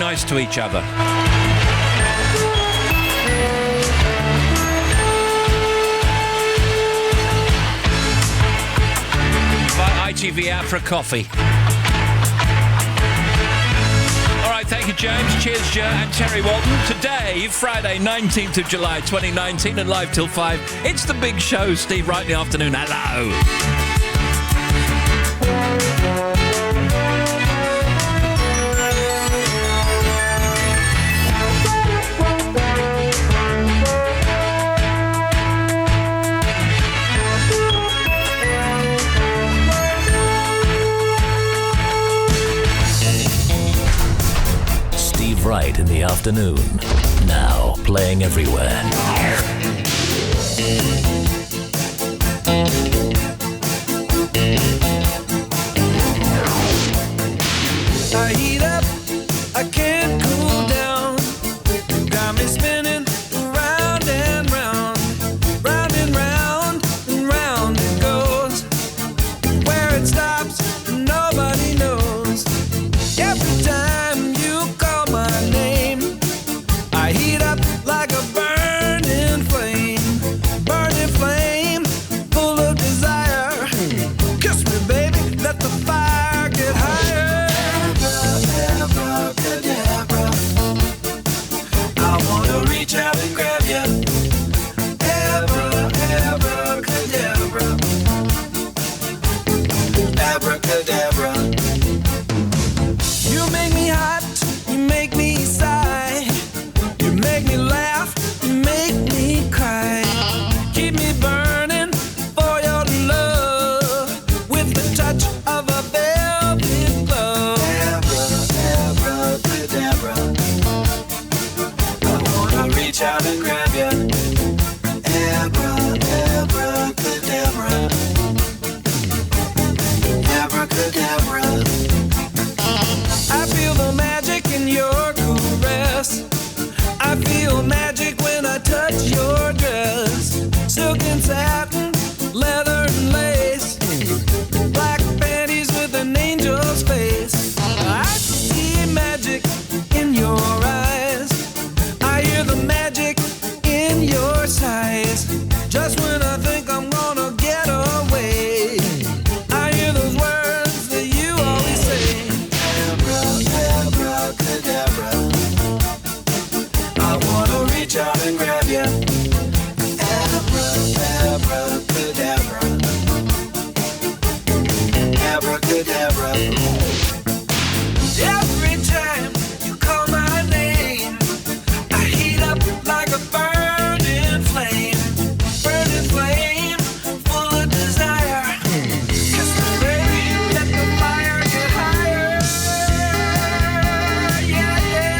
nice to each other. By ITV Afra Coffee. All right, thank you, James. Cheers, Joe and Terry Walton. Today, Friday, 19th of July, 2019, and live till 5. It's the big show. Steve Wright in the afternoon. Hello. Right in the afternoon. Now playing everywhere. I heat up, I can't cool down. Got me spinning round and round, round and round and round it goes. Where it stops, nobody knows. Every time you call my name, I heat up like a burning flame, full of desire. Kiss me, baby, let the fire get higher. Abracadabra, I wanna reach out and grab ya. Abracadabra, abracadabra. You make me hot, you make me sigh, you make me laugh, you make me cry. Keep me burning for your love with the touch of a velvet glove. Abracadabra, I wanna reach out and grab ya. Abracadabra, abracadabra. I feel the magic in your caress. I feel magic when I touch your dress. Silk and satin, leather and lace, black panties with an angel's face. I see magic in your eyes. I hear the magic in your sighs. Just when I think I'm gonna get away, I hear those words that you always say. Abracadabra, I wanna reach out and grab ya. Abracadabra, abracadabra. Every time you call my name, I heat up like a burning flame, full of desire. Kiss me, baby, let the fire get higher. Yeah, yeah.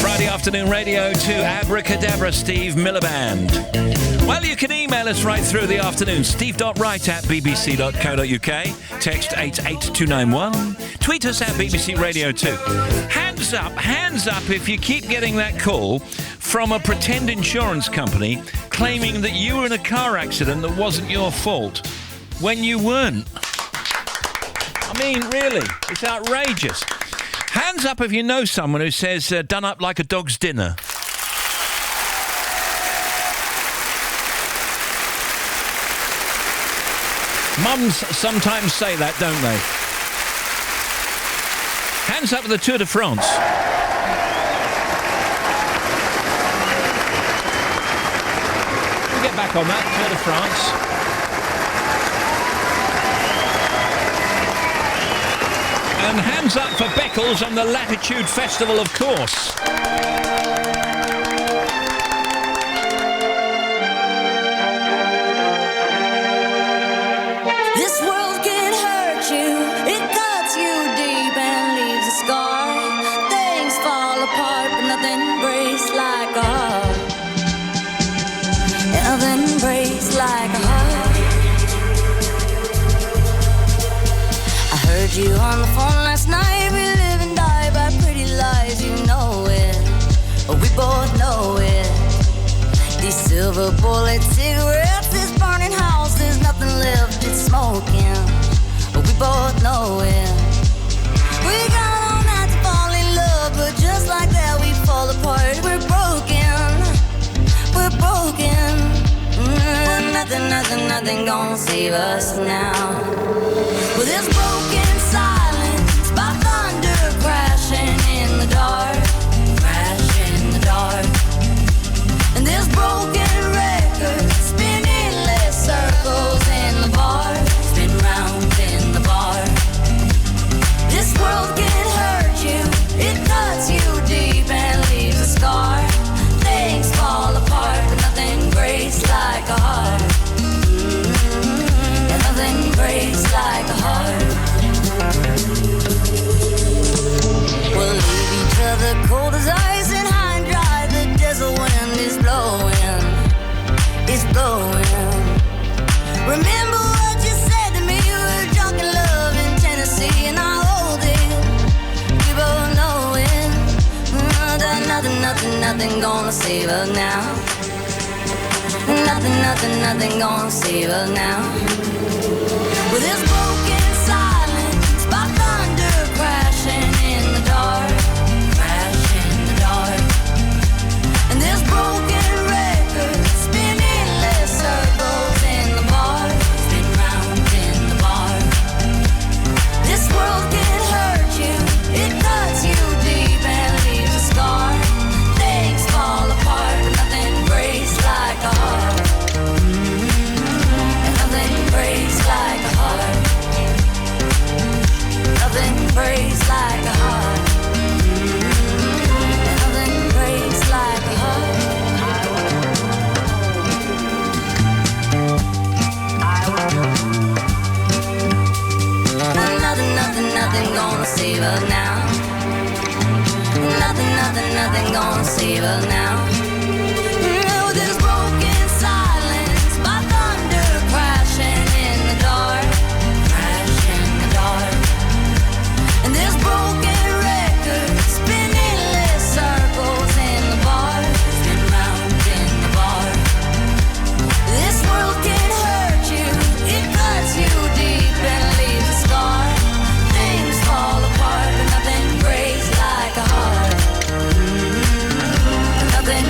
Friday afternoon radio to Abracadabra, Steve Miller Band. Well, you can email us right through the afternoon. steve.wright@bbc.co.uk. Text 88291. Tweet us at BBC Radio 2. Hands up if you keep getting that call from a pretend insurance company claiming that you were in a car accident that wasn't your fault when you weren't. I mean, really, it's outrageous. Hands up if you know someone who says done up like a dog's dinner. Mums sometimes say that, don't they? Hands up at the Tour de France. We'll get back on that, Tour de France. And hands up for Beccles and the Latitude Festival, of course. This world can hurt you. Heard you on the phone last night. We live and die by pretty lies, you know it. We both know it. These silver bullet cigarettes, this burning house, there's nothing left, it's smoking. We both know it. We got all night to fall in love, but just like that we fall apart. We're broken, we're broken. Nothing gonna save us now. Well, this broken silence by thunder crashing in the dark, crashing in the dark. And this broken record spinning less circles in the bar, spin round in the bar. This world can hurt you, it cuts you deep and leaves a scar. Things fall apart, but nothing breaks like a heart. And nothing breaks like a heart. We'll leave each other cold as ice and high and dry. The desert wind is blowing, it's blowing. Remember what you said to me, you were drunk in love in Tennessee, and I hold it, we both know it. That nothing gonna save us now. Nothing gonna save us now. With this broken silence by thunder crashing in the dark, crashing in the dark. And this broken record spinning less circles in the bar, spin round in the bar. This world can hurt you, it cuts you deep and leaves a scar. Things fall apart, but nothing breaks like a heart. And nothing breaks like a heart. Nothing breaks like a heart. And nothing breaks like a heart. Nothing gonna save us now. Nothing gonna save us now. No, this broken silence by thunder crashing in the dark, crashing in the dark. And this broken record spinning less circles in the bar, spin round in the bar. This world can hurt you, it cuts you deep and leaves a scar. Things fall apart, but nothing breaks like a heart. Nothing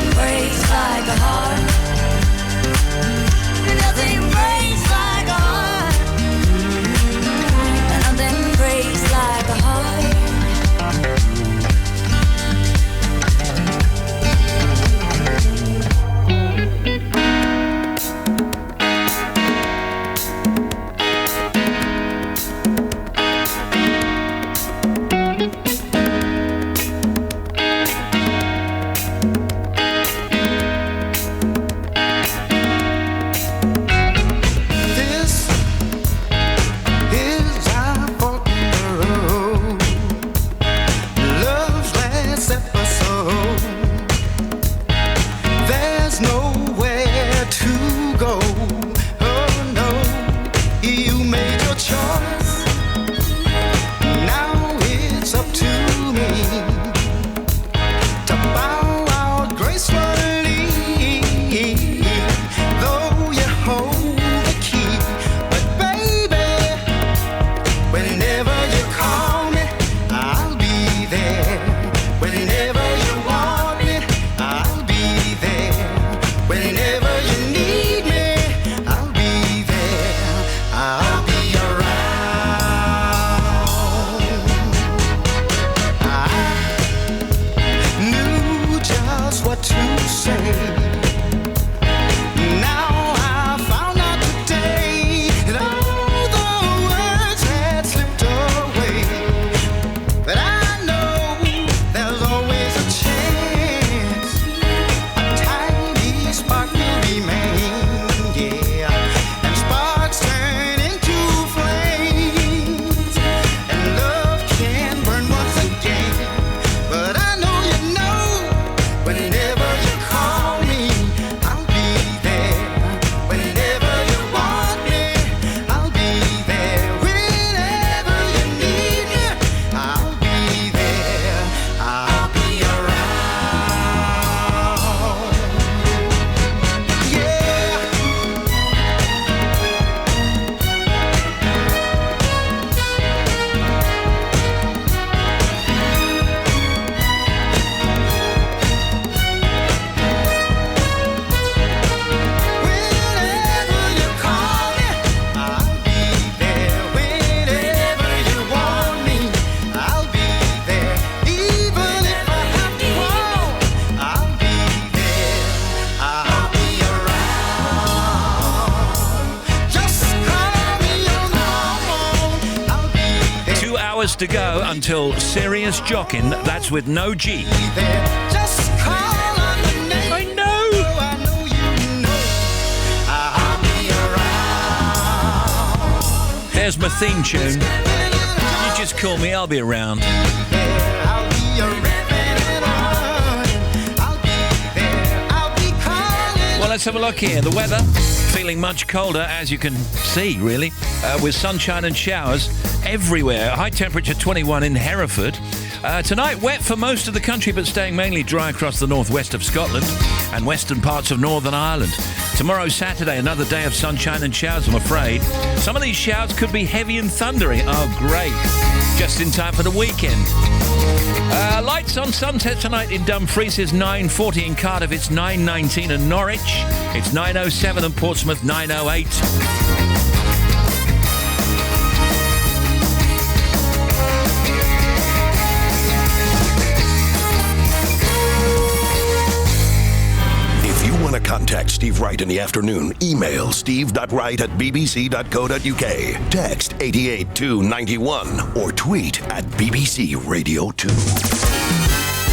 to go until Serious Jockin. That's with no G. Just call on the name. I know. I know you know. I'll be around. There's my theme tune. You just call me, I'll be around. I'll be around. I'll be there. I'll be calling. Well, let's have a look here. The weather, feeling much colder, as you can see, really, with sunshine and showers everywhere. High temperature 21 in Hereford. Tonight, wet for most of the country, but staying mainly dry across the northwest of Scotland and western parts of Northern Ireland. Tomorrow, Saturday, another day of sunshine and showers, I'm afraid. Some of these showers could be heavy and thundery. Oh, great. Just in time for the weekend. Lights on sunset tonight in Dumfries is 9:40, in Cardiff it's 9:19, and Norwich it's 9:07, and Portsmouth 9:08. Want to contact Steve Wright in the afternoon? Email steve.wright@bbc.co.uk. Text 88291 or tweet at BBC Radio 2.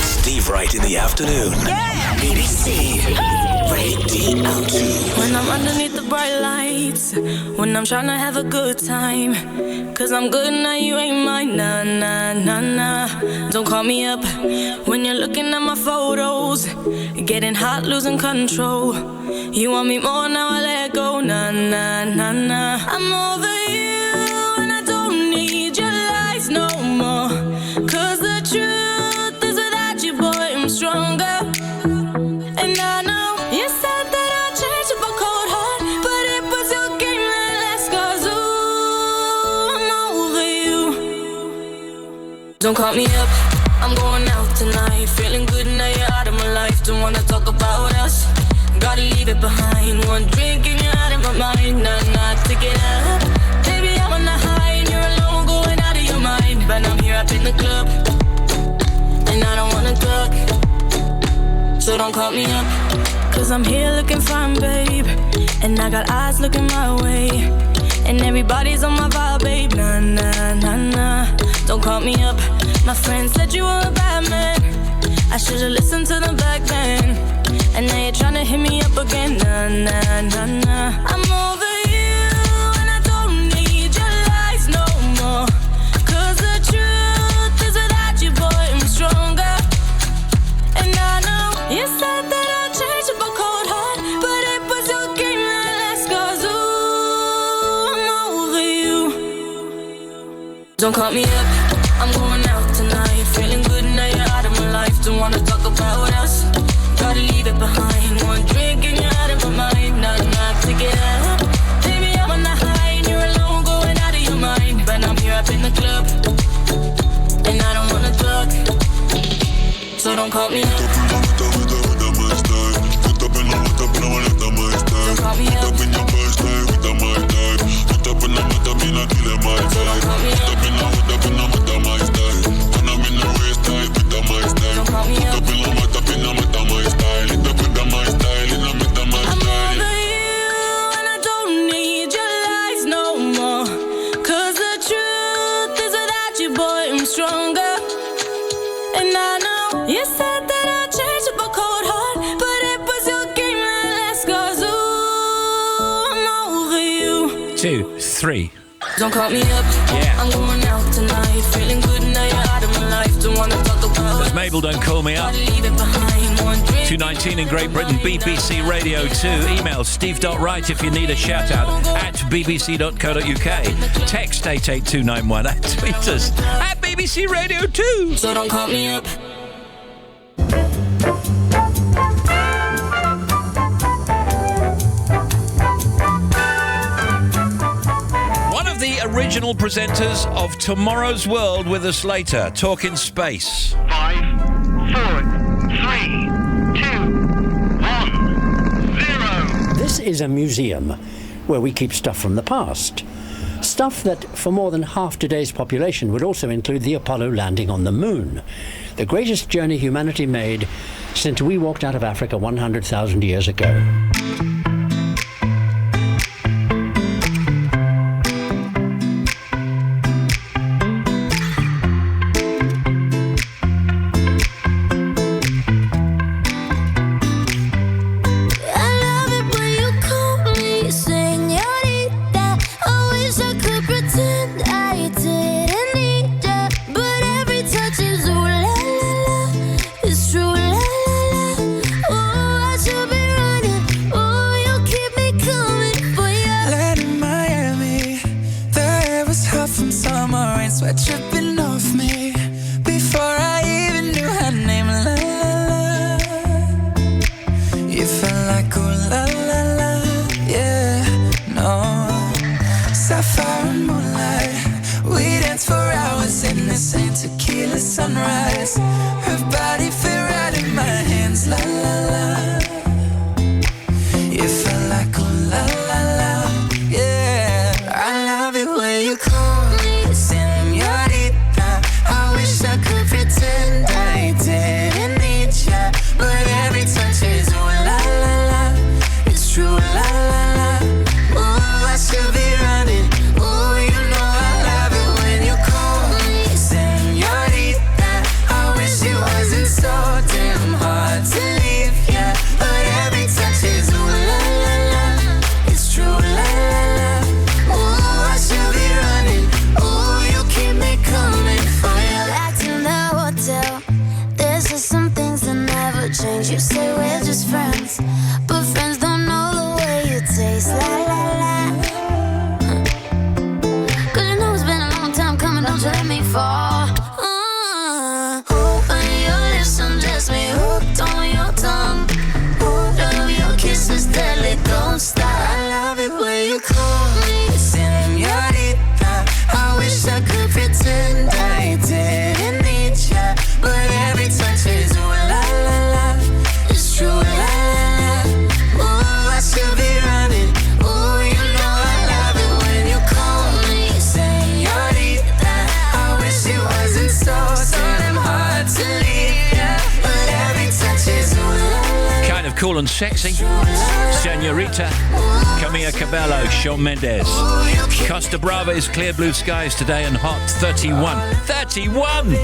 Steve Wright in the afternoon. Yeah. BBC Radio 2. When I'm underneath the bright lights, when I'm trying to have a good time, 'cause I'm good now, you ain't mine, nah, nah, nah, nah. Don't call me up when you're looking at my photos, getting hot, losing control. You want me more, now I let go, nah, nah, nah, nah. I'm over you and I don't need your lies no more, 'cause the truth is without you, boy, I'm stronger. And I know you said that I'd change up a cold heart, but it was your game that last, 'cause ooh, I'm over you. Don't call me up, I'm going out tonight, feeling good now you're out of my life. Don't wanna talk about us, gotta leave it behind. One drink and you're out of my mind, nah, take it up. Baby, I'm on the high and you're alone, going out of your mind. But I'm here up in the club, and I don't wanna talk, so don't call me up, 'cause I'm here looking fine, babe, and I got eyes looking my way, and everybody's on my vibe, babe, nah, nah, nah, nah. Don't call me up, my friend said you were a bad man, I should've listened to them back then, and now you're tryna hit me up again, nah, nah, nah, nah. I'm over you and I don't need your lies no more, 'cause the truth is without you, boy, I'm stronger. And I know you said that I'd change up a cold heart, but it was your game that last, 'cause ooh, I'm over you. Don't call me up, I'm going out tonight, feeling good now you're out of my life. Don't wanna talk about us, gotta leave it behind. One drink and you're out of my mind, nah, take it up. Baby, I'm on the high and you're alone, going out of your mind. But I'm here up in the club, and I don't wanna talk, so don't call me up. Don't call me up. Don't call me up. Yeah. I'm going out tonight, feeling good now you're out of my life. Don't wanna talk about There's Mabel, don't call me up. 2:19 in Great Britain, BBC Radio 2. Email steve.wright if you need a shout out at bbc.co.uk. Text 88291 and tweet us at BBC Radio 2. So don't call me up. Original presenters of Tomorrow's World with us later. Talking space. 5, 4, 3, 2, 1, 0. This is a museum where we keep stuff from the past. Stuff that, for more than half today's population, would also include the Apollo landing on the moon. The greatest journey humanity made since we walked out of Africa 100,000 years ago. sunrise. Her body fit right in my hands, la la la. It felt like oh la la la, yeah. I love it when you call me señorita. I wish I could pretend I didn't need ya, but every touch is ooh la la la. It's true la la la. Ooh, I should be running. Ooh, you know I love it when you call me señorita. I wish it wasn't so damn hard to leave ya, but every touch is ooh la la la. It's true la la la. Ooh, I should be running. Ooh, you keep me coming for ya. Back in the hotel, there's just some things that never change. You say we're just friends, but friends don't know the way you taste. La la la. Cause you know it's been a long time coming, don't you let me fall. Open your lips and just me hooked on your tongue. Love your kisses deadly, don't stop. I love it when you call me señorita. I wish I could pretend I didn't need ya, but every touch is ooh la la la. It's true la la la. Ooh, I should be running. Ooh, you know I love it when you call me señorita. I wish it wasn't so damn hard to leave ya, but every touch is ooh la la. Kind of cool and sexy. Senorita, Camila Cabello, Shawn Mendes. Costa Brava is clear blue skies today and hot, 31. 31!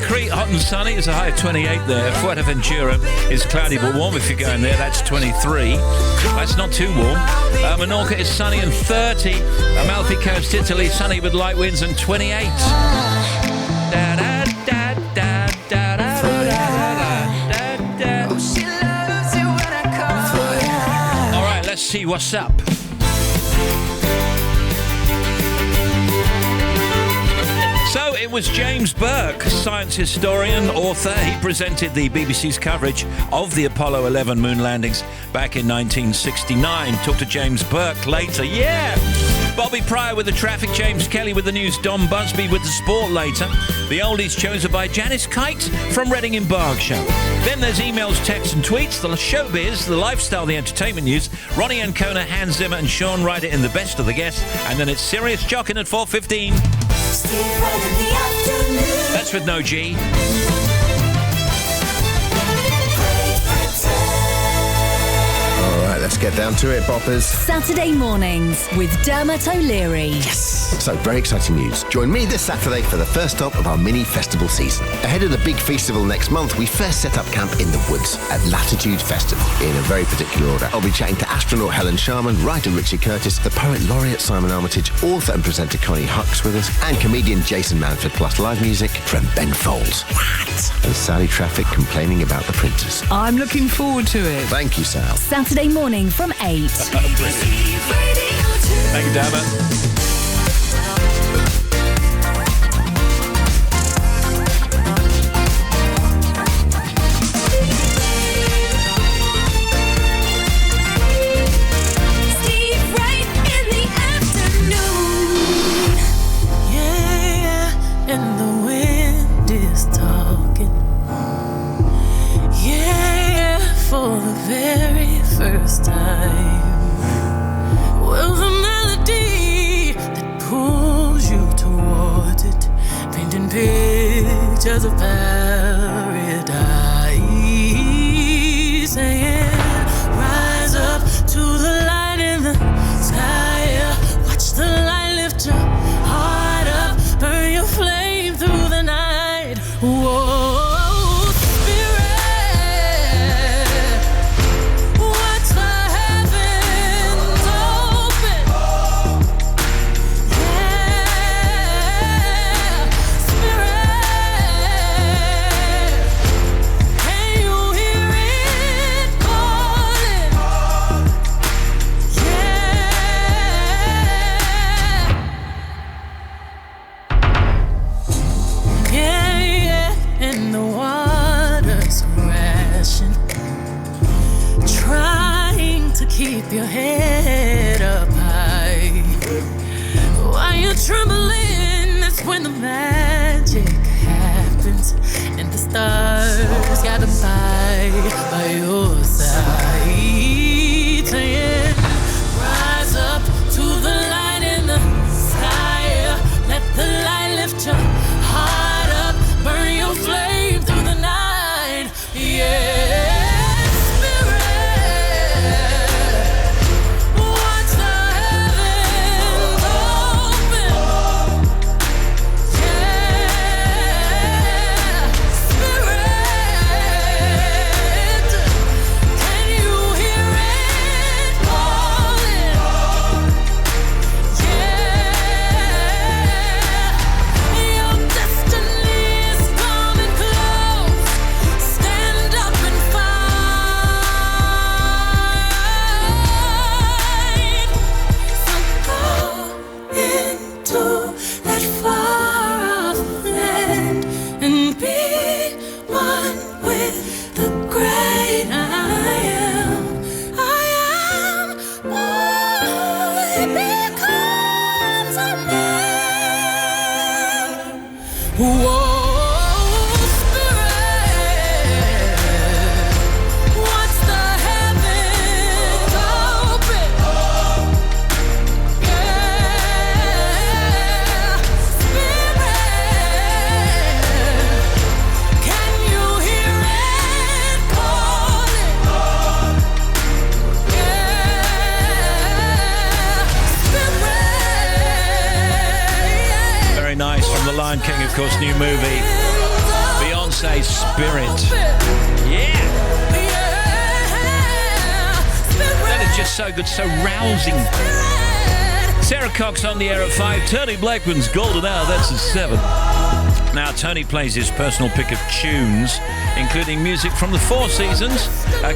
Crete, hot and sunny, is a high of 28 there. Fuerteventura is cloudy but warm if you're going there, that's 23. That's not too warm. Menorca is sunny and 30. Amalfi Coast, Italy, sunny with light winds and 28. Let's see what's up. So it was James Burke, science historian, author. He presented the BBC's coverage of the Apollo 11 moon landings back in 1969. Talk to James Burke later. Yeah! Bobby Pryor with the traffic, James Kelly with the news, Dom Busby with the sport later. The oldies chosen by Janice Kite from Reading in Berkshire. Then there's emails, texts and tweets, the showbiz, the lifestyle, the entertainment news, Ronnie Ancona, Hans Zimmer and Sean Ryder in the best of the guests. And then it's Serious Jockin at 4:15. That's with no G. Alright, let's get down to it, boppers. Saturday mornings with Dermot O'Leary. Yes! So, very exciting news. Join me this Saturday for the first stop of our mini festival season. Ahead of the big festival next month, we first set up camp in the woods at Latitude Festival in a very particular order. I'll be chatting to astronaut Helen Sharman, writer Richie Curtis, the poet laureate Simon Armitage, author and presenter Connie Hucks with us, and comedian Jason Manford, plus live music from Ben Folds. What? And Sally Traffic complaining about the printers. I'm looking forward to it. Thank you, Sal. Saturday morning from 8. Thank you, Dermot. First time, well, the melody that pulls you towards it, painting pictures of paradise, saying, rise up to the light in the sky, watch the light lift your heart up, burn your flame through the night. Whoa. Keep your head up high. While you're trembling, that's when the magic happens. mountains and the stars got to fight by your side, saying, rise up to the light in the sky. Let the light lift your heart up, burn your flame through the night. Yeah. King, of course, new movie, Beyonce Spirit. Yeah! That is just so good, so rousing. Sarah Cox on the air at 5. Tony Blackman's Golden Hour, that's at 7. Now, Tony plays his personal pick of tunes, including music from the Four Seasons,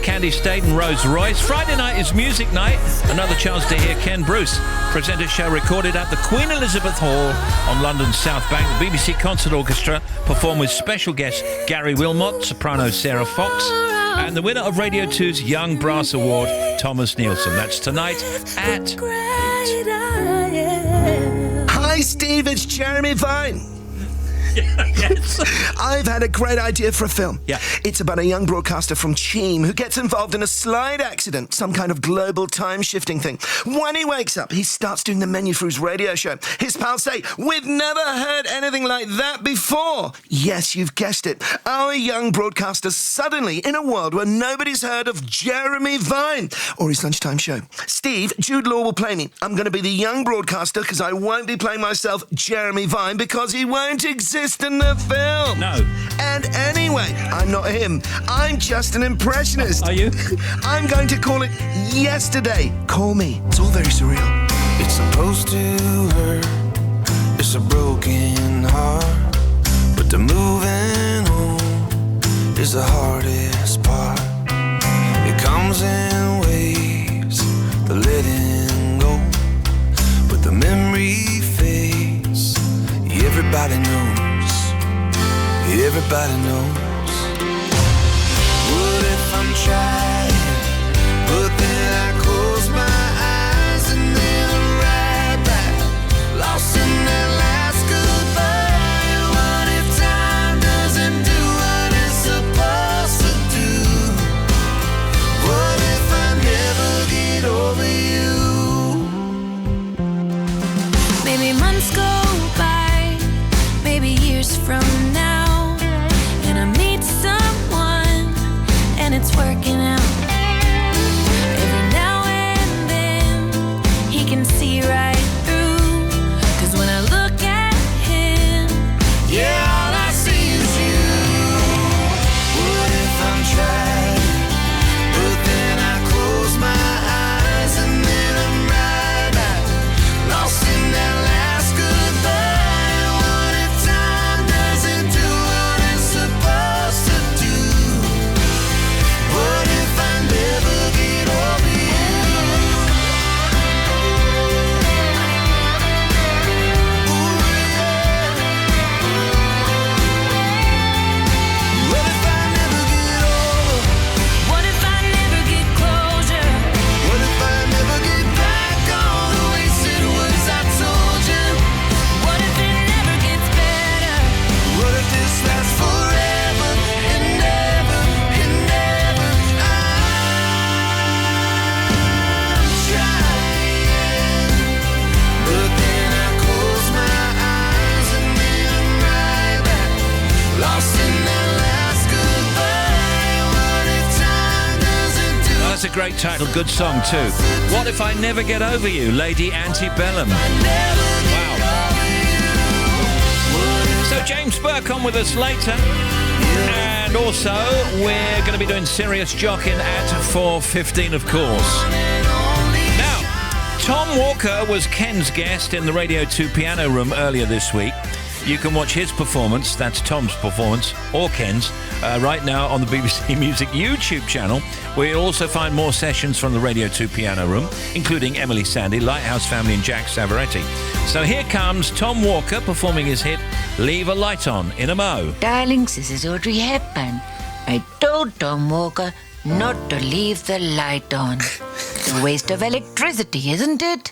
Candy State and Rolls Royce. Friday night is music night. Another chance to hear Ken Bruce present a show recorded at the Queen Elizabeth Hall on London's South Bank. The BBC Concert Orchestra perform with special guest Gary Wilmot, soprano Sarah Fox, and the winner of Radio 2's Young Brass Award, Thomas Nielsen. That's tonight at 8. Hi, Steve, it's Jeremy Vine. Yes. I've had a great idea for a film. Yeah. It's about a young broadcaster from Cheam who gets involved in a slide accident, some kind of global time-shifting thing. When he wakes up, he starts doing the menu for his radio show. His pals say, "We've never heard anything like that before." Yes, you've guessed it. Our young broadcaster suddenly in a world where nobody's heard of Jeremy Vine or his lunchtime show. Steve, Jude Law will play me. I'm going to be the young broadcaster because I won't be playing myself, Jeremy Vine, because he won't exist in the film. No. And anyway, I'm not him. I'm just an impressionist. Are you? I'm going to call it Yesterday. Call me. It's all very surreal. It's supposed to hurt. It's a broken heart. But the moving on is the hardest part. It comes in waves, the letting go. But the memory fades. Everybody knows. Everybody knows. What if I'm trying, but then I close my eyes and then I'm right back, lost in that last goodbye. What if time doesn't do what it's supposed to do? What if I never get over you? Maybe months go by, maybe years from now, and I meet someone and it's working out. title, good song too. What If I Never Get Over You, Lady Antebellum. Wow. So James Burke on with us later. And also, we're going to be doing Serious Jockin at 4:15, of course. Now, Tom Walker was Ken's guest in the Radio 2 Piano Room earlier this week. You can watch his performance, that's Tom's performance, or Ken's, right now on the BBC Music YouTube channel, where you'll also find more sessions from the Radio 2 Piano Room, including Emily Sandé, Lighthouse Family and Jack Savaretti. So here comes Tom Walker performing his hit, Leave a Light On, in a mo. Darlings, this is Audrey Hepburn. I told Tom Walker not to leave the light on. It's a waste of electricity, isn't it?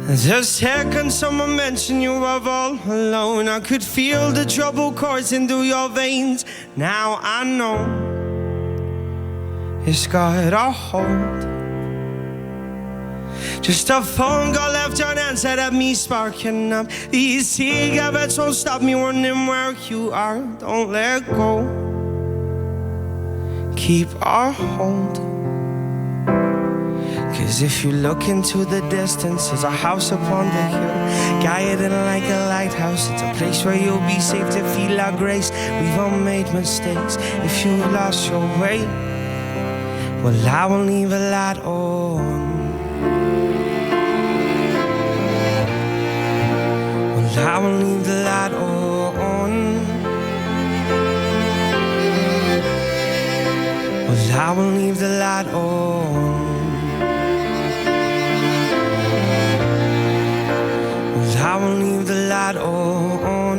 The second someone mentioned you were all alone, I could feel the trouble coursing through your veins. Now I know it's got a hold. Just a phone call left unanswered at me sparking up. These cigarettes won't stop me wondering where you are. Don't let go. Keep our hold. 'Cause if you look into the distance, there's a house upon the hill, guided like a lighthouse. It's a place where you'll be safe to feel our grace. We've all made mistakes. If you've lost your way, well, I will leave a light on. Well, I will leave the light on. Well, I will leave the light on. I will leave the light on.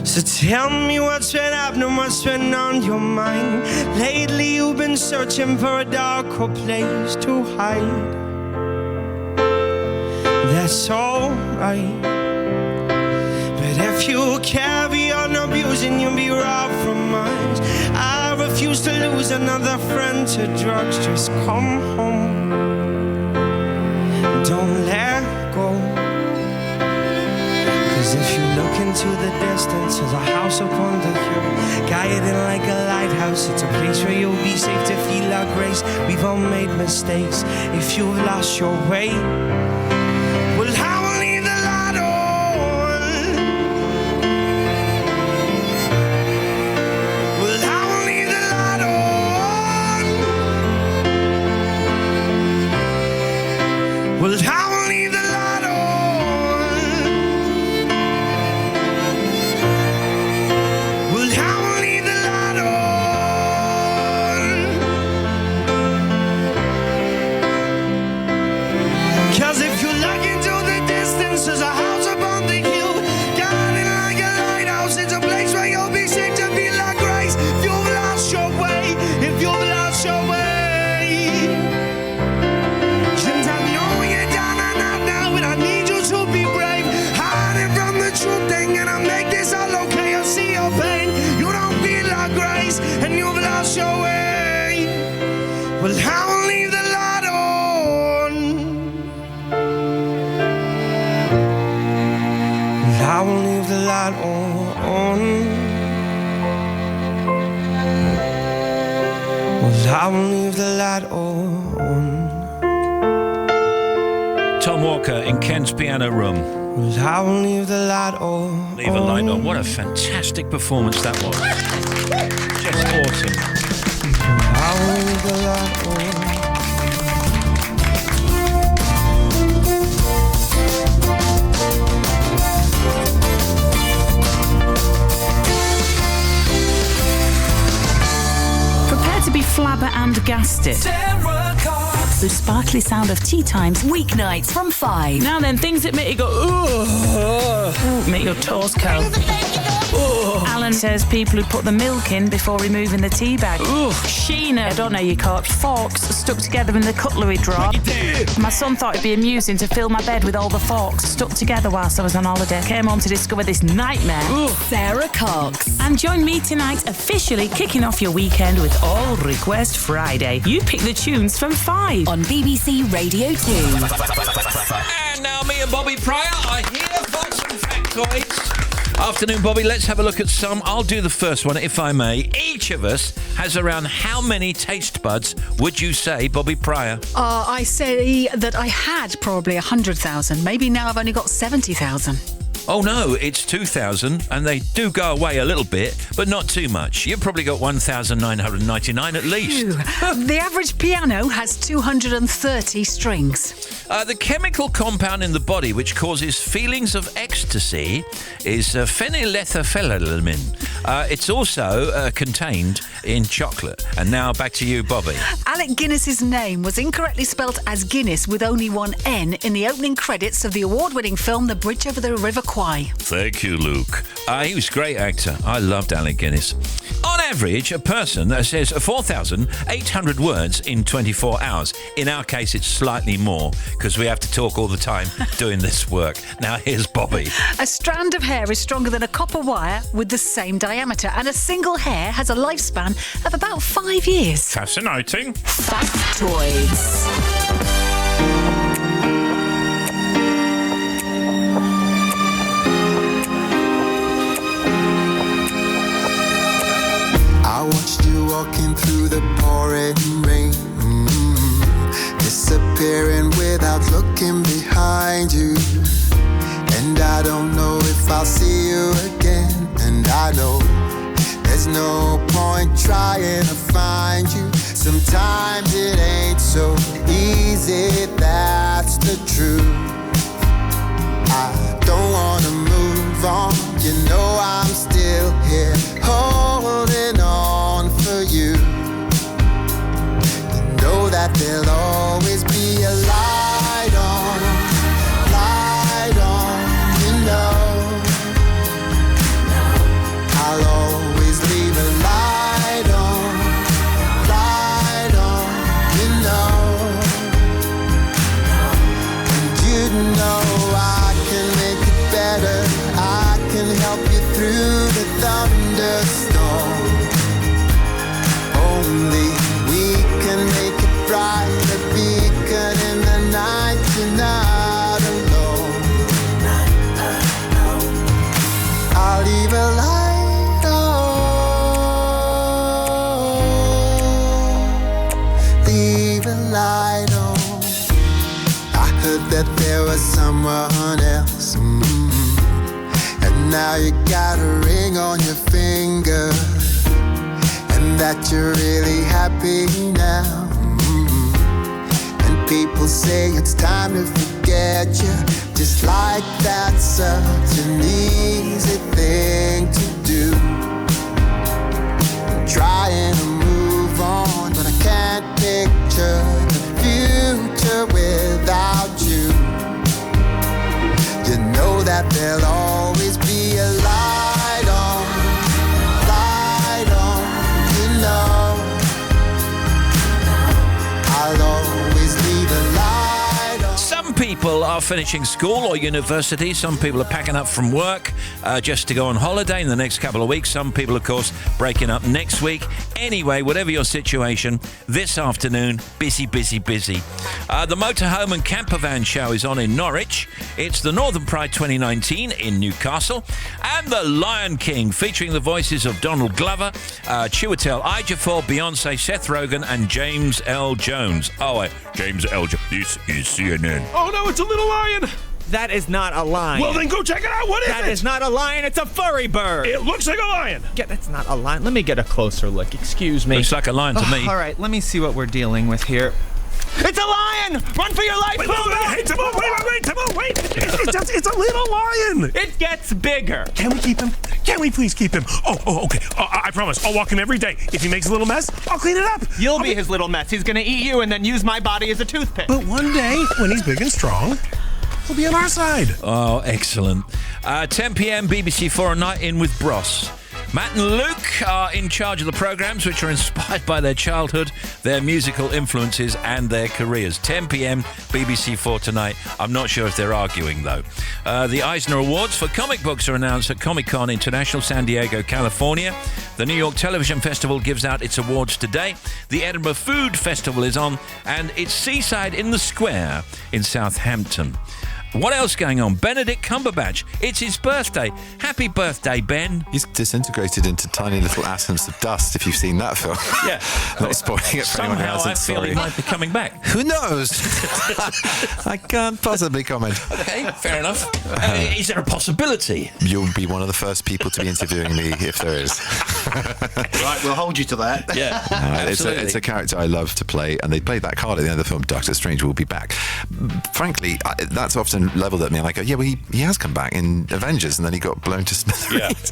So tell me what's been happening, what's been on your mind. Lately you've been searching for a darker place to hide. That's alright. But if you carry on abusing, you'll be robbed from us. I refuse to lose another friend to drugs. Just come home. Don't let go. 'Cause if you look into the distance, there's a house upon the hill, guided like a lighthouse. It's a place where you'll be safe to feel our grace. We've all made mistakes. If you've lost your way, well, I will leave the light on. Well, I will leave the light on. Well, I will leave the light on. Well, I will leave the light on. 'Cause if you look into the distance, there's a house upon the hill, guided like a lighthouse. It's a place where you'll be safe to feel like grace. If you've lost your way, if you've lost your way. Sometimes knowing you're down and out now, but I need you to be brave. Hiding from the truth, ain't gonna make this all okay. I see your pain. You don't feel like grace, and you've lost your way. Well, I will leave the light on. Well, I will leave the light on. Well, I will leave the light on. Tom Walker in Ken's Piano Room. Well, I will leave the light on. Leave a light on. What a fantastic performance that was. Just awesome. I will leave the light on. Prepare to be flabbergasted. The sparkly sound of tea times, weeknights from 5. Now then, things that make you go, ooh, make your toes curl. Alan says people who put the milk in before removing the tea bag. Sheena, I don't know your corpse. Forks stuck together in the cutlery drawer. My son thought it'd be amusing to fill my bed with all the forks stuck together whilst I was on holiday. Came home to discover this nightmare. Sarah Cox. And join me tonight, officially kicking off your weekend with All Request Friday. You pick the tunes from 5 on BBC Radio 2. And now me and Bobby Pryor are here for some factoids. Afternoon, Bobby. Let's have a look at some. I'll do the first one, if I may. Each of us has around how many taste buds would you say, Bobby Pryor? I say that I had probably 100,000. Maybe now I've only got 70,000. Oh no, it's 2,000, and they do go away a little bit, but not too much. You've probably got 1,999 at least. The average piano has 230 strings. The chemical compound in the body which causes feelings of ecstasy is phenylethylamine. It's also contained in chocolate. And now back to you, Bobby. Alec Guinness's name was incorrectly spelt as Guinness with only one N in the opening credits of the award-winning film The Bridge Over the River Kwai. Thank you, Luke. He was a great actor. I loved Alec Guinness. On average, a person says 4,800 words in 24 hours. In our case, it's slightly more because we have to talk all the time doing this work. Now, here's Bobby. A strand of hair is stronger than a copper wire with the same diameter, and a single hair has a lifespan of about 5 years. Fascinating. Factoids. I watched you walking through the pouring rain, disappearing without looking behind you. And I don't know if I'll see you again. And I know there's no point trying to find you. Sometimes it ain't so easy, that's the truth. I don't wanna move on, you know I'm still here, holding on for you. You know that there'll always be a light on, you know. I'll always leave a light on, you know. And you know I can make it better, I can help you through the thunderstorm. Only we can make it bright, a beacon in the night, you're not alone. I'll leave a light on, leave a light on. I heard that there was someone else, and now you got a ring on your finger, and that you're really happy now. And people say it's time to forget you, just like that's such an easy thing to do. I'm trying to move on, but I can't picture the future without you. You know that there'll always be a light on, you know. I'll always leave a light on. Some people are finishing school or university. Some people are packing up from work just to go on holiday in the next couple of weeks. Some people, of course, breaking up next week. Anyway, whatever your situation, this afternoon, busy. The Motorhome and Camper Van Show is on in Norwich. It's the Northern Pride 2019 in Newcastle. And the Lion King, featuring the voices of Donald Glover, Chiwetel Ejiofor, Beyonce, Seth Rogen, and James L. Jones. James L. Jones. This is CNN. Oh no, it's a little lion! That is not a lion. Well, then go check it out. What is it? That is not a lion. It's a furry bird. It looks like a lion. Yeah, that's not a lion. Let me get a closer look. Excuse me. Looks like a lion to me. All right, let me see what we're dealing with here. It's a lion! Run for your life! Wait, Timon, wait. It's a little lion. It gets bigger. Can we keep him? Can we please keep him? Oh, okay. I promise. I'll walk him every day. If he makes a little mess, I'll clean it up. You'll be his little mess. He's gonna eat you and then use my body as a toothpick. But one day, when he's big and strong... He'll be on our side. Oh, excellent. 10 p.m. BBC 4 a night in with Bros. Matt and Luke are in charge of the programmes, which are inspired by their childhood, their musical influences and their careers. 10 p.m. BBC 4 tonight. I'm not sure if they're arguing, though. The Eisner Awards for comic books are announced at Comic-Con International, San Diego, California. The New York Television Festival gives out its awards today. The Edinburgh Food Festival is on, and it's Seaside in the Square in Southampton. What else going on? Benedict Cumberbatch. It's his birthday. Happy birthday, Ben. He's disintegrated into tiny little atoms of dust, if you've seen that film. Yeah. Not spoiling it for anyone who Somehow I hasn't, feel sorry. he might be coming back. Who knows? I can't possibly comment. Okay, fair enough. Is there a possibility? You'll be one of the first people to be interviewing me if there is. Right, we'll hold you to that. Yeah, it's a character I love to play, and they played that card at the end of the film. Doctor Strange will be back. Frankly, that's often levelled at me. I go, yeah, well, he has come back in Avengers, and then he got blown to smithereens.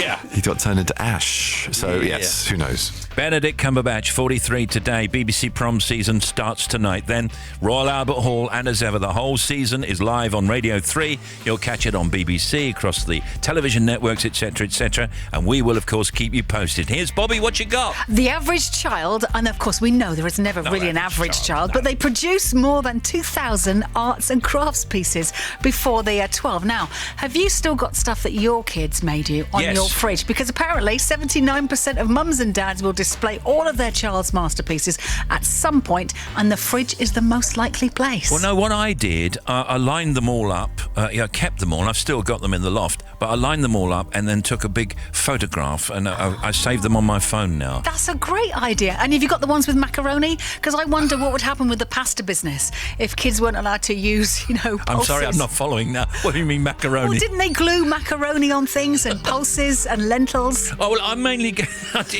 Yeah. He got turned into ash. So, yes, who knows? Benedict Cumberbatch, 43 today. BBC Prom season starts tonight. Then Royal Albert Hall, and as ever, the whole season is live on Radio 3. You'll catch it on BBC, across the television networks, etc., etc. And we will, of course, keep you posted. Here's Bobby, what you got? The average child, and of course we know there is never really an average child, but they produce more than 2,000 arts and crafts pieces before they are 12. Now, have you still got stuff that your kids made you on your fridge? Because apparently 79% of mums and dads will display all of their child's masterpieces at some point, and the fridge is the most likely place. Well, no, what I did, I lined them all up. I kept them all. I've still got them in the loft, but I lined them all up and then took a big photograph, and I saved them on my phone now. That's a great idea. And have you got the ones with macaroni? Because I wonder what would happen with the pasta business if kids weren't allowed to use, pulses. I'm sorry, I'm not following now. What do you mean macaroni? Well, didn't they glue macaroni on things and pulses and lentils? Oh, well, I mainly...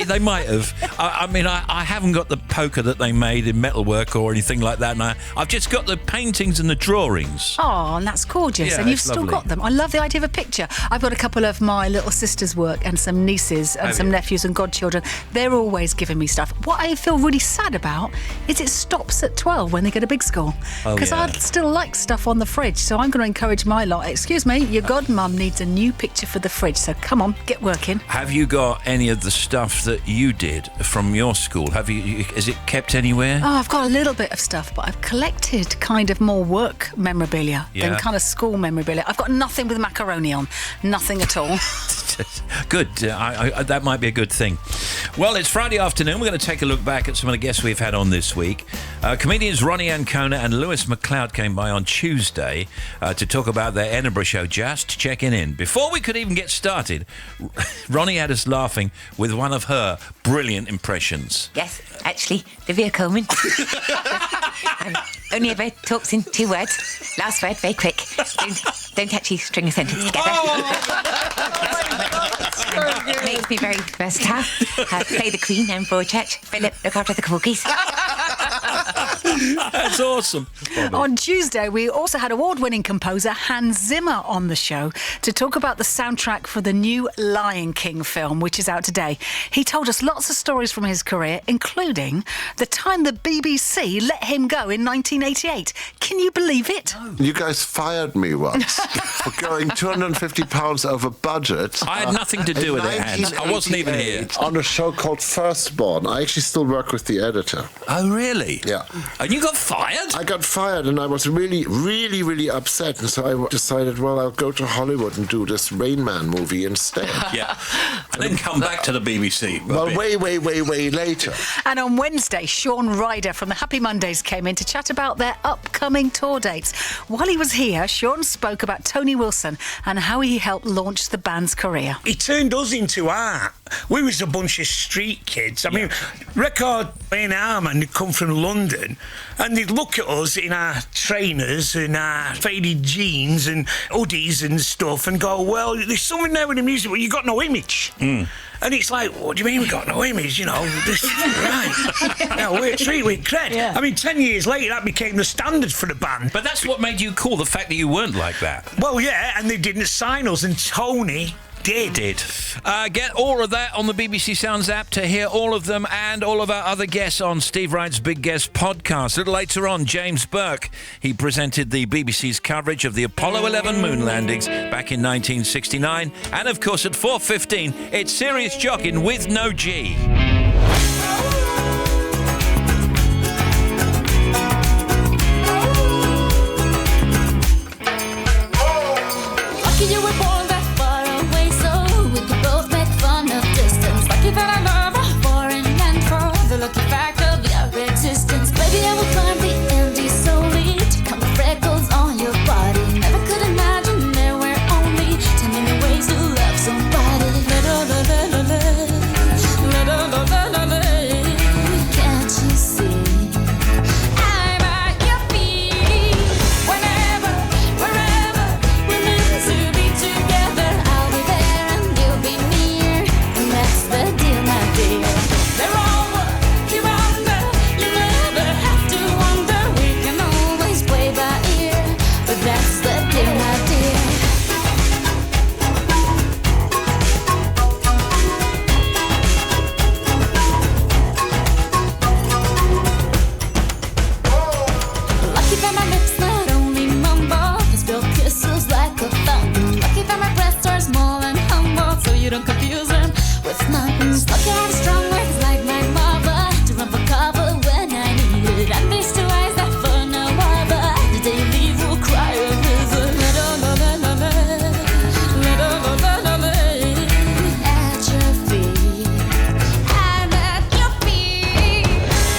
they might have. I haven't got the poker that they made in metalwork or anything like that, and I've just got the paintings and the drawings. Oh, and that's gorgeous. Yeah, and you've it's still lovely. got them. I love the idea of a picture. I've got a couple of my little sister's work and some nieces and some nephews and godchildren. They're always giving me stuff. What I feel really sad about is it stops at 12 when they go to big school. Because I'd still like stuff on the fridge, so I'm going to encourage my lot. Excuse me, your godmum needs a new picture for the fridge, so come on, get working. Have you got any of the stuff that you did from your school? Is it kept anywhere? Oh, I've got a little bit of stuff, but I've collected kind of more work memorabilia than kind of school memorabilia. I've got nothing with macaroni on. Nothing at all. Good. That might be a good thing. Well, it's Friday afternoon. We're going to take a look back at some of the guests we've had on this week. Comedians Ronnie Ancona and Lewis McLeod came by on Tuesday to talk about their Edinburgh show, Just Checking In. Before we could even get started, Ronnie had us laughing with one of her brilliant impressions. Yes, actually, Olivia Coleman. Only ever talks in 2 words. Last word, very quick. Don't actually string a sentence together. Makes me very versatile. Play the Queen and Broadchurch. Philip, look after the corgis. That's awesome. On Tuesday, we also had award-winning composer Hans Zimmer on the show to talk about the soundtrack for the new Lion King film, which is out today. He told us lots of stories from his career, including the time the BBC let him go in 1988. Can you believe it? You guys fired me once for going £250 over budget. I had nothing to do with it, Hans. I wasn't even here. On a show called Firstborn. I actually still work with the editor. Oh, really? Yeah. And you got fired? I got fired, and I was really, really, really upset. And so I decided, well, I'll go to Hollywood and do this Rain Man movie instead. Yeah. And then come back to the BBC. Well, way later. And on Wednesday, Sean Ryder from the Happy Mondays came in to chat about their upcoming tour dates. While he was here, Sean spoke about Tony Wilson and how he helped launch the band's career. He turned us into art. We was a bunch of street kids. I mean, record in Armand had come from London, and they'd look at us in our trainers and our faded jeans and hoodies and stuff and go, well, there's something there with the music, but you got no image. And it's like, what do you mean we got no image? This right. No, we're treated with cred. Yeah. I mean, 10 years later, that became the standard for the band. But that's what made you cool, the fact that you weren't like that. Well, yeah, and they didn't sign us, and Tony did. Get all of that on the BBC Sounds app to hear all of them and all of our other guests on Steve Wright's Big Guest podcast. A little later on, James Burke. He presented the BBC's coverage of the Apollo 11 moon landings back in 1969. And, of course, at 4:15, it's Serious Jockin with no G. Lucky you were born that far away, so we could both make fun of distance. Lucky that I love her for and for the lucky fact of your existence. Baby, I will climb the Andes solely to come with freckles on your body. Never could imagine there were only 10 million ways to love somebody. Can't you see? I'm at your feet. Whenever, wherever we're meant to be together, I'll be there and you'll be near, and that's the deal, my dear. They're over, you're under, you never have to wonder. We can always play by ear, but that's the deal, my dear. Lucky that my lips not only mumble, they spill kisses like a fountain. Lucky that my breasts are small and humble, so you don't confuse them with mountains. Lucky I have strong words like my mother to run for cover when I need it. And these two eyes that for no other, the day you leave will cry a river. At your feet, I'm at your feet.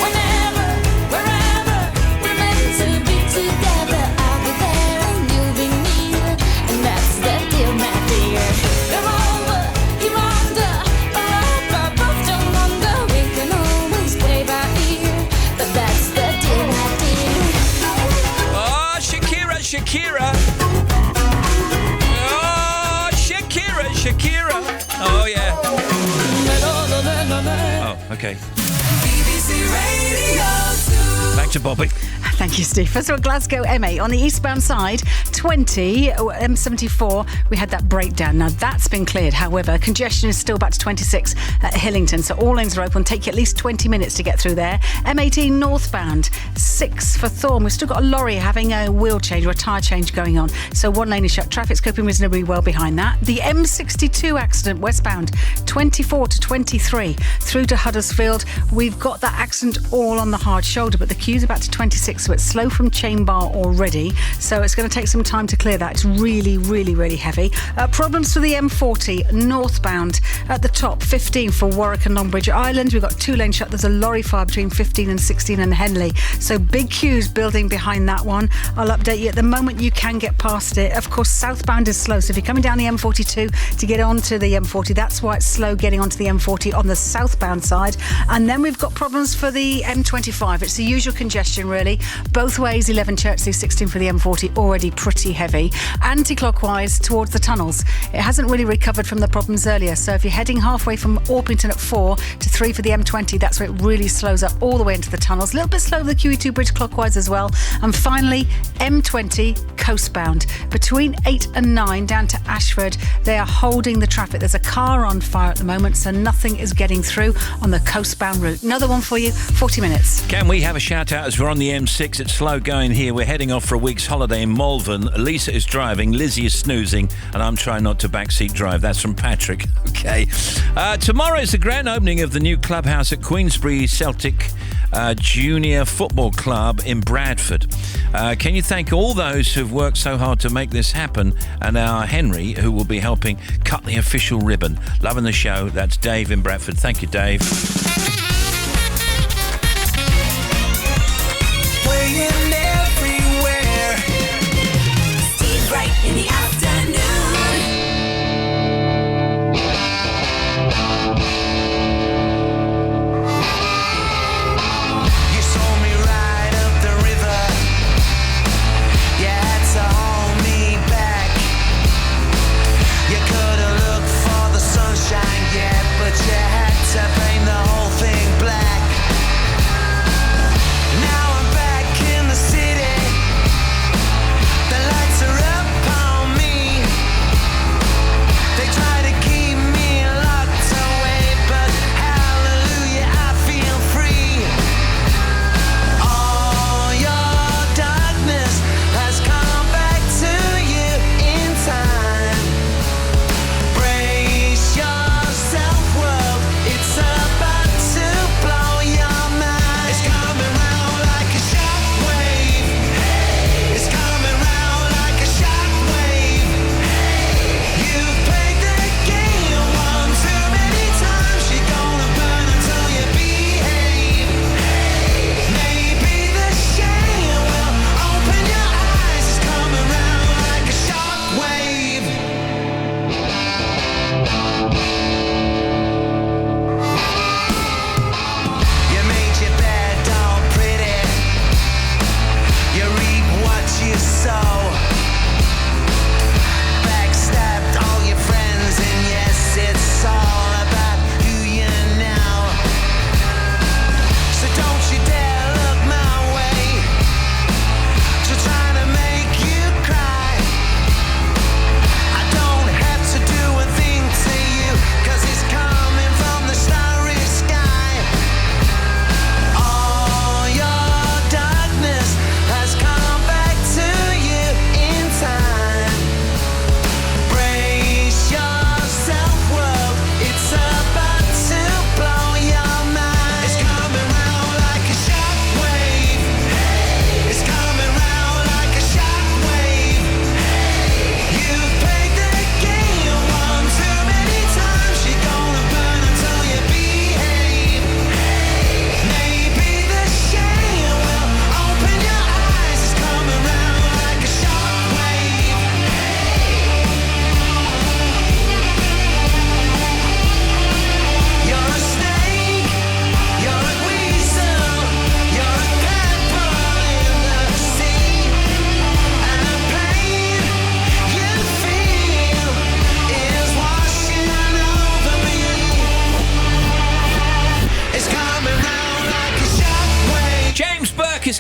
Whenever, wherever we're meant to be together, I'll be there and you'll be near, and that's the deal, my dear. They're over, you're under, but both don't wonder. We can always play by ear, but that's the deal, my dear. Oh, Shakira, Shakira. Oh, Shakira, Shakira. Oh, yeah. Oh, okay. BBC Radio 2. Back to Bobby. Thank you, Steve. First of all, Glasgow M8 on the eastbound side, 20, M74, we had that breakdown. Now, that's been cleared. However, congestion is still back to 26 at Hillington, so all lanes are open. Take you at least 20 minutes to get through there. M18 northbound, 6 for Thorn. We've still got a lorry having a wheel change or a tyre change going on, so one lane is shut. Traffic's coping reasonably well behind that. The M62 accident westbound, 24 to 23 through to Huddersfield. We've got that accident all on the hard shoulder, but the queue's about to 26, so it's slow from Chain Bar already, so it's going to take some time to clear that. It's really, really, really heavy. Problems for the M40 northbound at the top, 15 for Warwick and Longbridge Island. We've got 2 lanes shut. There's a lorry fire between 15 and 16 and Henley, so big queues building behind that one. I'll update you at the moment you can get past it. Of course, southbound is slow, so if you're coming down the M42 to get onto the M40, that's why it's slow getting onto the M40 on the southbound side. And then we've got problems for the M25. It's the usual congestion, really. Both ways, 11 Chertsey, 16 for the M40, already pretty heavy. Anti-clockwise towards the tunnels. It hasn't really recovered from the problems earlier, so if you're heading halfway from Orpington at 4 to 3 for the M20, that's where it really slows up all the way into the tunnels. A little bit slow for the QE2 bridge clockwise as well. And finally, M20 coastbound. Between 8 and 9 down to Ashford, they are holding the traffic. There's a car on fire at the moment, so nothing is getting through on the coastbound route. Another one for you, 40 minutes. Can we have a shout out as we're on the M6? It's slow going here. We're heading off for a week's holiday in Malvern. Lisa is driving, Lizzie is snoozing, and I'm trying not to backseat drive. That's from Patrick. Okay. Tomorrow is the grand opening of the new clubhouse at Queensbury Celtic Junior Football Club in Bradford. Can you thank all those who've worked so hard to make this happen, and our Henry, who will be helping cut the official ribbon. Loving the show. That's Dave in Bradford. Thank you, Dave. Playing everywhere. Steve Wright in the afternoon. You saw me ride up the river. You had to hold me back. You could've looked for the sunshine, yeah, but you had to paint the whole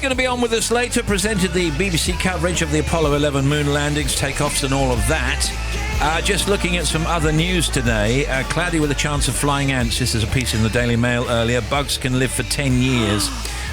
going to be on with us later. Presented the BBC coverage of the Apollo 11 moon landings, takeoffs and all of that. Just looking at some other news today. Cloudy with a chance of flying ants. This is a piece in the Daily Mail earlier. Bugs can live for 10 years.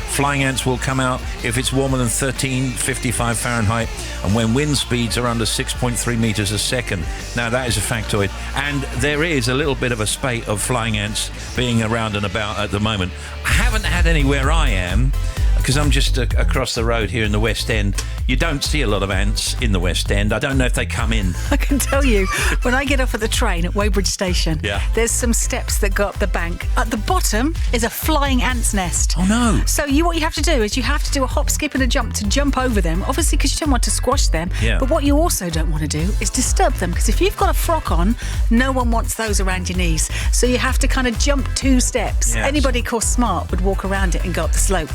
Flying ants will come out if it's warmer than 1355 Fahrenheit and when wind speeds are under 6.3 metres a second. Now, that is a factoid. And there is a little bit of a spate of flying ants being around and about at the moment. I haven't had any where I am, because I'm just across the road here in the West End. You don't see a lot of ants in the West End. I don't know if they come in. I can tell you, when I get off at the train at Weybridge Station, there's some steps that go up the bank. At the bottom is a flying ant's nest. Oh, no. So what you have to do is you have to do a hop, skip and a jump to jump over them, obviously because you don't want to squash them. Yeah. But what you also don't want to do is disturb them, because if you've got a frock on, no one wants those around your knees. So you have to kind of jump 2 steps. Yes. Anybody called smart would walk around it and go up the slope.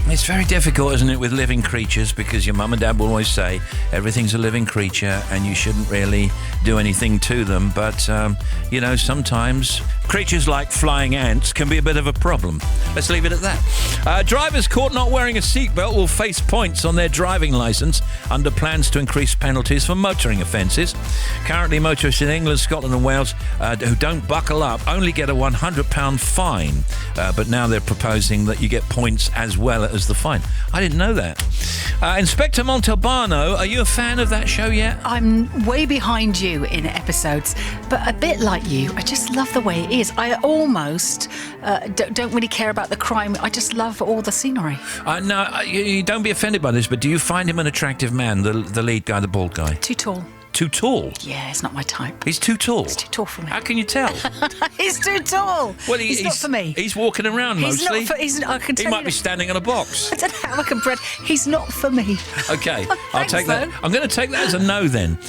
It's very difficult, isn't it, with living creatures, because your mum and dad will always say everything's a living creature and you shouldn't really do anything to them. But, sometimes creatures like flying ants can be a bit of a problem. Let's leave it at that. Drivers caught not wearing a seatbelt will face points on their driving licence under plans to increase penalties for motoring offences. Currently, motorists in England, Scotland and Wales who don't buckle up only get a £100 fine. But now they're proposing that you get points as well as the fine. I didn't know that. Inspector Montalbano, are you a fan of that show yet? I'm way behind you in episodes, but a bit like you, I just love the way it is. I almost don't really care about the crime. I just love all the scenery. No, you don't be offended by this, but do you find him an attractive man, the lead guy, the bald guy? Too tall. Too tall? Yeah, it's not my type. He's too tall? He's too tall for me. How can you tell? He's too tall. Well, he's not for me. He's walking around He's mostly. not for, I can tell he might be standing on a box. I don't know how I can bread. He's not for me. Okay, I'll take that. I'm going to take that as a no then.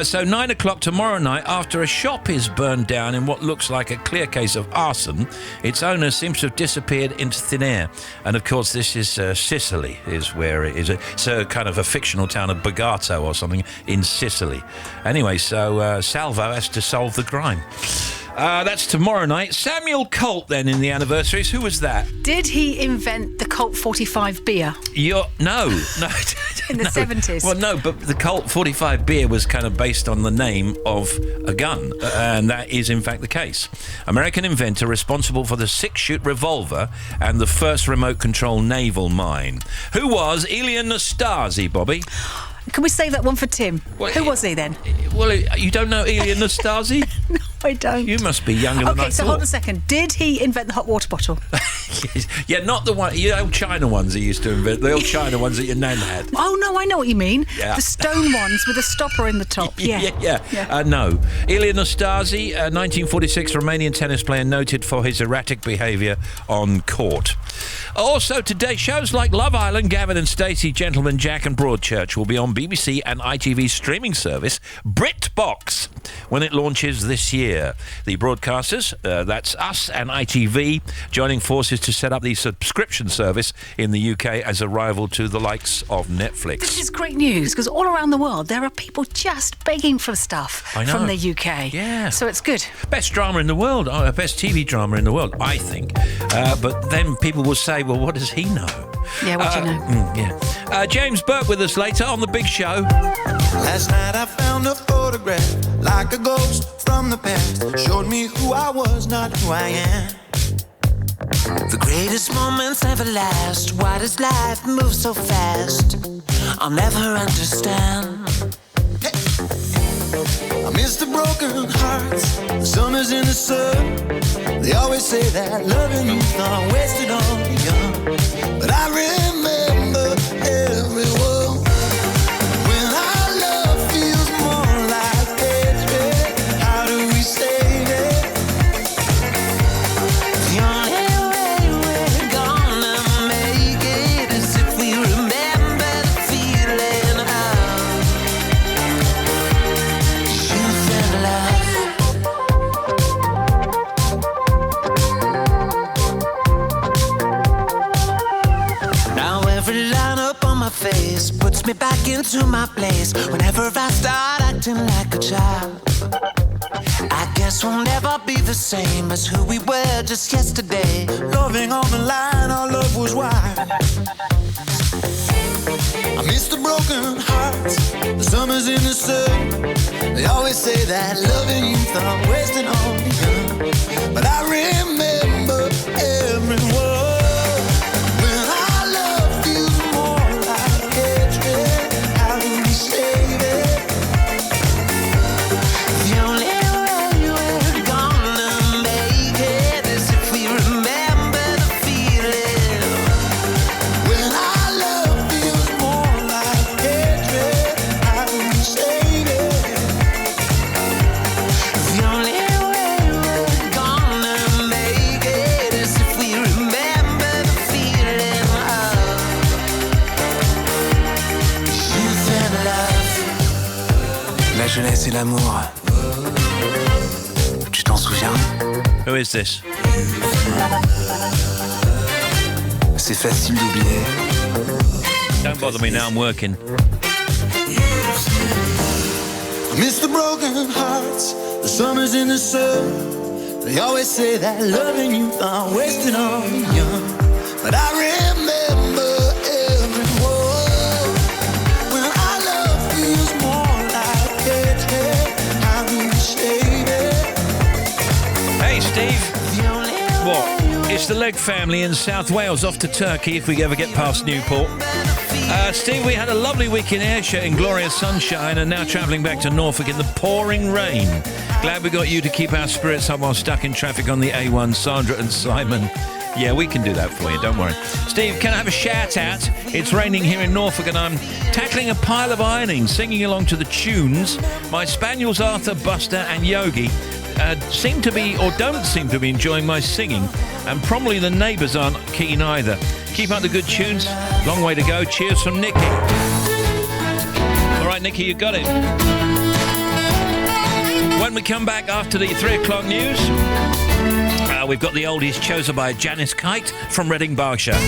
So 9 o'clock tomorrow night, after a shop is burned down in what looks like a clear case of arson, its owner seems to have disappeared into thin air. And of course, this is Sicily, is where it is. It's a kind of a fictional town of Bagato or something in Sicily. Anyway, so Salvo has to solve the crime. That's tomorrow night. Samuel Colt, then, in the anniversaries. Who was that? Did he invent the Colt 45 beer? No. In the 70s? Well, no, but the Colt 45 beer was kind of based on the name of a gun, and that is, in fact, the case. American inventor responsible for the 6-shoot revolver and the first remote-control naval mine. Who was Ilya Nastasi, Bobby? Can we save that one for Tim? Well, who was he then? Well, you don't know Ilya Nastasi? No, I don't. You must be younger than I thought. Okay, so hold on a second. Did he invent the hot water bottle? Yeah, not the one, the old China ones he used to invent, the old China ones that your nan had. Oh, no, I know what you mean. Yeah. The stone ones with a stopper in the top. Yeah. No. Ilya Nastasi, 1946 Romanian tennis player noted for his erratic behaviour on court. Also today, shows like Love Island, Gavin and Stacey, Gentleman Jack and Broadchurch will be on BBC and ITV's streaming service, BritBox, when it launches this year. The broadcasters, that's us and ITV, joining forces to set up the subscription service in the UK as a rival to the likes of Netflix. This is great news, because all around the world there are people just begging for stuff from the UK. Yeah. So it's good. Best drama in the world, best TV drama in the world, I think. But then people will say, well, what does he know? Yeah, what do you know? James Burke with us later on The Big Show. Last night I found a photograph, like a ghost from the past. Showed me who I was, not who I am. The greatest moments ever last. Why does life move so fast? I'll never understand. I miss the broken hearts, the summers in the sun. They always say that loving you's not wasted on the young. But I remember everyone. When our love feels more like hatred, how do we save it? The only way we're gonna make it is if we remember the feeling of youth and love. Now every line up on my face puts me back into my place. Whenever I start acting like a child, I guess we'll never be the same as who we were just yesterday. Loving on the line, our love was wild. I miss the broken hearts, the summers in the sun. They always say that loving youth I'm wasting on you, but I remember every word. When our love feels more like hatred, how do we save it? The only way we're gonna make it is if we remember the feeling. When our love feels more like hatred, how do we save it? The only way we're gonna make it is if we remember the feeling of youth and love. La jeunesse et l'amour. Tu t'en souviens? Who is this? C'est facile d'oublier. Don't bother me now, I'm working. I miss the broken hearts, the summers in the sun. They always say that loving youth are wasted on the young, but I remember every word. When our love feels more like hatred, how do we save it? Hey, Steve. What? It's the Legg family in South Wales off to Turkey if we ever get past Newport. Steve, we had a lovely week in Ayrshire in glorious sunshine and now travelling back to Norfolk in the pouring rain. Glad we got you to keep our spirits up while stuck in traffic on the A1, Sandra and Simon. Yeah, we can do that for you, don't worry. Steve, can I have a shout out? It's raining here in Norfolk and I'm tackling a pile of ironing, singing along to the tunes. My spaniels Arthur, Buster and Yogi seem to be, or don't seem to be, enjoying my singing, and probably the neighbours aren't keen either. Keep up the good tunes. Long way to go. Cheers from Nikki. All right, Nikki, you got it. When we come back after the 3 o'clock news, we've got the oldies chosen by Janice Kite from Reading, Berkshire.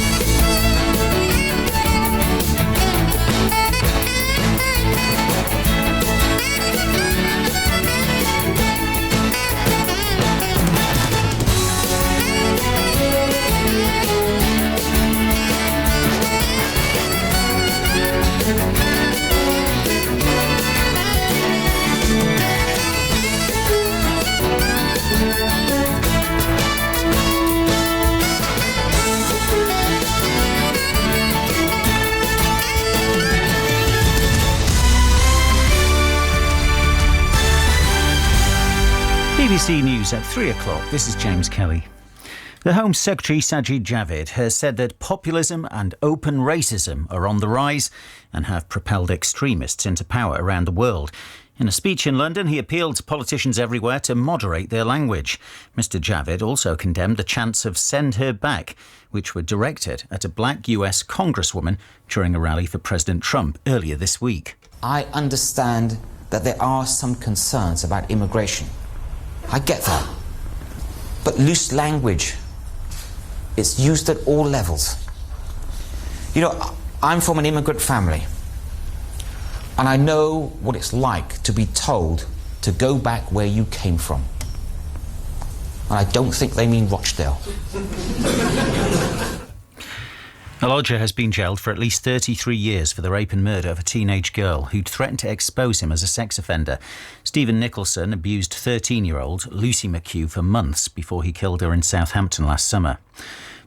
BBC News at 3 o'clock. This is James Kelly. The Home Secretary Sajid Javid has said that populism and open racism are on the rise and have propelled extremists into power around the world. In a speech in London, he appealed to politicians everywhere to moderate their language. Mr Javid also condemned the chants of "Send Her Back," which were directed at a black US congresswoman during a rally for President Trump earlier this week. I understand that there are some concerns about immigration. I get that. But loose language, it's used at all levels. You know, I'm from an immigrant family, and I know what it's like to be told to go back where you came from. And I don't think they mean Rochdale. A lodger has been jailed for at least 33 years for the rape and murder of a teenage girl who'd threatened to expose him as a sex offender. Stephen Nicholson abused 13-year-old Lucy McHugh for months before he killed her in Southampton last summer.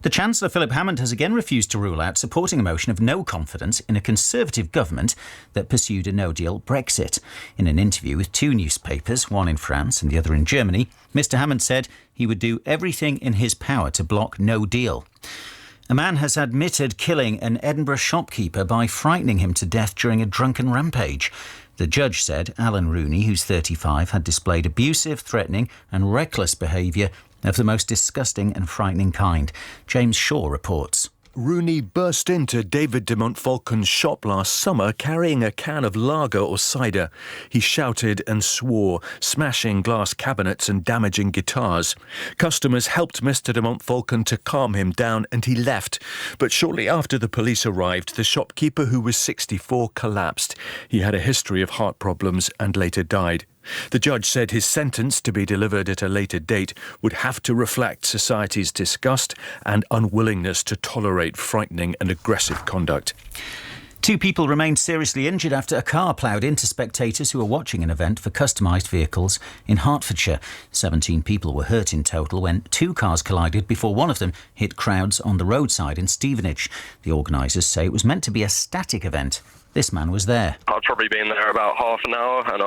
The Chancellor, Philip Hammond, has again refused to rule out supporting a motion of no confidence in a Conservative government that pursued a no-deal Brexit. In an interview with 2 newspapers, one in France and the other in Germany, Mr Hammond said he would do everything in his power to block no deal. A man has admitted killing an Edinburgh shopkeeper by frightening him to death during a drunken rampage. The judge said Alan Rooney, who's 35, had displayed abusive, threatening and reckless behaviour of the most disgusting and frightening kind. James Shaw reports. Rooney burst into David de Montfalcon's shop last summer carrying a can of lager or cider. He shouted and swore, smashing glass cabinets and damaging guitars. Customers helped Mr de Montfalcon to calm him down and he left. But shortly after the police arrived, the shopkeeper, who was 64, collapsed. He had a history of heart problems and later died. The judge said his sentence, to be delivered at a later date, would have to reflect society's disgust and unwillingness to tolerate frightening and aggressive conduct. 2 people remained seriously injured after a car ploughed into spectators who were watching an event for customised vehicles in Hertfordshire. 17 people were hurt in total when 2 cars collided before one of them hit crowds on the roadside in Stevenage. The organisers say it was meant to be a static event. This man was there. I'd probably been there about half an hour, and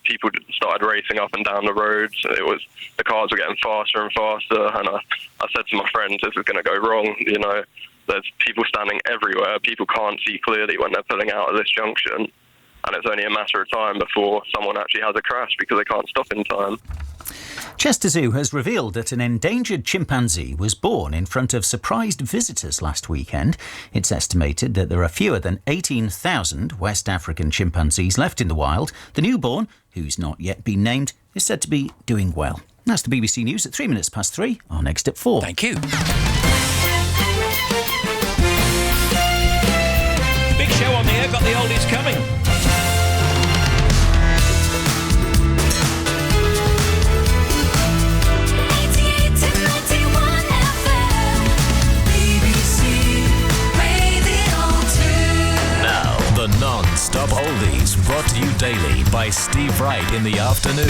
people started racing up and down the roads. The cars were getting faster and faster, and I said to my friends, this is going to go wrong. You know, there's people standing everywhere. People can't see clearly when they're pulling out of this junction, and it's only a matter of time before someone actually has a crash because they can't stop in time. Chester Zoo has revealed that an endangered chimpanzee was born in front of surprised visitors last weekend. It's estimated that there are fewer than 18,000 West African chimpanzees left in the wild. The newborn, who's not yet been named, is said to be doing well. That's the BBC News at 3:03. Our next at 4. Thank you. Big show on the air, got the oldies coming. The non-stop oldies brought to you daily by Steve Wright in the afternoon.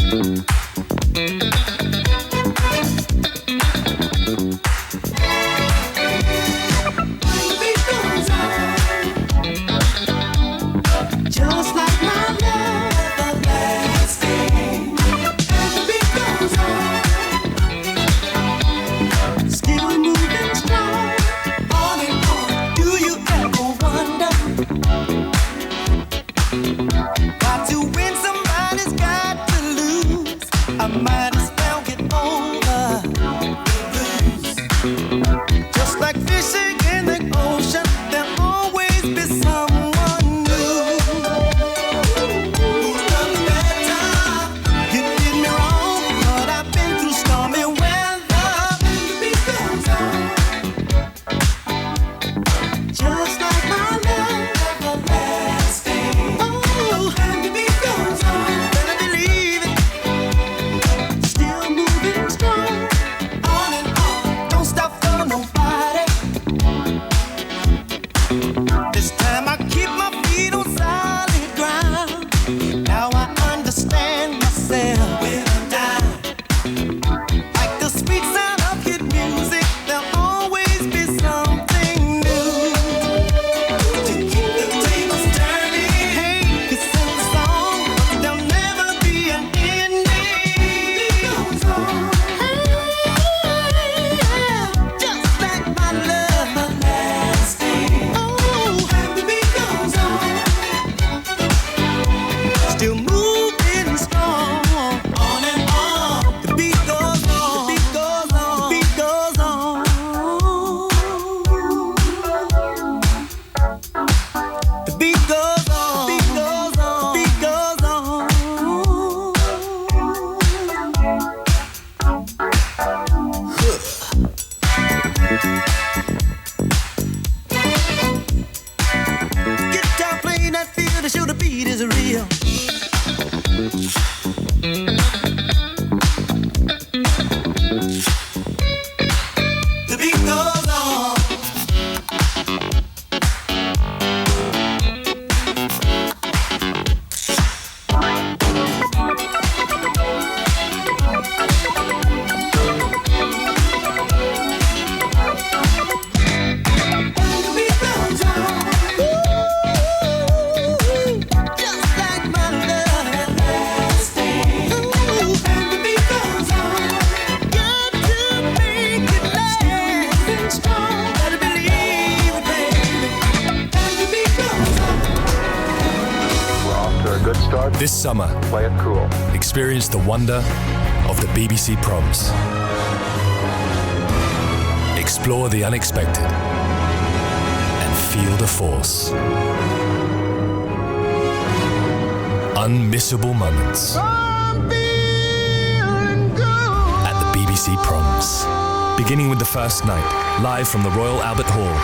Just like my love, everlasting. The beat goes on, still moving strong, on and on. Do you ever wonder? Got to win, somebody's got to lose. I might as well get over the blues. Just like fishing in the ocean, there'll always be someone new. Who'll love me better? You did me wrong, but I've been through stormy weather. The beat goes on, just like my love, everlasting. Oh, and the beat goes on, better believe it. Still moving strong, on and on. Don't stop for nobody. This time I keep my feet on solid ground. Now I understand myself when I'm down. Like the sweet sound of hit music, there'll always be something new to keep the tables turning. Hey, it's in the song, but there'll never be an ending. It goes on, just like my love, everlasting. Oh, and the beat goes on, still moving strong, on and on. The beat goes on, the beat goes on, the beat goes on. The beat goes on, the beat goes on, the beat goes on. Guitar playing that feel to show the beat is real. The beat goes on. The beat goes on. Just like my love, everlasting. Ooh, and the beat goes on. Got to make it last. Still strong, gotta believe it, baby. And the beat goes on. We're off to a good start. This summer, Play it cool. experience the wonder of the BBC Proms. Explore the unexpected and feel the force. Unmissable moments at the BBC Proms. Beginning with the first night, live from the Royal Albert Hall.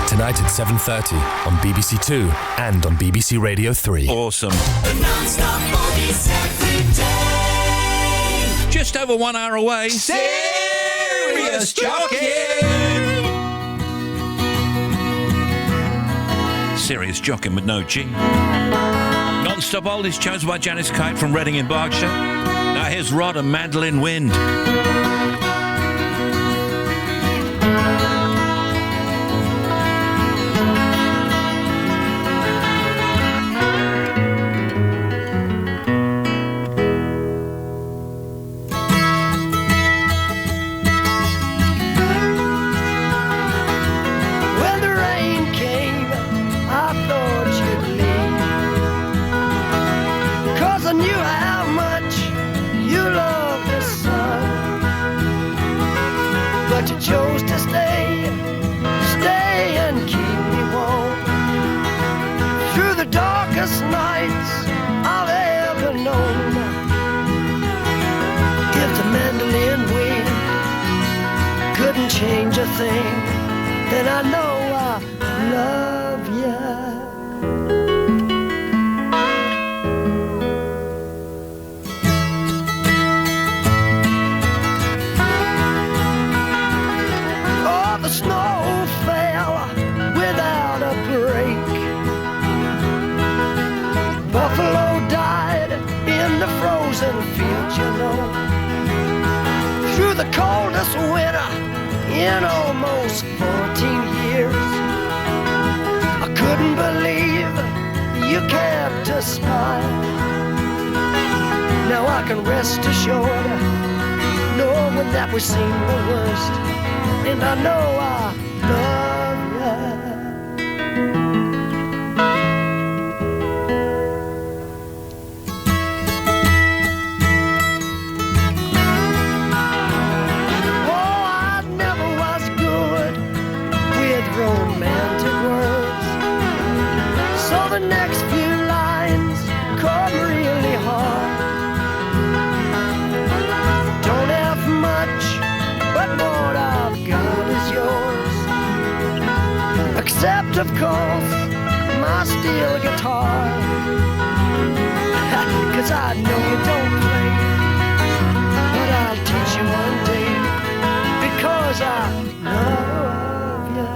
Tonight at 7:30 on BBC Two and on BBC Radio 3. Awesome. Non-stop oldies every day. Just over 1 hour away. Serious Jockin. Serious Jockin with no G. Non-stop oldies chosen by Janice Kite from Reading in Berkshire. Now here's Rod and Mandolin Wind. When the rain came, I thought you'd leave. 'Cause I knew how much you loved the sun. But you chose to stay and keep me warm. Through the darkest nights I've ever known. If the mandolin wind couldn't change a thing, then I know I love you. Oh, the snow fell without a break. Buffalo died in the frozen fields, you know. Through the coldest winter in almost 14 years. I couldn't believe you kept a smile. Now I can rest assured, knowing that we've seen the worst, and I know I love you. The next few lines come really hard. Don't have much, but what I've got is yours. Except, of course, my steel guitar. 'Cause I know you don't play, but I'll teach you one day, because I love you.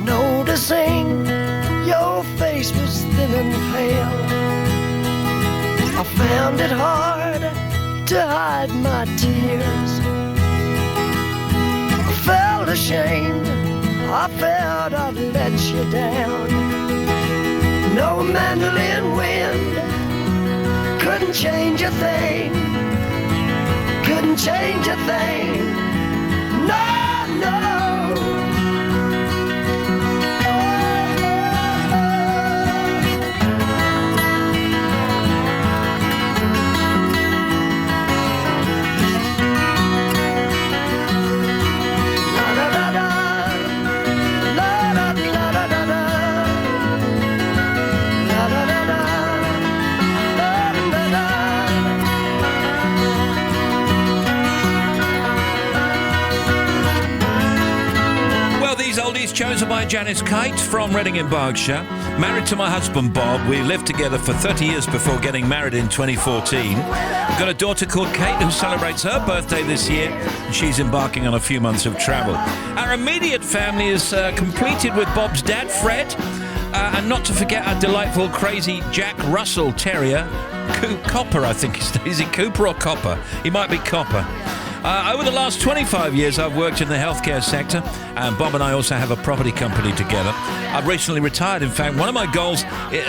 Noticing your face was thin and pale, I found it hard to hide my tears. I felt ashamed, I felt I'd let you down. No mandolin wind couldn't change a thing, couldn't change a thing. No, no. Chosen by Janice Kite from Reading in Berkshire. Married to my husband Bob. We lived together for 30 years before getting married in 2014. We've got a daughter called Kate who celebrates her birthday this year, and she's embarking on a few months of travel. Our immediate family is completed with Bob's dad, Fred, and not to forget our delightful, crazy Jack Russell Terrier, Copper, I think. Is he Cooper or Copper? He might be Copper. Over the last 25 years, I've worked in the healthcare sector, and Bob and I also have a property company together. I've recently retired. In fact, one of my goals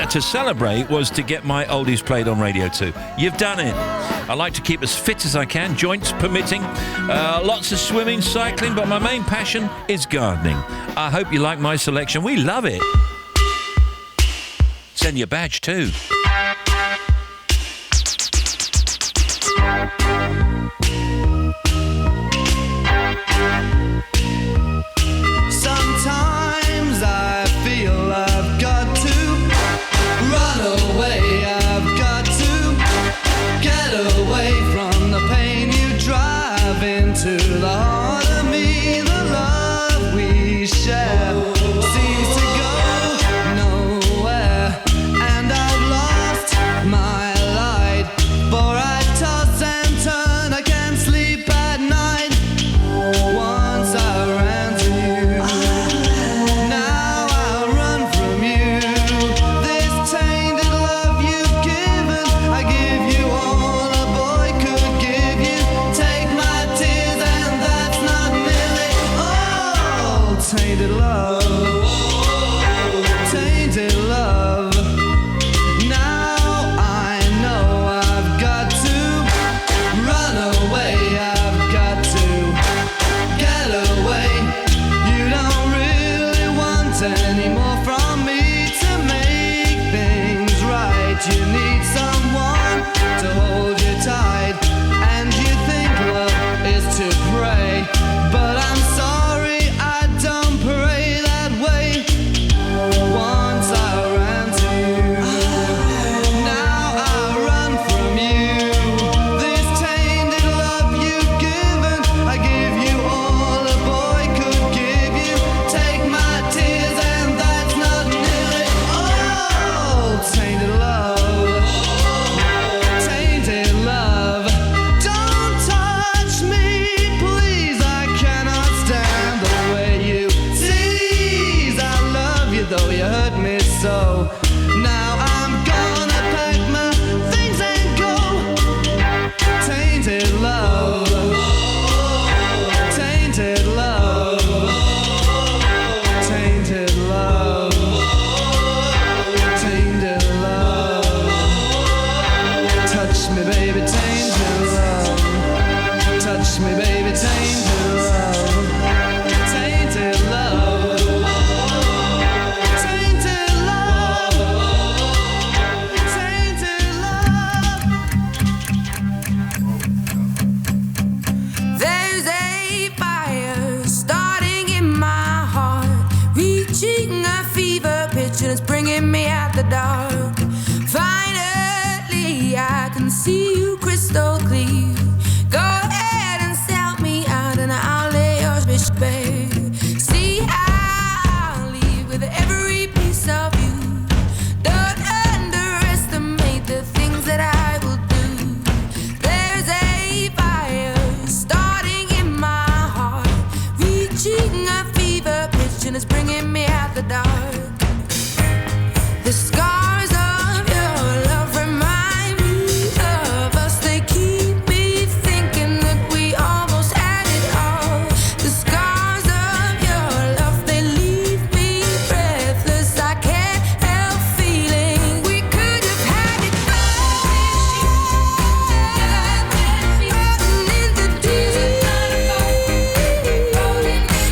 to celebrate was to get my oldies played on Radio 2. You've done it. I like to keep as fit as I can, joints permitting. Lots of swimming, cycling, but my main passion is gardening. I hope you like my selection. We love it. Send your badge too. Sometimes I feel I've got to run away, I've got to get away from the pain you drive into the heart of me. The love we share seems to go nowhere, and I've lost tainted love, tainted love. Now I know I've got to run away, I've got to get away. You don't really want any more from me to make things right. You need someone to hold you tight, and you think love is to pray, but I'm sorry, I don't pray that way. Once I ran to you, now I run from you. This tainted love you've given, I give you all a boy could give you. Take my tears and that's not nearly all. Tainted love, tainted love. Don't touch me, please, I cannot stand the way you tease. I love you though you hurt me so. Now I'm gonna pack my things and go. Tainted love, tainted love, tainted love, tainted love. Touch me, baby, tainted love. Touch me, baby, tainted love. Tainted love. Tainted love. Tainted love. There's a fire starting in my heart, reaching a fever pitch and it's bringing me out the dark. Finally, I can see you crystal clear. Go ahead and sell me out and I'll lay your bitch bare. See, I'll leave with every piece of you. Don't underestimate the things that I will do. There's a fire starting in my heart, reaching a fever pitch and it's bringing me out the dark. The scars of your love remind me of us. They keep me thinking that we almost had it all. The scars of your love, they leave me breathless. I can't help feeling we could have had it all. In the deep,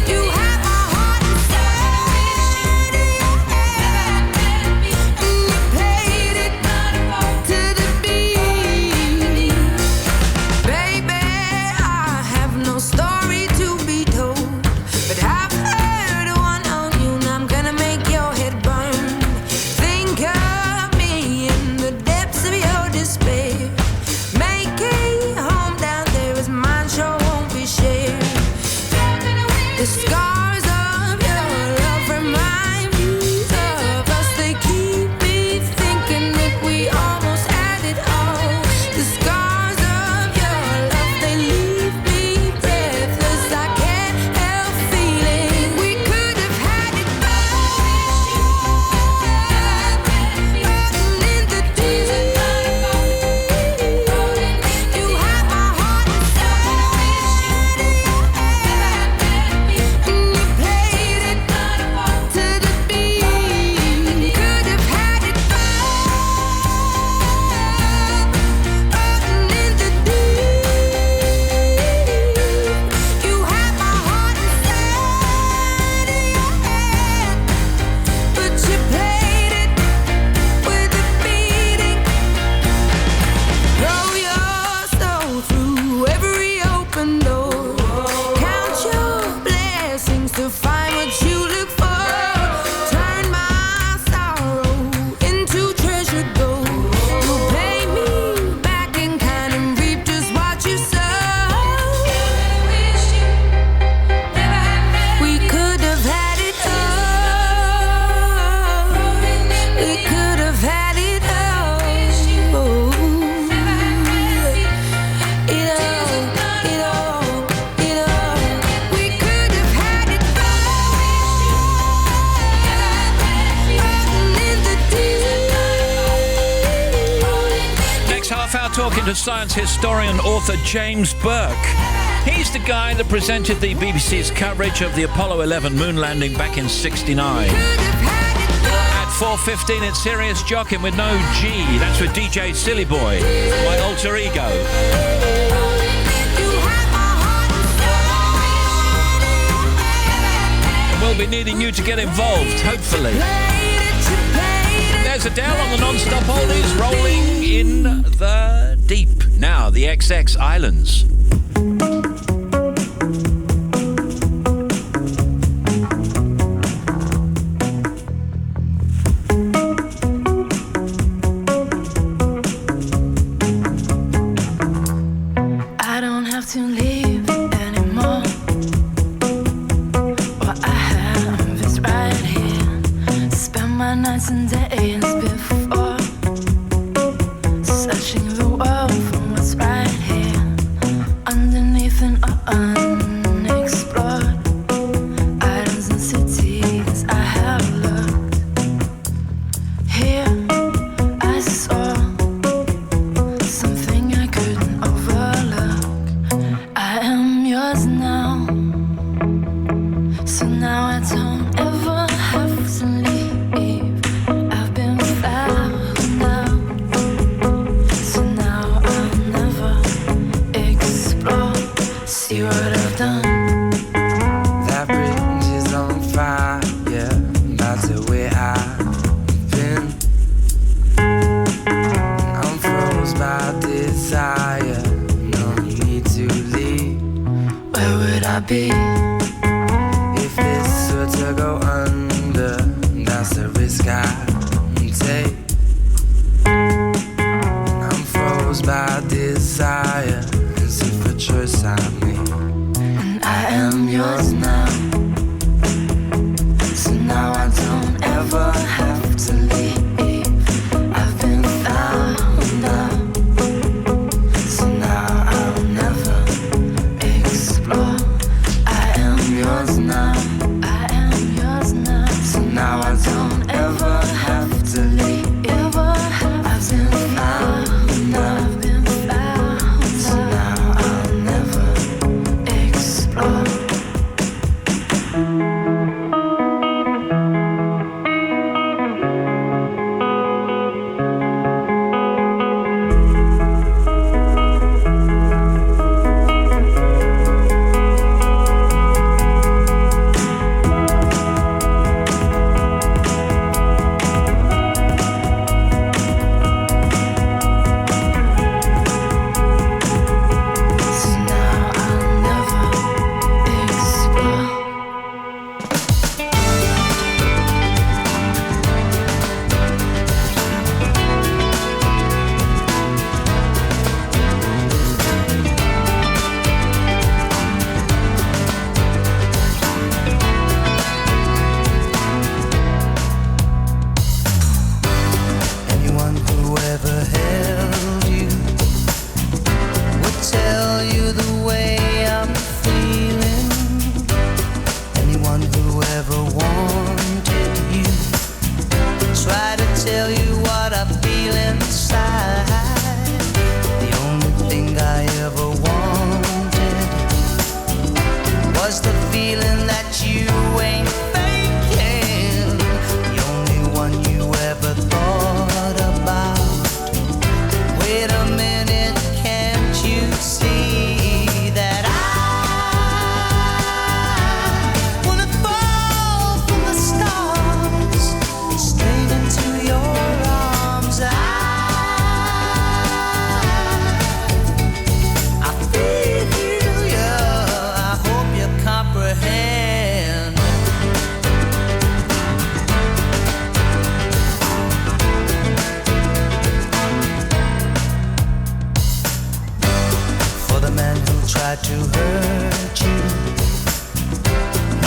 you have my heart inside. And you played it to the beat. Baby, I have no story to be told, but I've heard one on you and I'm gonna make your head burn. Think of me in the depths of your despair. Make a home down there as mine sure won't be shared. The scars of your love remind me of us. They keep me thinking that we almost had it all. The scars of your love, they leave me breathless. I can't help feeling we could have had it all. In the deep, you have my heart inside. And you played it to the beat. Could have had it all. In the deep, you have my heart inside of your hand, but you played it with a beating. Throw your soul through every open door. Count your blessings to find what you look for. Turn my sorrow into treasure gold. You'll pay me back in kind and reap just what you sow. We could have had it all. We could have had it all. It all. We could have had it all. In the deep. Next half hour, talking to science historian author James Burke. He's the guy that presented the BBC's coverage of the Apollo 11 moon landing back in '69. At 4:15, it's Serious Jockin with no G. That's with DJ Silly Boy, my alter ego. And we'll be needing you to get involved, hopefully. There's Adele on the non-stop oldies, rolling in the deep. Now, the XX Islands. I don't have to leave anymore. What I have is right here. Spend my nights and days before, searching the world for what's right here, underneath and unexplored. Islands and cities I have looked. Here I saw something I couldn't overlook. I am yours now, so now I don't ever have to leave. I've been found out, so now I'll never explore. See what I've done. That bridge is on fire, yeah, that's the way I've been. I'm froze by desire, no need to leave. Where would I be? If this were to go under, that's the risk I take. I'm froze by desire, it's a choice I made. And I am yours now, so now I don't ever have to leave. I've been found out, so now I'll never explore. I am yours now, I am yours now, so now I don't ever have to leave. I've been found out, so now I'll never explore. So now I'll never explore. Anyone who ever held you would tell you the way I'm feeling. Anyone who ever wanted you try to tell you what I feel inside. The only thing I ever wanted was the feeling that you ain't faking. The only one you ever thought about. Wait a minute, can't you see that I wanna fall from the stars straight into your arms? I feel you, I hope you comprehend. For the man who tried to hurt you,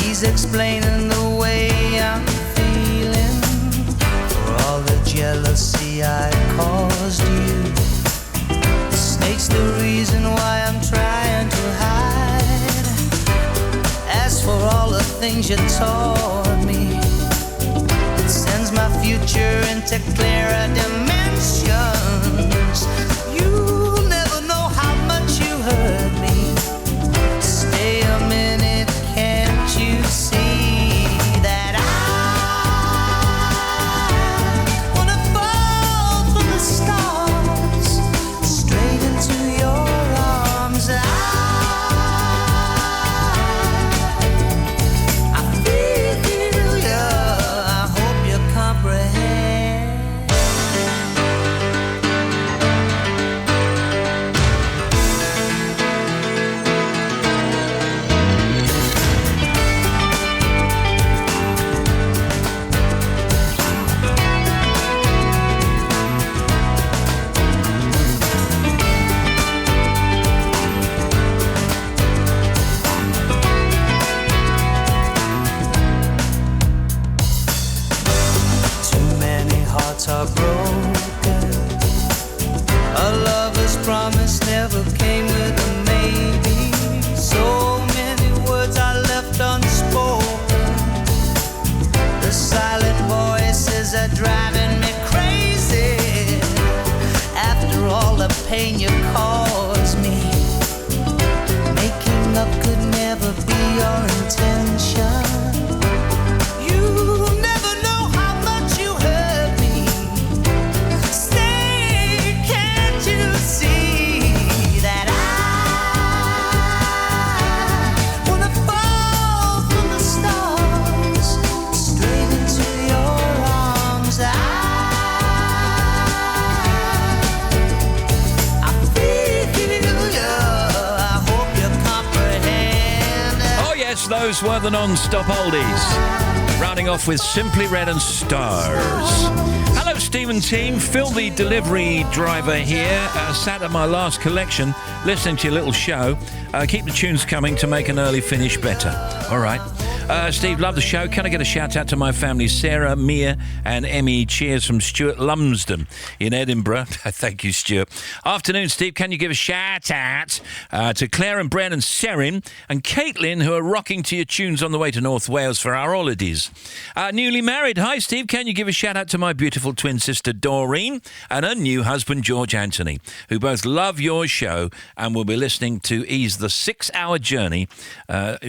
he's explaining the way I'm feeling. For all the jealousy I caused you, the snake's the reason why I'm trying to hide. As for all the things you taught me, it sends my future into clearer dimensions. You'll never know how much you hurt me. hours worth of non-stop oldies. Rounding off with Simply Red and Stars. Hello, Stephen team. Phil, the delivery driver here, sat at my last collection, listening to your little show. Keep the tunes coming to make an early finish better. All right. Steve, love the show. Can I get a shout out to my family, Sarah, Mia, and Emmy? Cheers from Stuart Lumsden in Edinburgh. Thank you, Stuart. Afternoon, Steve. Can you give a shout out to Claire and Brent and Serin and Caitlin, who are rocking to your tunes on the way to North Wales for our holidays? Newly married. Hi, Steve. Can you give a shout out to my beautiful twin sister, Doreen, and her new husband, George Anthony, who both love your show and will be listening to ease the 6-hour journey,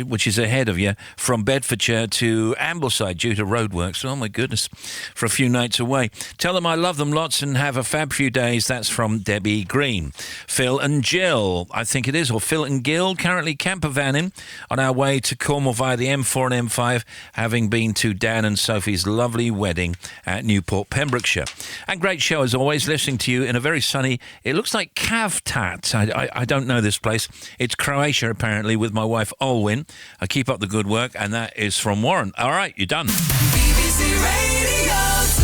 which is ahead of you, from Bedfordshire to Ambleside due to roadworks. Oh, my goodness, for a few nights away. Tell them I love them lots and have a fab few days. That's from Debbie Green. Phil and Jill, I think it is, or Phil and Gill, currently camper vanning on our way to Cornwall via the M4 and M5, having been to Dan and Sophie's lovely wedding at Newport, Pembrokeshire. And great show as always, listening to you in a very sunny, it looks like Kavtat. I don't know this place. It's Croatia, apparently, with my wife, Olwyn. I keep up the good work, and that is from Warren. All right, you're done. BBC Radio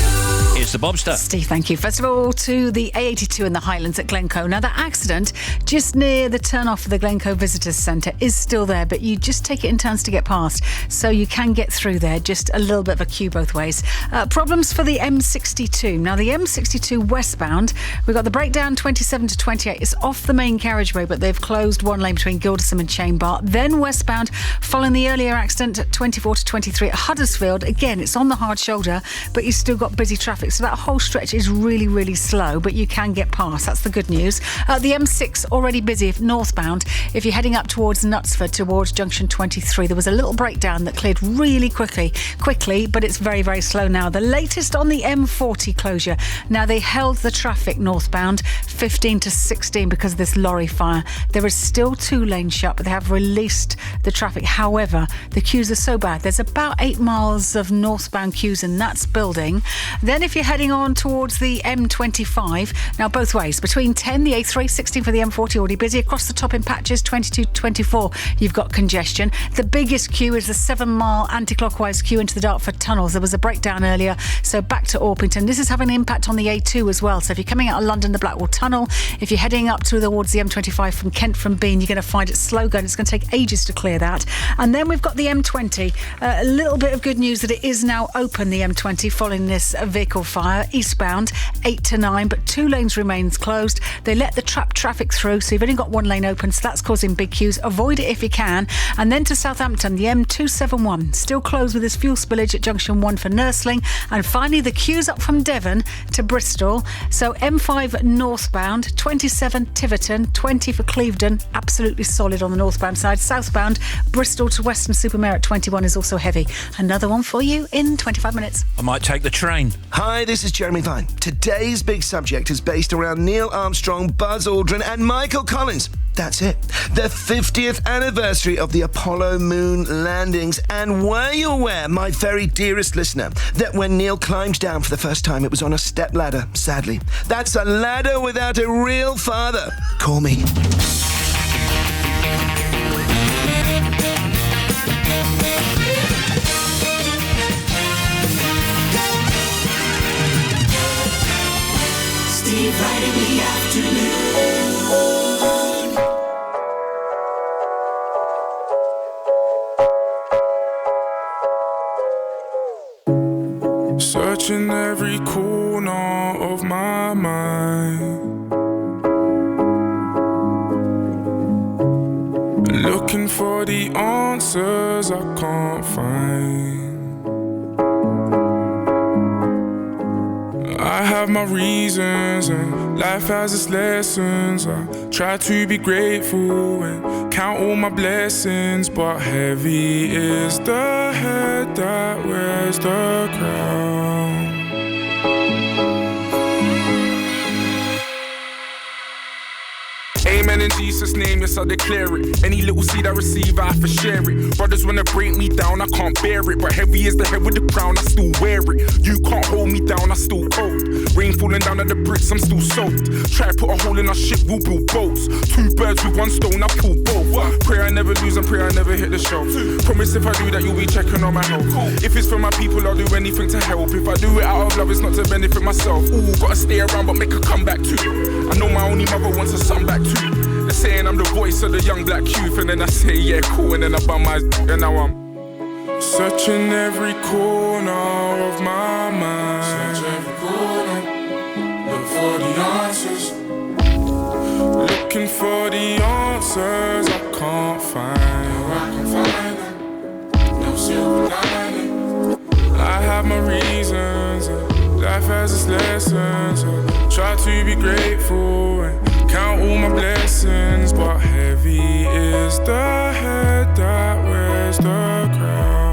2. It's the Bobster. Steve, thank you. First of all, to the A82 in the Highlands at Glencoe. Now, that accident just near the turn-off of the Glencoe Visitors Centre is still there, but you just take it in turns to get past, so you can get through there. Just a little bit of a queue both ways. Problems for the M62. Now, the M62 westbound, we've got the breakdown 27 to 28. It's off the main carriageway, but they've closed one lane between Gildersham and Chainbar. Then westbound, following the earlier accident at 24 to 23 at Huddersfield. Again, it's on the hard shoulder, but you've still got busy traffic. So that whole stretch is really, really slow, but you can get past. That's the good news. The M6 already busy if northbound. If you're heading up towards Knutsford, towards junction 23, there was a little breakdown that cleared really quickly, but it's very, very slow now. The latest on the M40 closure. Now, they held the traffic northbound 15 to 16 because of this lorry fire. There is still 2 lanes shut, but they have released the traffic. However, the queues are so bad. There's about 8 miles of northbound queues in that building. Then if you're heading on towards the M25, now both ways, between 10, the A3, 16 for the M40, already busy. Across the top in patches, 22 to 24, you've got congestion. The biggest queue is the 7-mile anti-clockwise queue into the Dartford tunnels. There was a breakdown earlier, so back to Orpington. This is having an impact on the A2 as well. So if you're coming out of London, the Blackwall Tunnel, if you're heading up towards the M25 from Kent from Bean, you're going to find it slow going. It's going to take ages to clear that. And then we've got the M20. A little bit of good news that it is now open, the M20, following this vehicle fire. Eastbound, 8 to 9, but 2 lanes remains closed. They let the trapped traffic through, so you've only got 1 lane open, so that's causing big queues. Avoid it if you can. And then to Southampton, the M271, still closed with this fuel spillage at junction 1 for Nursling. And finally, the queues up from Devon to Bristol. So M5 northbound, 27 Tiverton, 20 for Clevedon, absolutely solid on the northbound side. Southbound, Bristol to Weston-super-Mare at 21 is also heavy. Another one for you in 25 minutes. I might take the train. Hi, this is Jeremy Vine. Today's big subject is based around Neil Armstrong, Buzz Aldrin and Michael Collins. That's it. The 50th anniversary of the Apollo moon landings. And were you aware, my very dearest listener, that when Neil climbed down for the first time, it was on a step ladder, sadly. That's a ladder without a real father. Call me. Steve Wright in the afternoon. Searching every corner of my mind, looking for the answers I can't find. I have my reasons and life has its lessons. I try to be grateful and count all my blessings, but heavy is the head that wears the crown. Ain't many in Jesus' name, yes, I declare it. Any little seed I receive, I have to share it. Brothers wanna break me down, I can't bear it. But heavy is the head with the crown, I still wear it. You can't hold me down, I still hold. Rain falling down at the bricks, I'm still soaked. Try to put a hole in our ship, we'll build boats. 2 birds with 1 stone, I kill both. Pray I never lose and pray I never hit the shelf. Promise if I do that, you'll be checking on my health. If it's for my people, I'll do anything to help. If I do it out of love, it's not to benefit myself. Ooh, gotta stay around but make a comeback too. I know my only mother wants a son back too. They're saying I'm the voice of the young black youth, and then I say yeah cool, and then I bum my and now I'm searching every corner of my mind. Search every corner, look for the answers. Looking for the answers I can't find. I can find them, no silver lining. I have my reasons, life has its lessons. Try to be grateful and count all my blessings, but heavy is the head that wears the crown.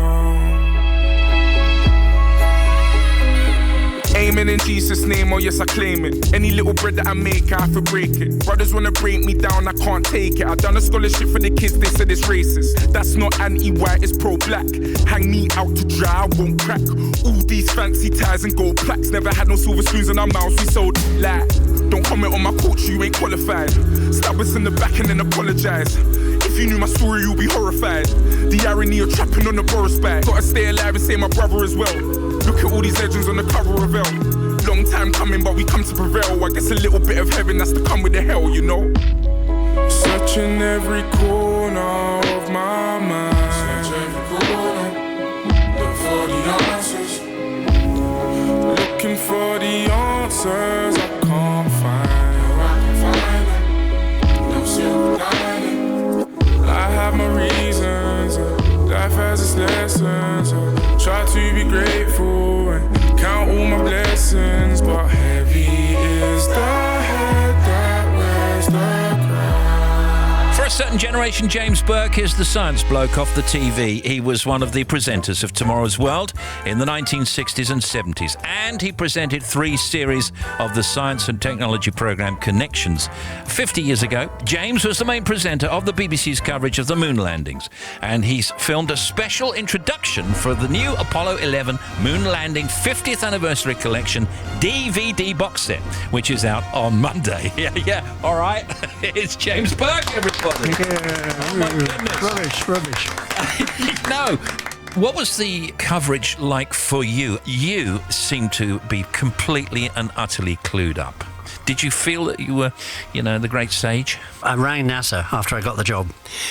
Amen in Jesus' name, oh yes I claim it. Any little bread that I make, I have to break it. Brothers wanna break me down, I can't take it. I done a scholarship for the kids, they said it's racist. That's not anti-white, it's pro-black. Hang me out to dry, I won't crack. All these fancy ties and gold plaques. Never had no silver spoons in our mouths, we sold light. Don't comment on my culture, you ain't qualified. Stab us in the back and then apologise. If you knew my story, you'll be horrified. The irony of trapping on the Boris bag. Gotta stay alive and say my brother as well. Look at all these legends on the cover of Elle. Long time coming, but we come to prevail. I guess a little bit of heaven has to come with the hell, you know. Searching every corner of my mind. Search every corner, look for the answers. Looking for the answers I can't find. I can find them, no silver lining. I have my reasons, life has its lessons. Try to be grateful and count all my blessings, but heavy is the head that wears the crown. For a certain generation, James Burke is the science bloke off the TV. He was one of the presenters of Tomorrow's World in the 1960s and 70s, and he presented 3 series of the science and technology programme Connections. 50 years ago, James was the main presenter of the BBC's coverage of the moon landings, and he's filmed a special introduction for the new Apollo 11 moon landing 50th anniversary collection DVD box set, which is out on Monday. Yeah, all right. It's James Burke, everybody. Oh my goodness. Rubbish. No. What was the coverage like for you? You seem to be completely and utterly clued up. Did you feel that you were, the great sage? I rang NASA after I got the job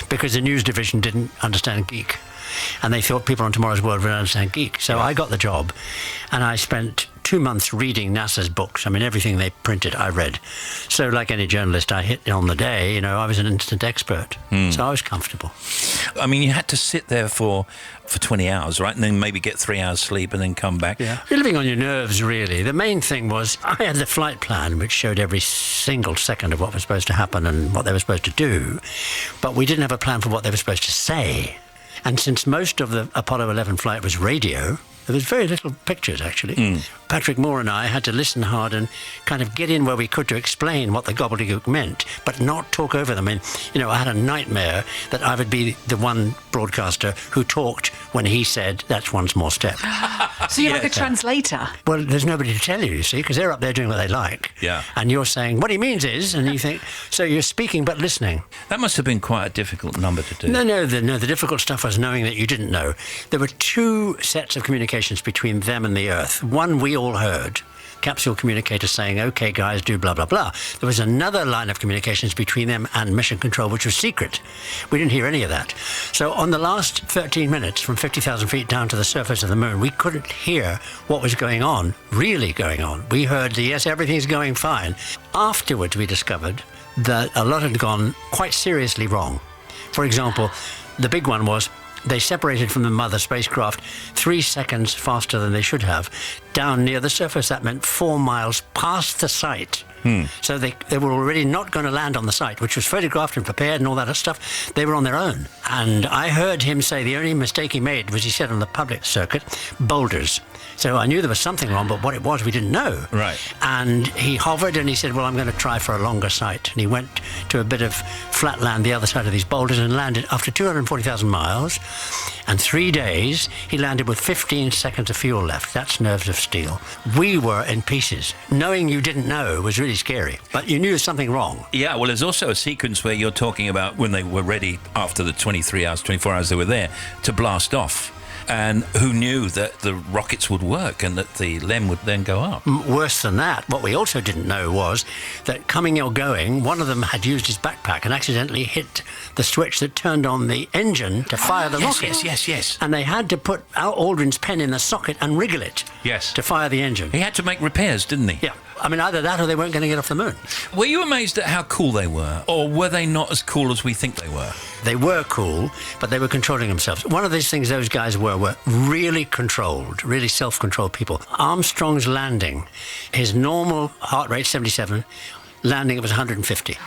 because the news division didn't understand geek. And they thought people on Tomorrow's World would understand geek. So I got the job and I spent 2 months reading NASA's books. I mean, everything they printed, I read. So like any journalist, I hit on the day, I was an instant expert. So I was comfortable. I mean, you had to sit there for 20 hours, right? And then maybe get 3 hours sleep and then come back. Yeah. You're living on your nerves, really. The main thing was I had the flight plan, which showed every single second of what was supposed to happen and what they were supposed to do. But we didn't have a plan for what they were supposed to say. And since most of the Apollo 11 flight was radio, there was very little pictures, actually. Patrick Moore and I had to listen hard and kind of get in where we could to explain what the gobbledygook meant, but not talk over them. I mean, I had a nightmare that I would be the one broadcaster who talked when he said, "That's one small step." So you're like a translator? Well, there's nobody to tell you see, because they're up there doing what they like. Yeah. And you're saying, what he means is, and you think, so you're speaking but listening. That must have been quite a difficult number to do. No, the difficult stuff was knowing that you didn't know. There were 2 sets of communications between them and the Earth. One we all heard, capsule communicator saying, "Okay, guys, do blah, blah, blah." There was another line of communications between them and Mission Control, which was secret. We didn't hear any of that. So on the last 13 minutes, from 50,000 feet down to the surface of the moon, we couldn't hear what was going on, really going on. We heard yes, everything's going fine. Afterwards, we discovered that a lot had gone quite seriously wrong. For example, the big one was they separated from the mother spacecraft 3 seconds faster than they should have. down near the surface. That meant 4 miles past the site. So they were already not going to land on the site, which was photographed and prepared and all that other stuff. They were on their own. And I heard him say the only mistake he made was he said on the public circuit, boulders. So I knew there was something wrong, but what it was, we didn't know. Right. And he hovered and he said, well, I'm going to try for a longer site. And he went to a bit of flat land the other side of these boulders and landed after 240,000 miles. And 3 days, he landed with 15 seconds of fuel left. That's nerves of steel. We were in pieces. Knowing you didn't know was really scary, but you knew there was something wrong. Yeah, well, there's also a sequence where you're talking about when they were ready after the 23 hours, 24 hours they were there to blast off. And who knew that the rockets would work and that the LEM would then go up? Worse than that, what we also didn't know was that coming or going, one of them had used his backpack and accidentally hit the switch that turned on the engine to fire the rocket. Yes. And they had to put Al Aldrin's pen in the socket and wriggle it to fire the engine. He had to make repairs, didn't he? Yeah. I mean, either that or they weren't going to get off the moon. Were you amazed at how cool they were? Or were they not as cool as we think they were? They were cool, but they were controlling themselves. One of these things those guys were really controlled, really self-controlled people. Armstrong's landing, his normal heart rate, 77, landing it was 150.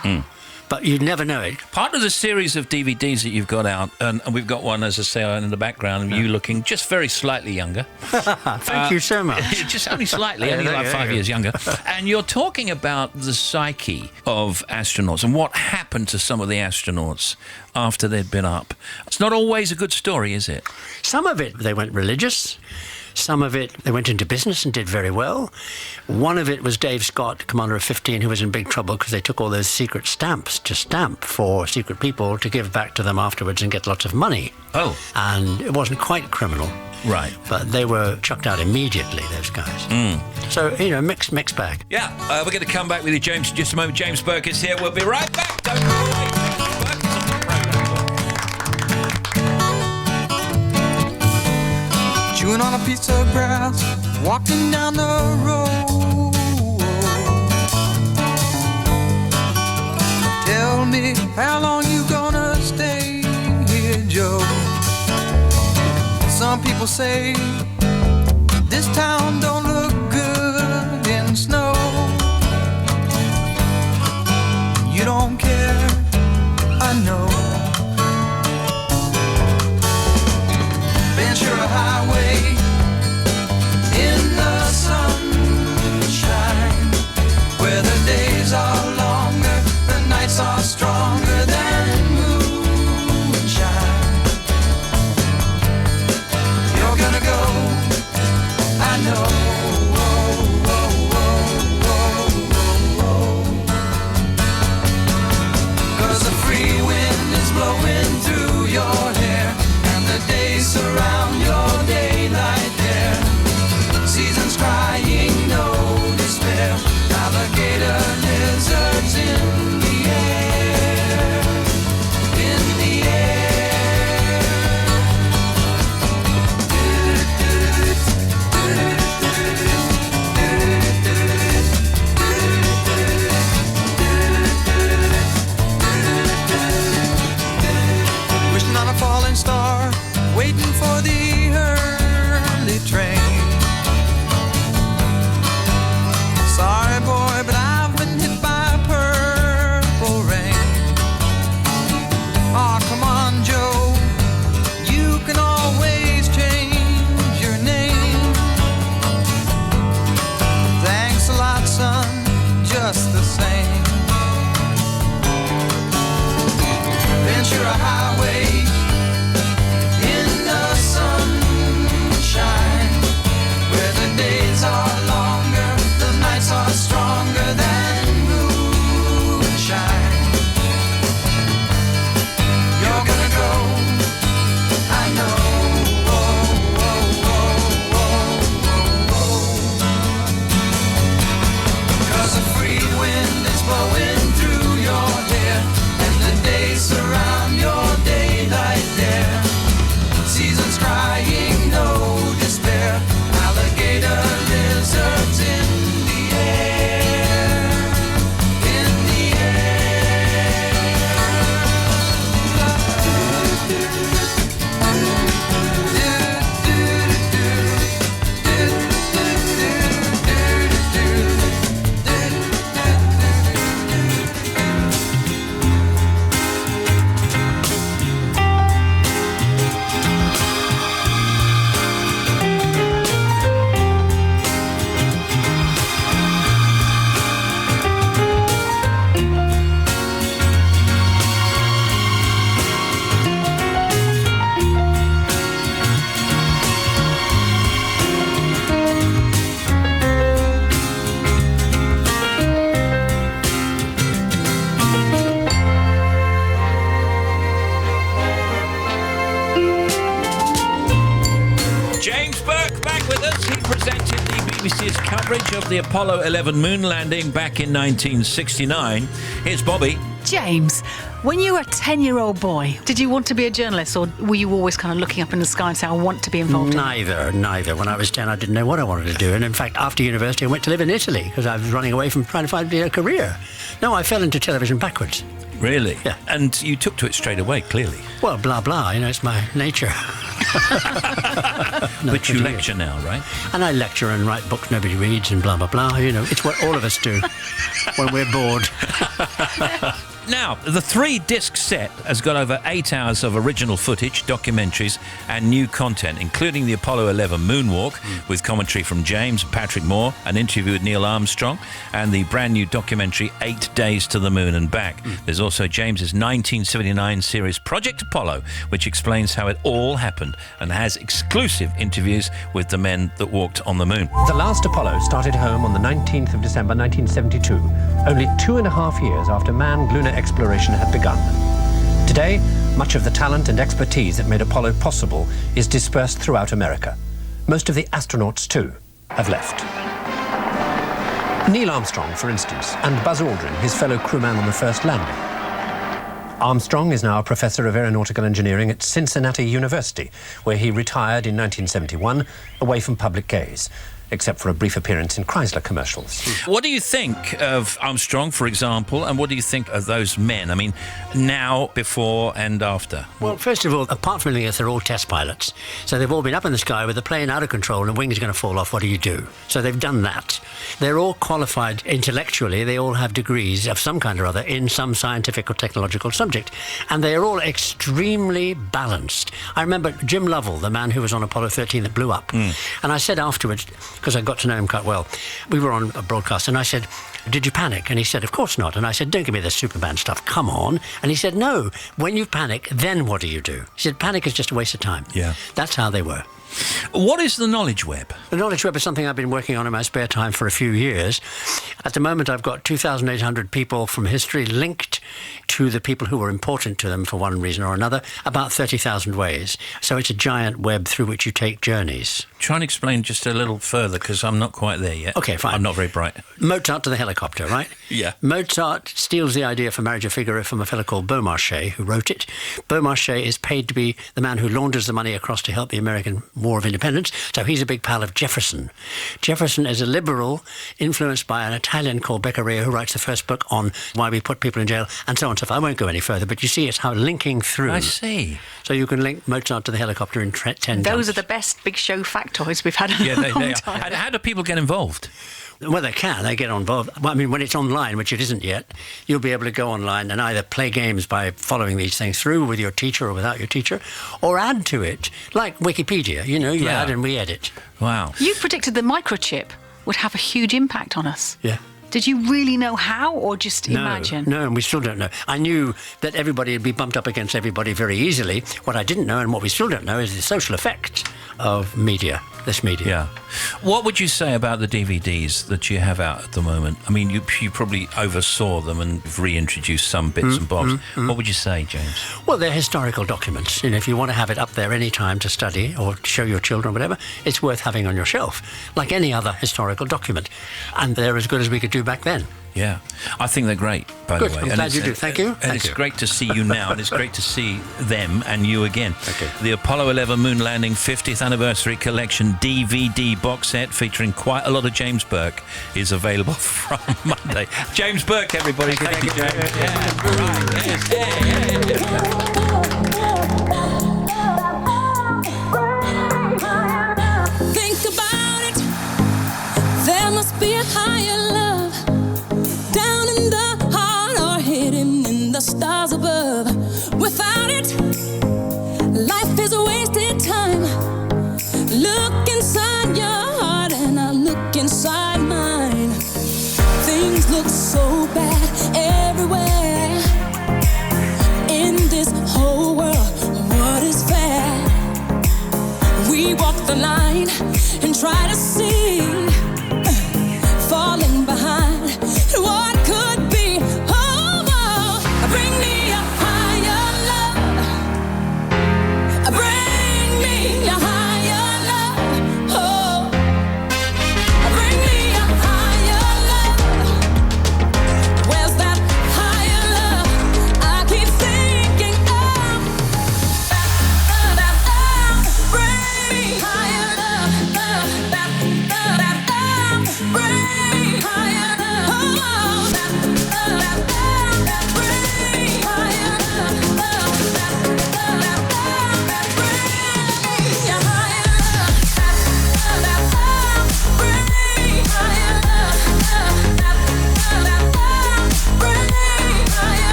But you'd never know it. Part of the series of DVDs that you've got out, and we've got one, as I say, in the background, of you looking just very slightly younger. Thank you so much. Just only slightly, only like 5 years younger. And you're talking about the psyche of astronauts and what happened to some of the astronauts after they'd been up. It's not always a good story, is it? Some of it, they went religious. Some of it, they went into business and did very well. One of it was Dave Scott, commander of 15, who was in big trouble because they took all those secret stamps to stamp for secret people to give back to them afterwards and get lots of money. Oh. And it wasn't quite criminal. Right. But they were chucked out immediately, those guys. So, mixed bag. Yeah, we're going to come back with you, James, in just a moment. James Burke is here. We'll be right back. Don't go away. Chewing on a piece of grass, walking down the road. Tell me, how long you gonna stay here, Joe? Some people say this town don't look good in snow. You don't care, I know. Ventura Highway in the sunshine, where the days are longer, the nights are stronger than moonshine. You're gonna go, I know. James Burke back with us. He presented the BBC's coverage of the Apollo 11 moon landing back in 1969. Here's Bobby. James, when you were a 10-year-old boy, did you want to be a journalist, or were you always kind of looking up in the sky and saying, I want to be involved in it? Neither. When I was 10, I didn't know what I wanted to do. And in fact, after university, I went to live in Italy because I was running away from trying to find a career. No, I fell into television backwards. Really? Yeah. And you took to it straight away, clearly. Well, blah, blah. It's my nature. But you lecture now, right? And I lecture and write books nobody reads and blah, blah, blah. It's what all of us do when we're bored. Now, the 3-disc set has got over 8 hours of original footage, documentaries, and new content, including the Apollo 11 moonwalk, with commentary from James and Patrick Moore, an interview with Neil Armstrong, and the brand new documentary 8 Days to the Moon and Back. There's also James's 1979 series Project Apollo, which explains how it all happened and has exclusive interviews with the men that walked on the moon. The last Apollo started home on the 19th of December 1972, only 2.5 years after manned lunar exploration had begun. Today, much of the talent and expertise that made Apollo possible is dispersed throughout America. Most of the astronauts, too, have left. Neil Armstrong, for instance, and Buzz Aldrin, his fellow crewman on the first landing. Armstrong is now a professor of aeronautical engineering at Cincinnati University, where he retired in 1971, away from public gaze, except for a brief appearance in Chrysler commercials. What do you think of Armstrong, for example, and what do you think of those men? I mean, now, before and after? Well, first of all, apart from anything else, they're all test pilots. So they've all been up in the sky with the plane out of control and the wing is going to fall off. What do you do? So they've done that. They're all qualified intellectually. They all have degrees of some kind or other in some scientific or technological subject. And they are all extremely balanced. I remember Jim Lovell, the man who was on Apollo 13 that blew up. And I said afterwards, because I got to know him quite well, we were on a broadcast, and I said, did you panic? And he said, of course not. And I said, don't give me the Superman stuff, come on. And he said, no, when you panic, then what do you do? He said, panic is just a waste of time. Yeah. That's how they were. What is the Knowledge Web? The Knowledge Web is something I've been working on in my spare time for a few years. At the moment, I've got 2,800 people from history linked to the people who were important to them for one reason or another, about 30,000 ways. So it's a giant web through which you take journeys. Try and explain just a little further, because I'm not quite there yet. Okay, fine. I'm not very bright. Mozart to the helicopter, right? Yeah. Mozart steals the idea for Marriage of Figaro from a fellow called Beaumarchais, who wrote it. Beaumarchais is paid to be the man who launders the money across to help the American War of Independence, so he's a big pal of Jefferson. Jefferson is a liberal influenced by an Italian called Beccaria, who writes the first book on why we put people in jail, and so on and so forth. I won't go any further, but you see it's how linking through. I see. So you can link Mozart to the helicopter in 10 Those jumps. are the best big show factoids we've had in a long time. And how do people get involved? Well, they can. They get involved. Well, I mean, when it's online, which it isn't yet, you'll be able to go online and either play games by following these things through with your teacher or without your teacher, or add to it, like Wikipedia. You add and we edit. Wow. You predicted the microchip would have a huge impact on us. Yeah. Did you really know how, or just imagine? No, and we still don't know. I knew that everybody would be bumped up against everybody very easily. What I didn't know, and what we still don't know, is the social effect of media, this media. Yeah. What would you say about the DVDs that you have out at the moment? I mean, you probably oversaw them and reintroduced some bits and bobs. What would you say, James? Well, they're historical documents. If you want to have it up there any time to study or show your children or whatever, it's worth having on your shelf, like any other historical document. And they're as good as we could do back then. Yeah, I think they're great, by Good. the way. I'm glad you do. Thank you. And it's great to see you now, and it's great to see them and you again. Okay. The Apollo 11 Moon Landing 50th Anniversary Collection DVD box set featuring quite a lot of James Burke is available from Monday. James Burke, everybody. Thank you, James. Yeah, right. Yes. Think about it. There must be a higher love down in the heart or hidden in the stars above. Without it, life is a wasted time. Look inside your heart and I'll look inside mine. Things look so bad everywhere in this whole world. What is fair? We walk the line and try to see, falling behind what could be. Oh, bring me a higher love. Bring me a higher love.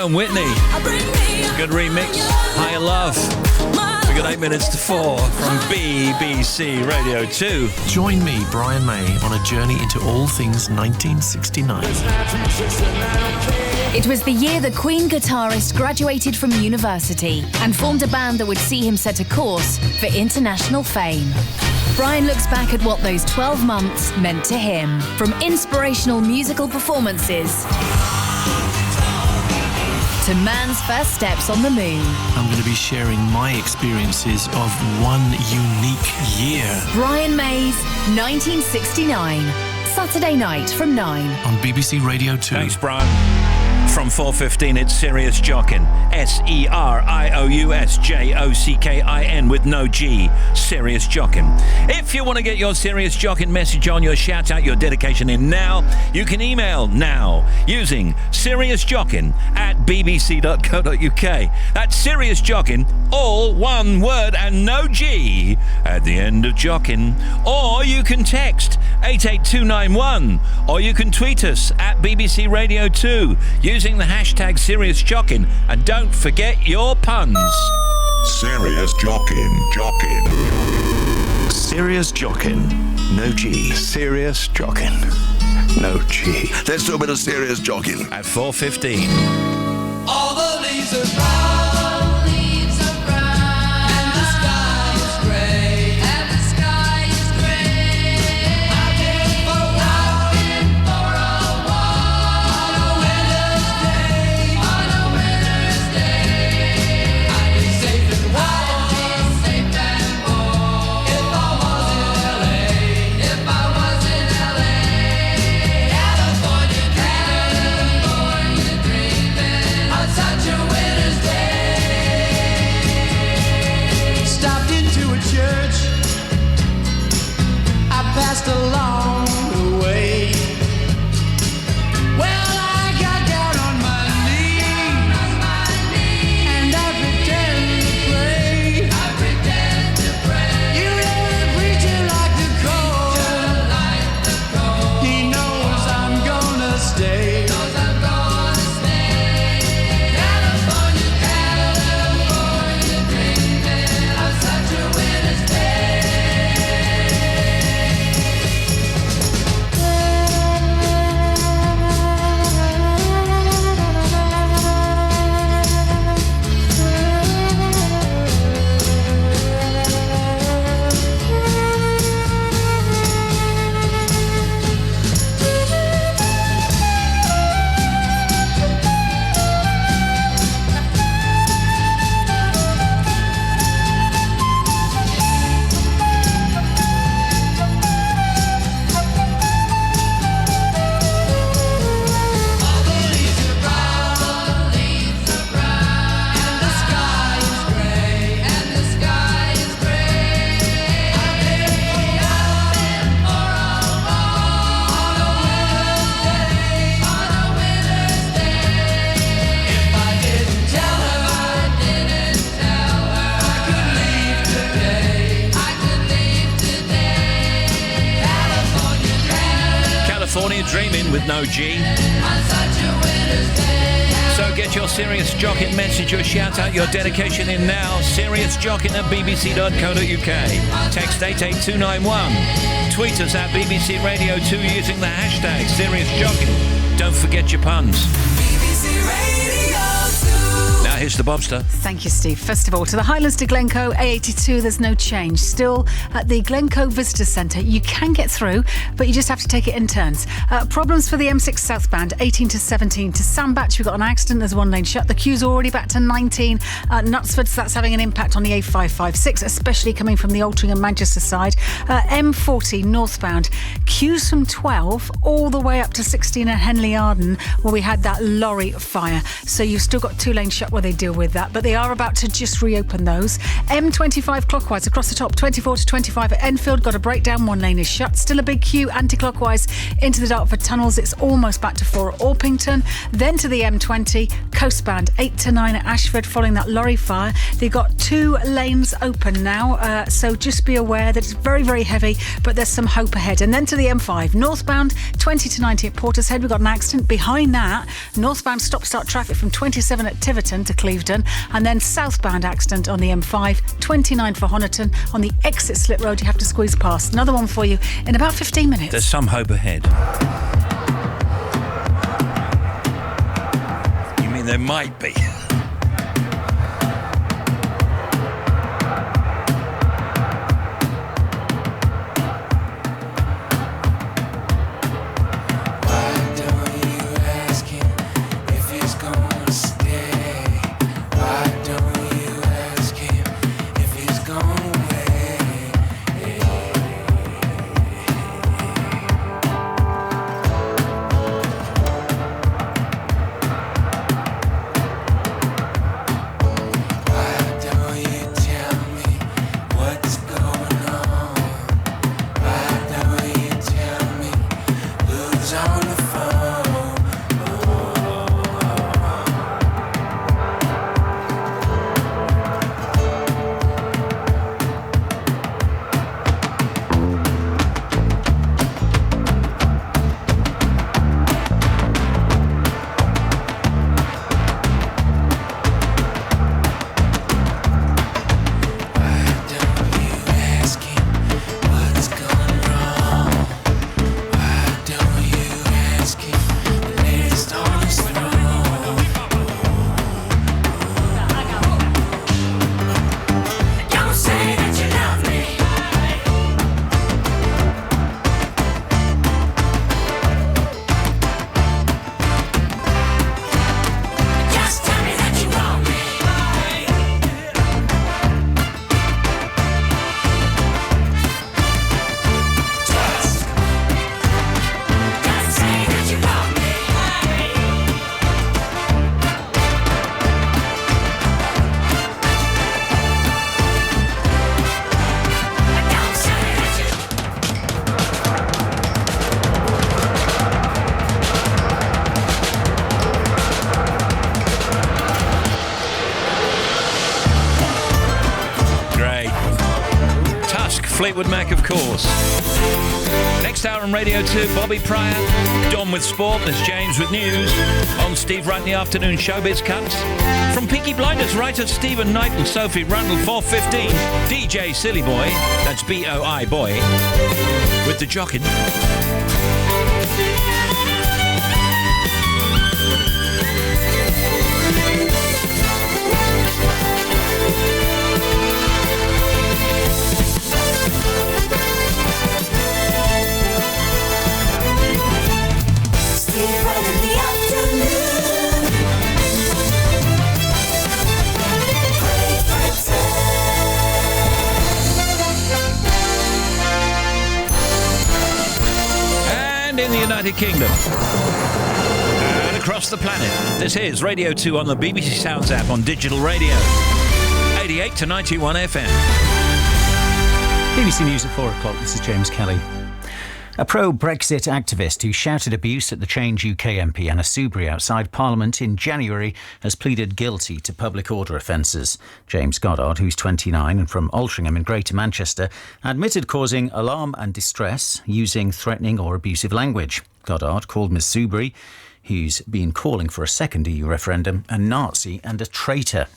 Joe and Whitney. Good remix. Higher Love. We got 8 minutes to 4 from BBC Radio 2. Join me, Brian May, on a journey into all things 1969. It was the year the Queen guitarist graduated from university and formed a band that would see him set a course for international fame. Brian looks back at what those 12 months meant to him, from inspirational musical performances to man's first steps on the moon. I'm going to be sharing my experiences of one unique year. Brian May's 1969, Saturday night from 9. On BBC Radio 2. Thanks, Brian. From 4:15, it's Serious Jockin. SERIOUSJOCKIN with no G. Serious Jockin. If you want to get your Serious Jockin message on, your shout out, your dedication in now, you can email now using seriousjockin@bbc.co.uk. That's Serious Jockin, all one word and no G at the end of Jockin. Or you can text 88291, or you can tweet us at BBC Radio 2 using the hashtag Serious Jockin, and don't forget your puns. Serious Jockin. Serious Jockin. No G. Serious Jockin. No G. Let's do a bit of Serious Jockin. At 4:15. All the leaves are brown. Passed along the way. Well, I got down on my knees and I pretend to pray. You know the preacher like the cold. He knows I'm gonna stay. California dreaming of such a winter's day. California Dreaming with no G. So get your Serious Jockin message, your shout out, your dedication in now. Serious Jockin at bbc.co.uk. Text 88291. Tweet us at BBC Radio 2 using the hashtag Serious Jockin. Don't forget your puns. Now here's the Bobster. Thank you, Steve. First of all, to the Highlands to Glencoe, A82, there's no change. Still at the Glencoe Visitor Centre. You can get through, but you just have to take it in turns. Problems for the M6 southbound, 18 to 17 to Sandbach. We've got an accident, there's one lane shut. The queue's already back to 19 at Knutsford, so that's having an impact on the A556, especially coming from the Altrincham and Manchester side. M40 northbound, queues from 12 all the way up to 16 at Henley Arden, where we had that lorry fire. So you've still got two lanes shut where they they deal with that, but they are about to just reopen those. M25 clockwise across the top, 24 to 25 at Enfield. Got a breakdown, one lane is shut. Still a big queue anti-clockwise into the Dartford tunnels. It's almost back to 4 at Orpington. Then to the M20, coastbound 8 to 9 at Ashford following that lorry fire. They've got 2 lanes open now, so just be aware that it's very, very heavy, but there's some hope ahead. And then to the M5, northbound 20 to 90 at Portishead. We've got an accident. Behind that, northbound stop-start traffic from 27 at Tiverton to Clevedon, and then southbound accident on the M5, 29 for Honiton. On the exit slip road, you have to squeeze past. Another one for you in about 15 minutes. There's some hope ahead. You mean there might be? Fleetwood Mac, of course. Next hour on Radio 2, Bobby Pryor, Dom with Sport, there's James with News. On Steve Wright in the afternoon, Showbiz Cuts. From Peaky Blinders, writers Stephen Knight and Sophie Rundle, 4:15. DJ Silly Boy, that's B-O-I Boy, with the Jockin. In the United Kingdom and across the planet, this is Radio 2 on the BBC Sounds app on digital radio, 88 to 91 FM. BBC News at 4 o'clock, this is James Kelly. A pro-Brexit activist who shouted abuse at the Change UK MP Anna Soubry outside Parliament in January has pleaded guilty to public order offences. James Goddard, who's 29 and from Altrincham in Greater Manchester, admitted causing alarm and distress using threatening or abusive language. Goddard called Ms Soubry, who's been calling for a second EU referendum, a Nazi and a traitor.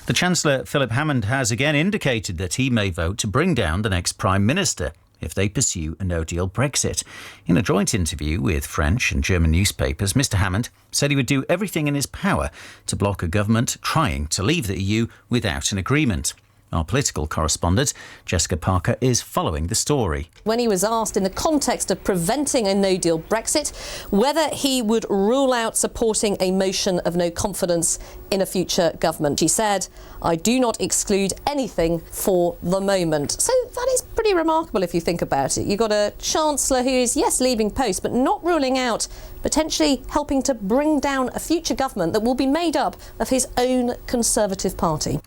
The Chancellor, Philip Hammond, has again indicated that he may vote to bring down the next Prime Minister if they pursue a no-deal Brexit. In a joint interview with French and German newspapers, Mr Hammond said he would do everything in his power to block a government trying to leave the EU without an agreement. Our political correspondent, Jessica Parker, is following the story. When he was asked in the context of preventing a no-deal Brexit whether he would rule out supporting a motion of no confidence in a future government, he said, "I do not exclude anything for the moment." So that is pretty remarkable if you think about it. You've got a Chancellor who is, yes, leaving post, but not ruling out potentially helping to bring down a future government that will be made up of his own Conservative Party.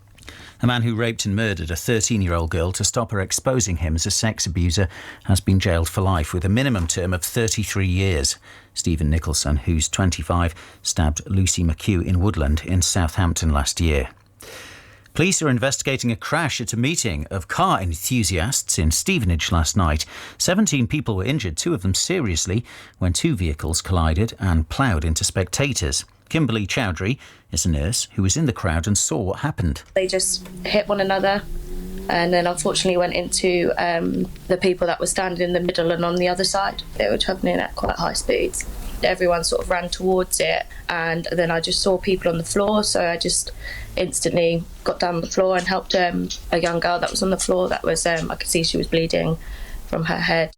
A man who raped and murdered a 13-year-old girl to stop her exposing him as a sex abuser has been jailed for life with a minimum term of 33 years. Stephen Nicholson, who's 25, stabbed Lucy McHugh in Woodland in Southampton last year. Police are investigating a crash at a meeting of car enthusiasts in Stevenage last night. 17 people were injured, 2 of them seriously, when 2 vehicles collided and ploughed into spectators. Kimberly Chowdhury is a nurse who was in the crowd and saw what happened. They just hit one another and then unfortunately went into the people that were standing in the middle and on the other side. They were travelling at quite high speeds. Everyone sort of ran towards it, and then I just saw people on the floor, so I just instantly got down on the floor and helped a young girl that was on the floor. That was I could see she was bleeding from her head.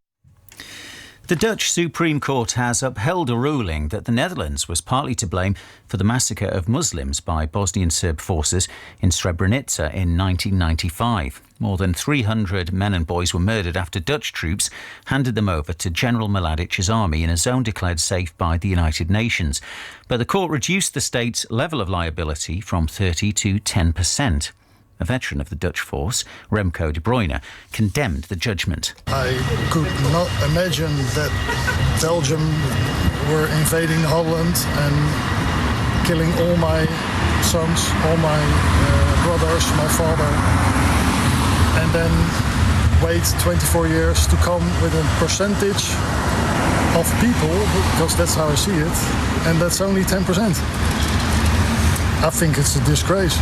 The Dutch Supreme Court has upheld a ruling that the Netherlands was partly to blame for the massacre of Muslims by Bosnian Serb forces in Srebrenica in 1995. More than 300 men and boys were murdered after Dutch troops handed them over to General Mladic's army in a zone declared safe by the United Nations. But the court reduced the state's level of liability from 30 to 10%. A veteran of the Dutch force, Remco de Bruyne, condemned the judgment. I could not imagine that Belgium were invading Holland and killing all my sons, all my brothers, my father, and then wait 24 years to come with a percentage of people, because that's how I see it, and that's only 10%. I think it's a disgrace.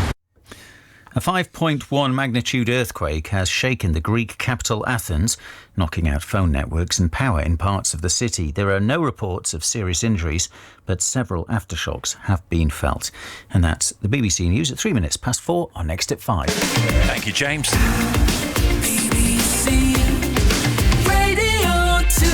A 5.1 magnitude earthquake has shaken the Greek capital Athens, knocking out phone networks and power in parts of the city. There are no reports of serious injuries, but several aftershocks have been felt. And that's the BBC News at 3 minutes past 4 on Next at 5. Thank you, James. BBC Radio 2.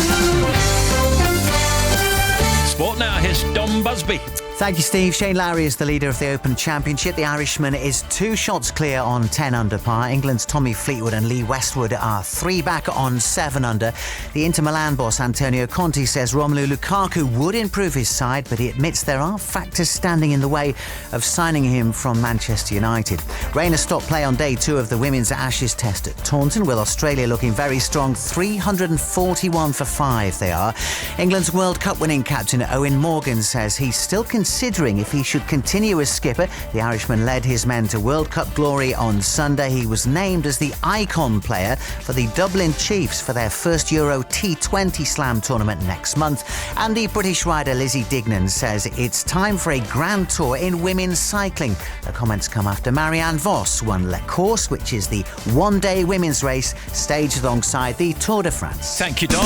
Sport now, here's Dom Busby. Thank you, Steve. Shane Lowry is the leader of the Open Championship. The Irishman is 2 shots clear on 10 under par. England's Tommy Fleetwood and Lee Westwood are 3 back on 7 under. The Inter Milan boss Antonio Conte says Romelu Lukaku would improve his side, but he admits there are factors standing in the way of signing him from Manchester United. Rain has stopped play on day 2 of the Women's Ashes Test at Taunton, with Australia looking very strong. 341 for 5 they are. England's World Cup winning captain Owen Morgan says he's still considering if he should continue as skipper. The Irishman led his men to World Cup glory on Sunday. He was named as the icon player for the Dublin Chiefs for their first Euro T20 Slam tournament next month. And the British rider Lizzie Dignan says it's time for a grand tour in women's cycling. The comments come after Marianne Vos won Le Course, which is the one-day women's race staged alongside the Tour de France. Thank you, Dom.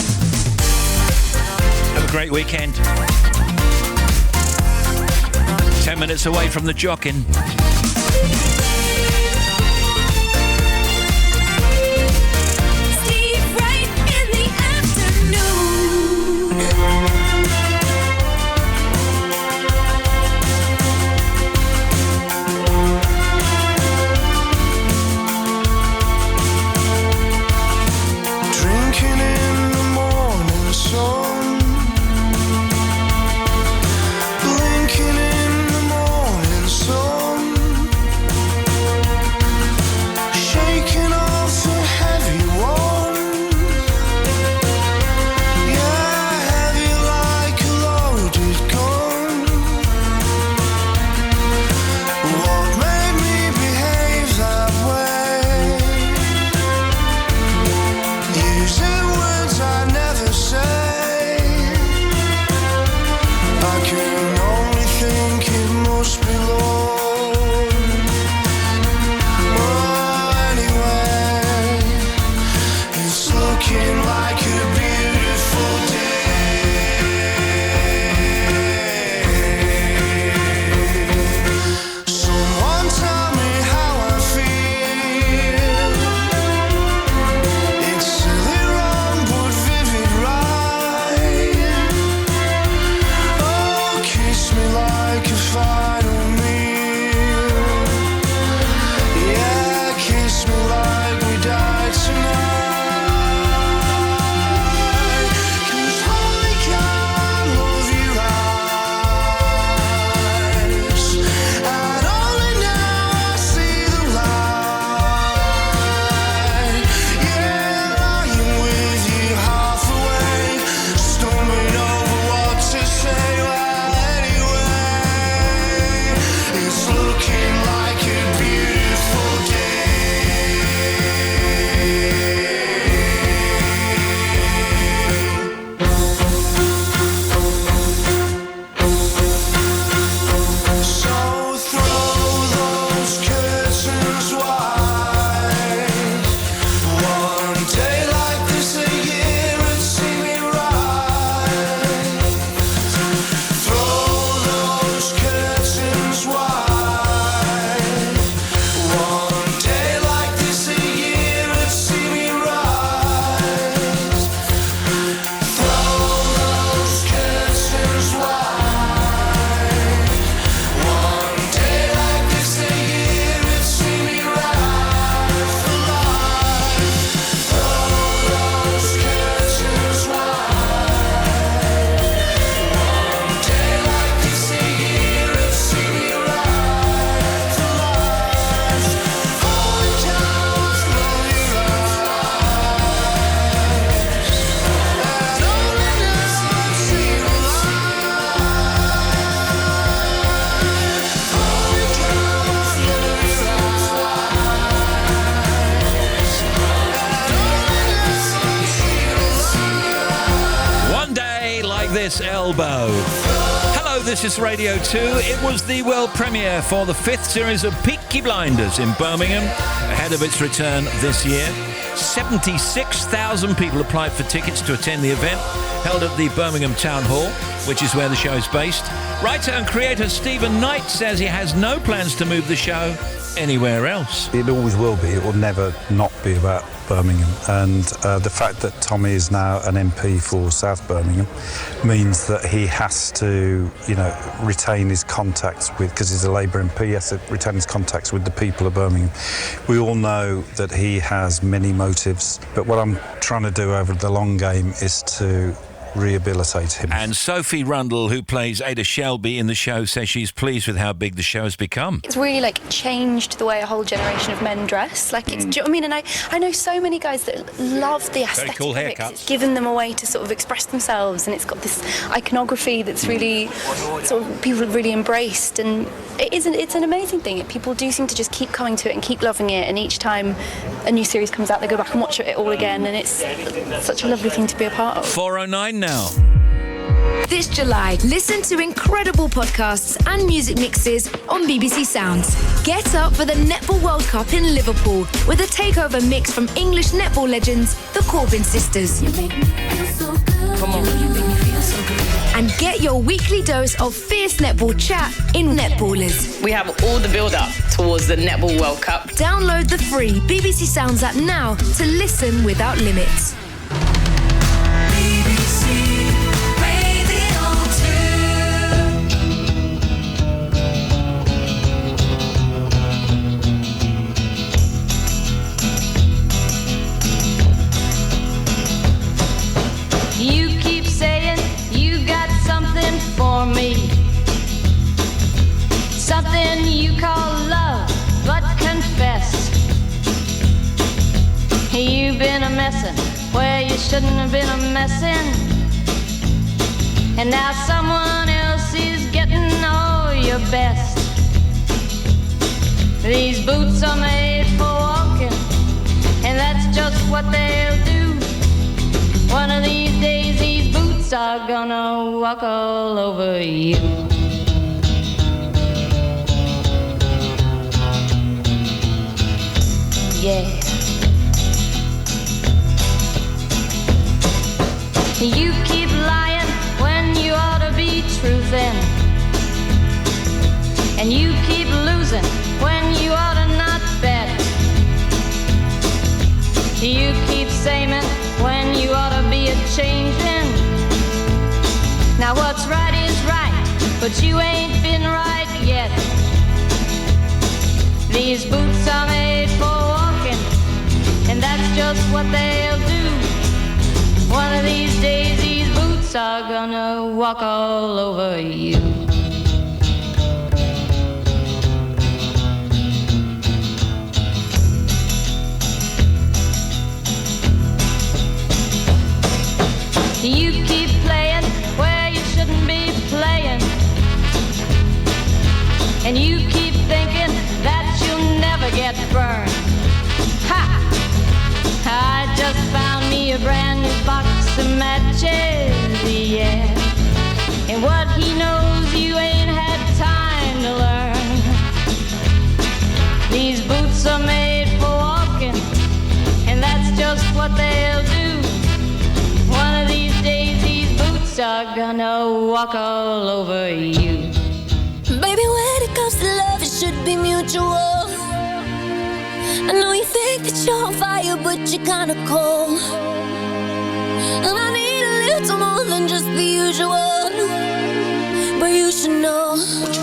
Have a great weekend. 10 minutes away from the Jockin. Steve Wright in the afternoon. Drinking in the morning sun, blinking in the morning sun, shaking off a heavy one. Yeah, heavy this elbow. Hello, this is Radio 2. It was the world premiere for the 5th series of Peaky Blinders in Birmingham, ahead of its return this year. 76,000 people applied for tickets to attend the event, held at the Birmingham Town Hall, which is where the show is based. Writer and creator Stephen Knight says he has no plans to move the show anywhere else. It always will be. It will never not be about Birmingham. And the fact that Tommy is now an MP for South Birmingham means that he has to, retain his contacts with, because he's a Labour MP, he has to retain his contacts with the people of Birmingham. We all know that he has many motives, but what I'm trying to do over the long game is to rehabilitate him. And Sophie Rundle, who plays Ada Shelby in the show, says she's pleased with how big the show has become. It's really changed the way a whole generation of men dress. Do you know what I mean? And I know so many guys that love the aesthetic. Very cool of it, 'cause haircuts. it's given them a way to sort of express themselves, and it's got this iconography that's really sort of people have really embraced, and it's an amazing thing. People do seem to just keep coming to it and keep loving it, and each time a new series comes out, they go back and watch it all again, and it's such a lovely thing to be a part of. 4:09 now. This July, listen to incredible podcasts and music mixes on BBC Sounds. Get up for the Netball World Cup in Liverpool with a takeover mix from English netball legends, the Corbyn sisters. Come on. And get your weekly dose of fierce netball chat in Netballers. We have all the build-up towards the Netball World Cup. Download the free BBC Sounds app now to listen without limits. You keep saying you got something for me, something you call love, but confess you've been a messin' where you shouldn't have been a messin', and now someone else is getting all your best. These boots are made for walking, and that's just what they'll do. One of these days these boots are gonna walk all over you. Yeah. You keep lying when you ought to be truthing, and you keep losing when you ought to not bet. You keep saying when you ought to be a-changing. Now what's right is right, but you ain't been right yet. These boots are made for walking, and that's just what they'll do. One of these days these boots are gonna walk all over you. You keep playing where you shouldn't be playing, and you keep thinking that you'll never get burned. Ha! I just found me a brand new box of matches, yeah, and what he knows you ain't had time to learn. These boots are made for walking, and that's just what they'll do. One of these days these boots are gonna walk all over you. Baby, when it comes to love, it should be mutual. I know you think that you're on fire, but you're kinda cold, and I need a little more than just the usual. But you should know,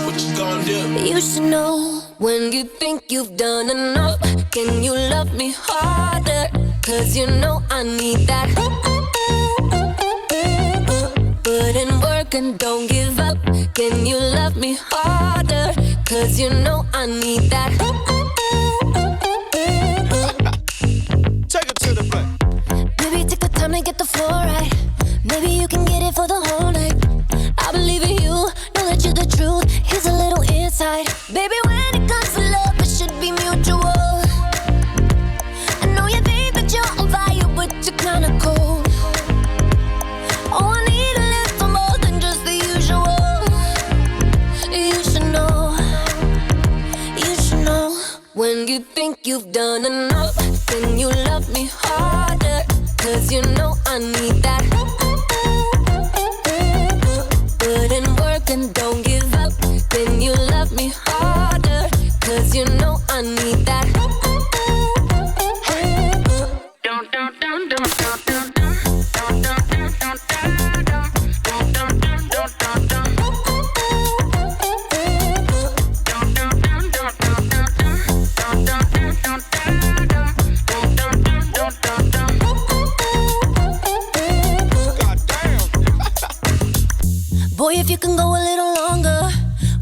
what you gonna do? You should know, when you think you've done enough, can you love me harder? 'Cause you know I need that. Put in work and don't give up. Can you love me harder? 'Cause you know I need that. Take it to the front. Maybe take the time to get the floor right. Maybe you can get it for the whole night. I believe in you, know that you're the truth. Here's a little insight. Baby, when it comes to love, it should be mutual. I know you think that you're on fire, but you're kinda cold. Oh, I need a little more you think you've done enough, then you love me harder. Cause you know I need that. Put in work and don't give up, then you love me harder. Cause you know I need that. Boy, if you can go a little longer,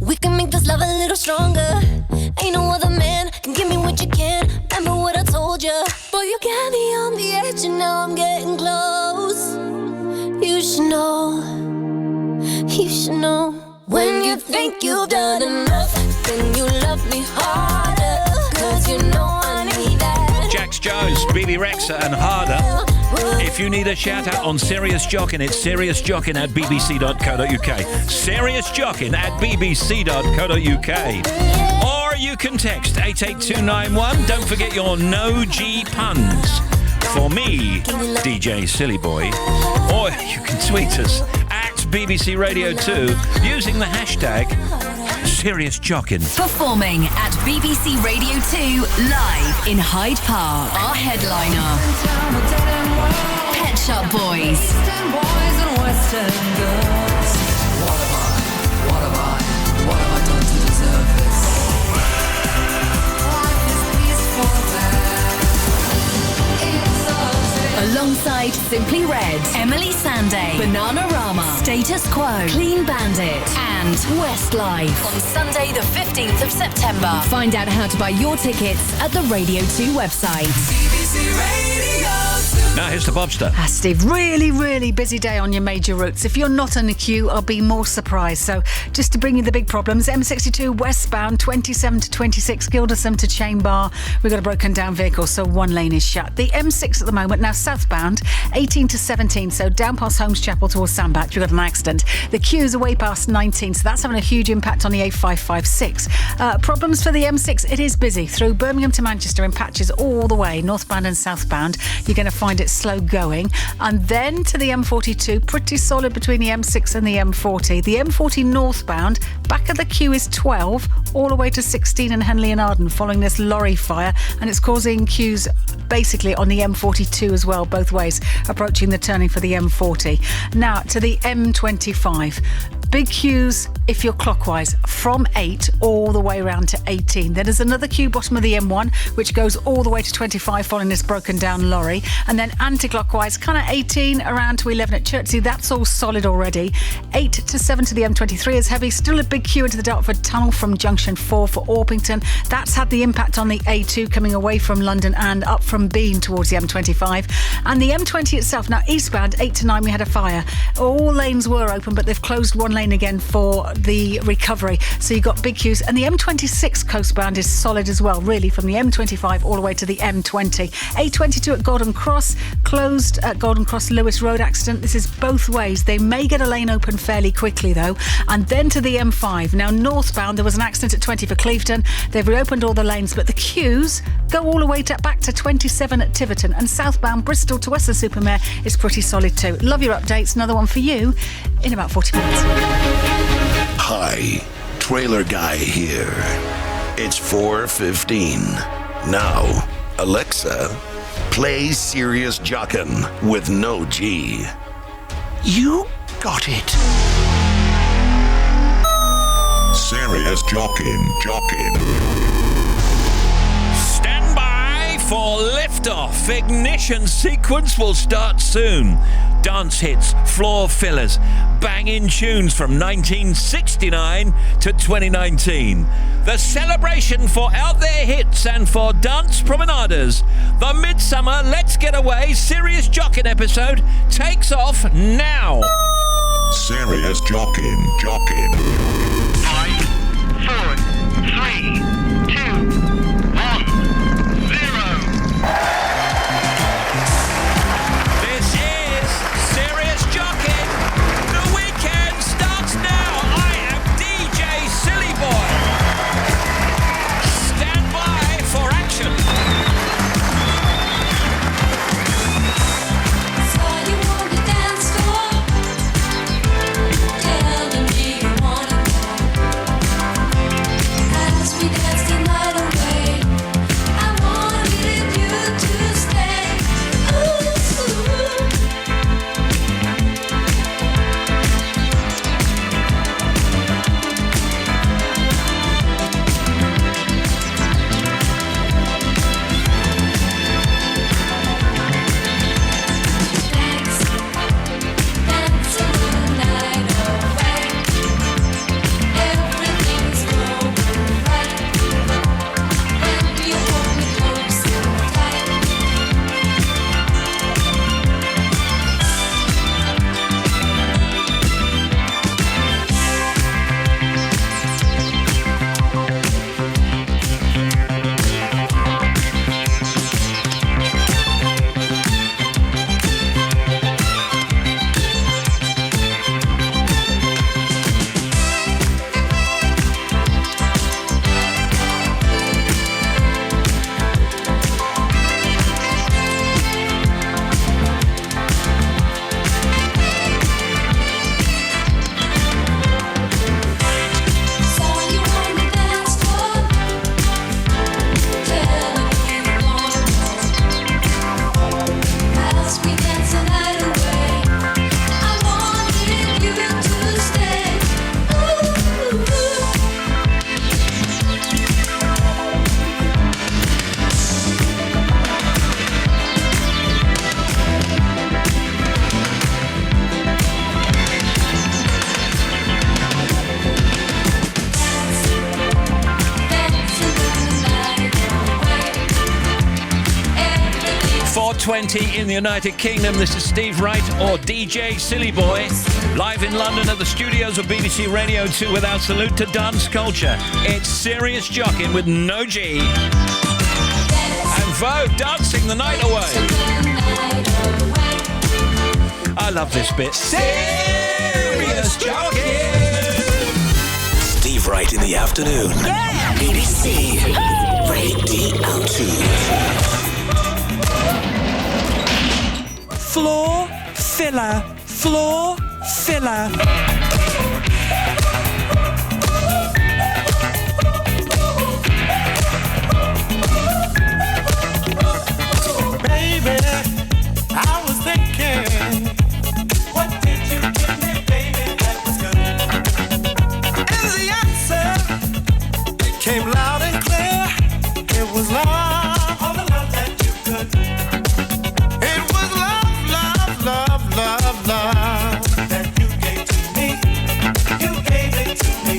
we can make this love a little stronger. Ain't no other man can give me what you can. Remember what I told you. Boy, you got me on the edge and now I'm getting close. You should know, you should know. When you think you've done enough, then you love me harder. Cause you know I need that. Jax Jones, BB Rexa and Harder. If you need a shout out on Serious Jockin, it's seriousjockin@bbc.co.uk. Serious Jockin @bbc.co.uk. Or you can text 88291. Don't forget your no G puns. For me, DJ Silly Boy. Or you can tweet us at BBC Radio 2 using the hashtag Serious Jockin. Performing at BBC Radio 2 live in Hyde Park. Our headliner, Pet Shop Boys. What have I done to deserve this? Life is peaceful there. Alongside Simply Red, Emily Sandé, Bananarama, Status Quo, Clean Bandit, and Westlife on Sunday, the 15th of September. Find out how to buy your tickets at the Radio 2 website. BBC Radio 2. Now here's the Bobster. Steve, really busy day on your major routes. If you're not on the queue, I'll be more surprised. So just to bring you the big problems, M62 westbound, 27 to 26, Gildersham to Chainbar. We've got a broken down vehicle, so one lane is shut. The M6 at the moment, now southbound, 18 to 17, so down past Holmes Chapel towards Sandbach, you've got an accident. The queue's away past 19, so that's having a huge impact on the A556. Problems for the M6, it is busy through Birmingham to Manchester in patches all the way, northbound and southbound. You're going to find it slow going. And then to the M42, pretty solid between the M6 and the M40. The M40 northbound, back of the queue is 12, all the way to 16 in Henley and Arden following this lorry fire, and it's causing queues basically on the M42 as well, both ways, approaching the turning for the M40. Now to the M25. Big queues if you're clockwise from 8 all the way around to 18. Then there's another queue bottom of the M1 which goes all the way to 25 following this broken down lorry, and then anti-clockwise kind of 18 around to 11 at Chertsey. That's all solid already. 8 to 7 to the M23 is heavy. Still a big queue into the Dartford Tunnel from junction 4 for Orpington. That's had the impact on the A2 coming away from London and up from Bean towards the M25. And the M20 itself, now eastbound 8 to 9 we had a fire. All lanes were open, but they've closed one lane again for the recovery, so you've got big queues. And the M26 coastbound is solid as well, really, from the M25 all the way to the M20. A22 at Golden Cross, closed at Golden Cross Lewis Road accident. This is both ways. They may get a lane open fairly quickly though. And then to the M5. Now northbound there was an accident at 20 for Clevedon. They've reopened all the lanes, but the queues go all the way back to 27 at Tiverton, and southbound Bristol to Western-super-Mare is pretty solid too. Love your updates. Another one for you in about 40 minutes. Hi, Trailer Guy here. It's 4:15. Now, Alexa, play Serious Jockin with no G. You got it. Serious Jockin. Stand by for liftoff. Ignition sequence will start soon. Dance hits, floor fillers, banging tunes from 1969 to 2019. The celebration for out there hits and for dance promenaders. The Midsummer Let's Get Away Serious Jockin episode takes off now. Serious Jockin. 5, 4, 3, 2, 1, 0. This is Serious Jockin. The weekend starts now. I am DJ Silly Boy. Stand by for action. 4:20 in the United Kingdom. This is Steve Wright, or DJ Silly Boy, live in London at the studios of BBC Radio 2 with our salute to dance culture. It's Serious Jockin with No G. And Vogue dancing the night away. I love this bit. Serious Jockin. Steve Wright in the afternoon. Yeah. BBC Radio 2. Floor filler. Floor filler. Baby, I was thinking, what did you give me, baby, that was good? And the answer, it came loud and clear. It was love, all the love that you could. It was love, love, love, love, love that you gave to me. You gave it to me.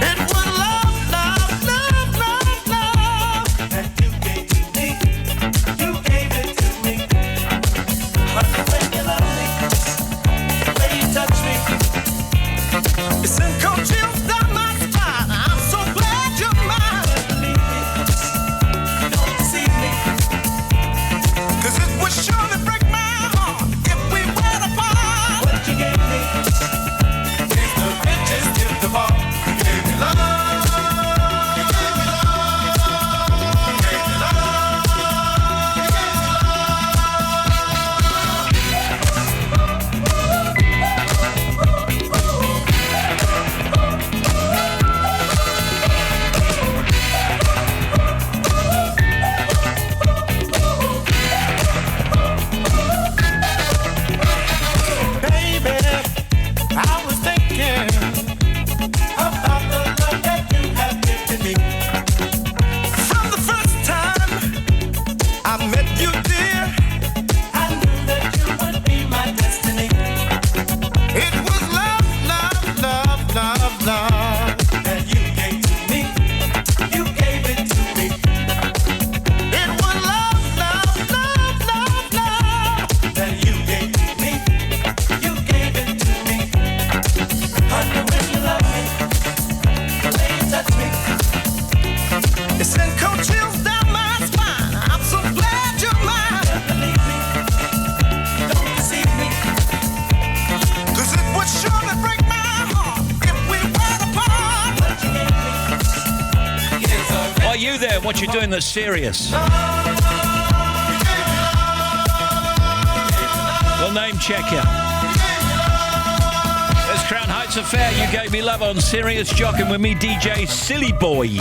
It was love, love, love, love, love that you gave to me. You gave it to me. Honey, when you love me, when you touch me, it sent cold chills down my spine. I'm so glad you're mine. Believe me, don't deceive me, 'cause it would surely break my heart if we went apart. What you gave me is the richest gift of all. You gave me love. You gave me love. You gave me love. You gave me Baby, I was thinking about the love that you have given me. From the first time I met you, dear, I knew that you would be my destiny. It was love, love, love, love, love that you gave to me. You gave it to me. It was love, love, love, love, love that you gave to me. You gave it to me. Honey, when you love me, the way you touch me, it sent cold chills down my spine. I'm so glad you're mine. Believe me, don't deceive me, 'cause it would surely break my heart if we were apart. What you gave me is a Why you there? What you doing that's serious? We'll name check you. There's Crown Heights Affair. You gave me love on Serious Jockin with me, DJ Silly Boy.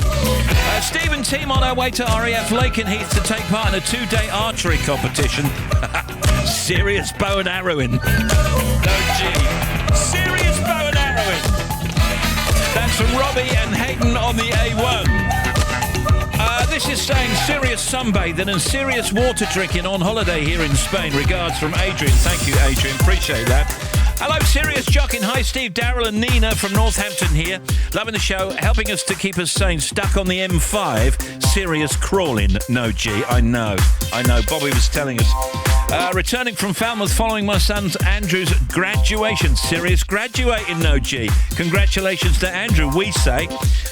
Steve and team on our way to RAF Lakenheath to take part in a 2-day archery competition. Serious bow and arrowing. No G. Serious bow and arrowing. That's from Robbie and Hayden on the A1. This is saying serious sunbathing and serious water drinking on holiday here in Spain. Regards from Adrian. Thank you, Adrian. Appreciate that. Hello, Serious Jockin. Hi, Steve, Daryl and Nina from Northampton here. Loving the show, helping us to keep us sane. Stuck on the M5. Serious crawling. No G. I know. Bobby was telling us. Returning from Falmouth following my son Andrew's graduation. Serious graduating, no G. Congratulations to Andrew, we say.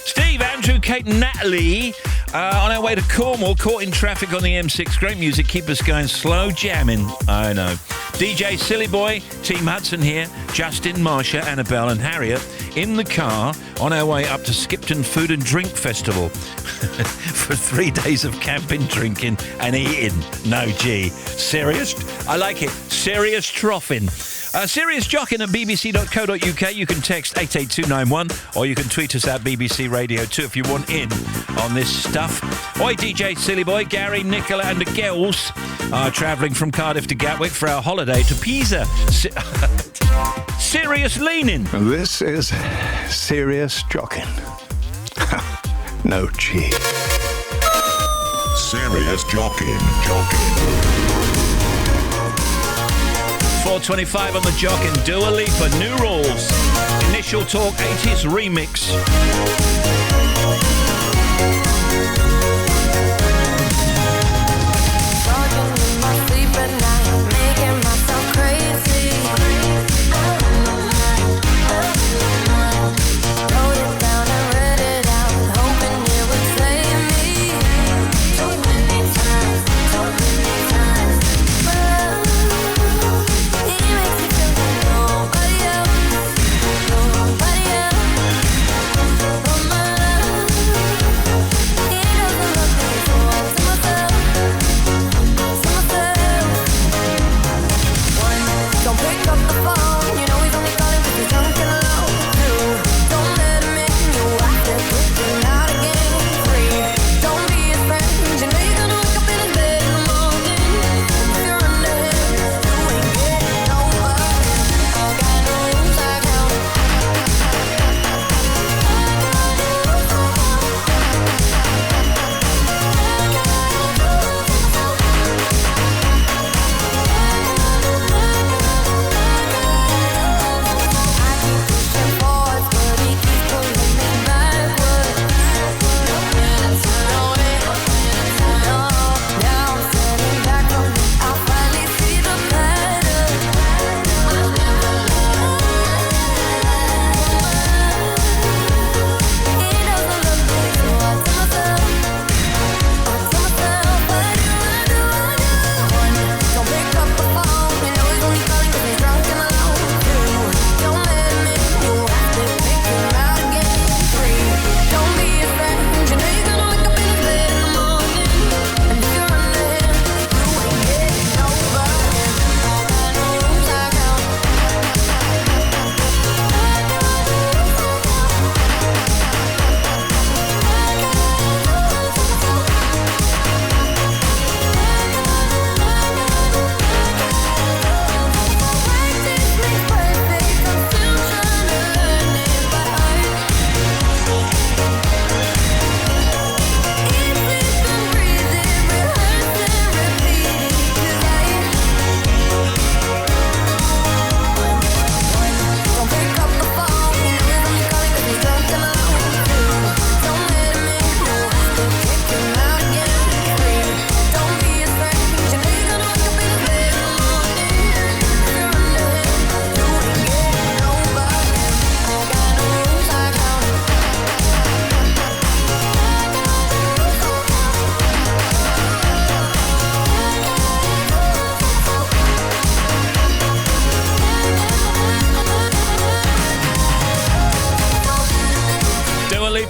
Steve, Andrew, Kate and Natalie on our way to Cornwall, caught in traffic on the M6. Great music, keep us going, slow jamming. I know. DJ Silly Boy, Team Hudson here, Justin, Marsha, Annabelle and Harriet in the car on our way up to Skipton Food and Drink Festival for 3 days of camping, drinking and eating. No G. Serious? I like it. Serious troughing. Serious Jockin at bbc.co.uk. You can text 88291 or you can tweet us at BBC Radio 2 if you want in on this stuff. Oi, DJ Silly Boy, Gary, Nicola and the girls are travelling from Cardiff to Gatwick for our holiday to Pisa. Serious leaning. This is Serious Jockin. No G. Serious Jockin. 4:25 on the Jockin. Dua Lipa, New Rules. Initial Talk 80s remix. Talking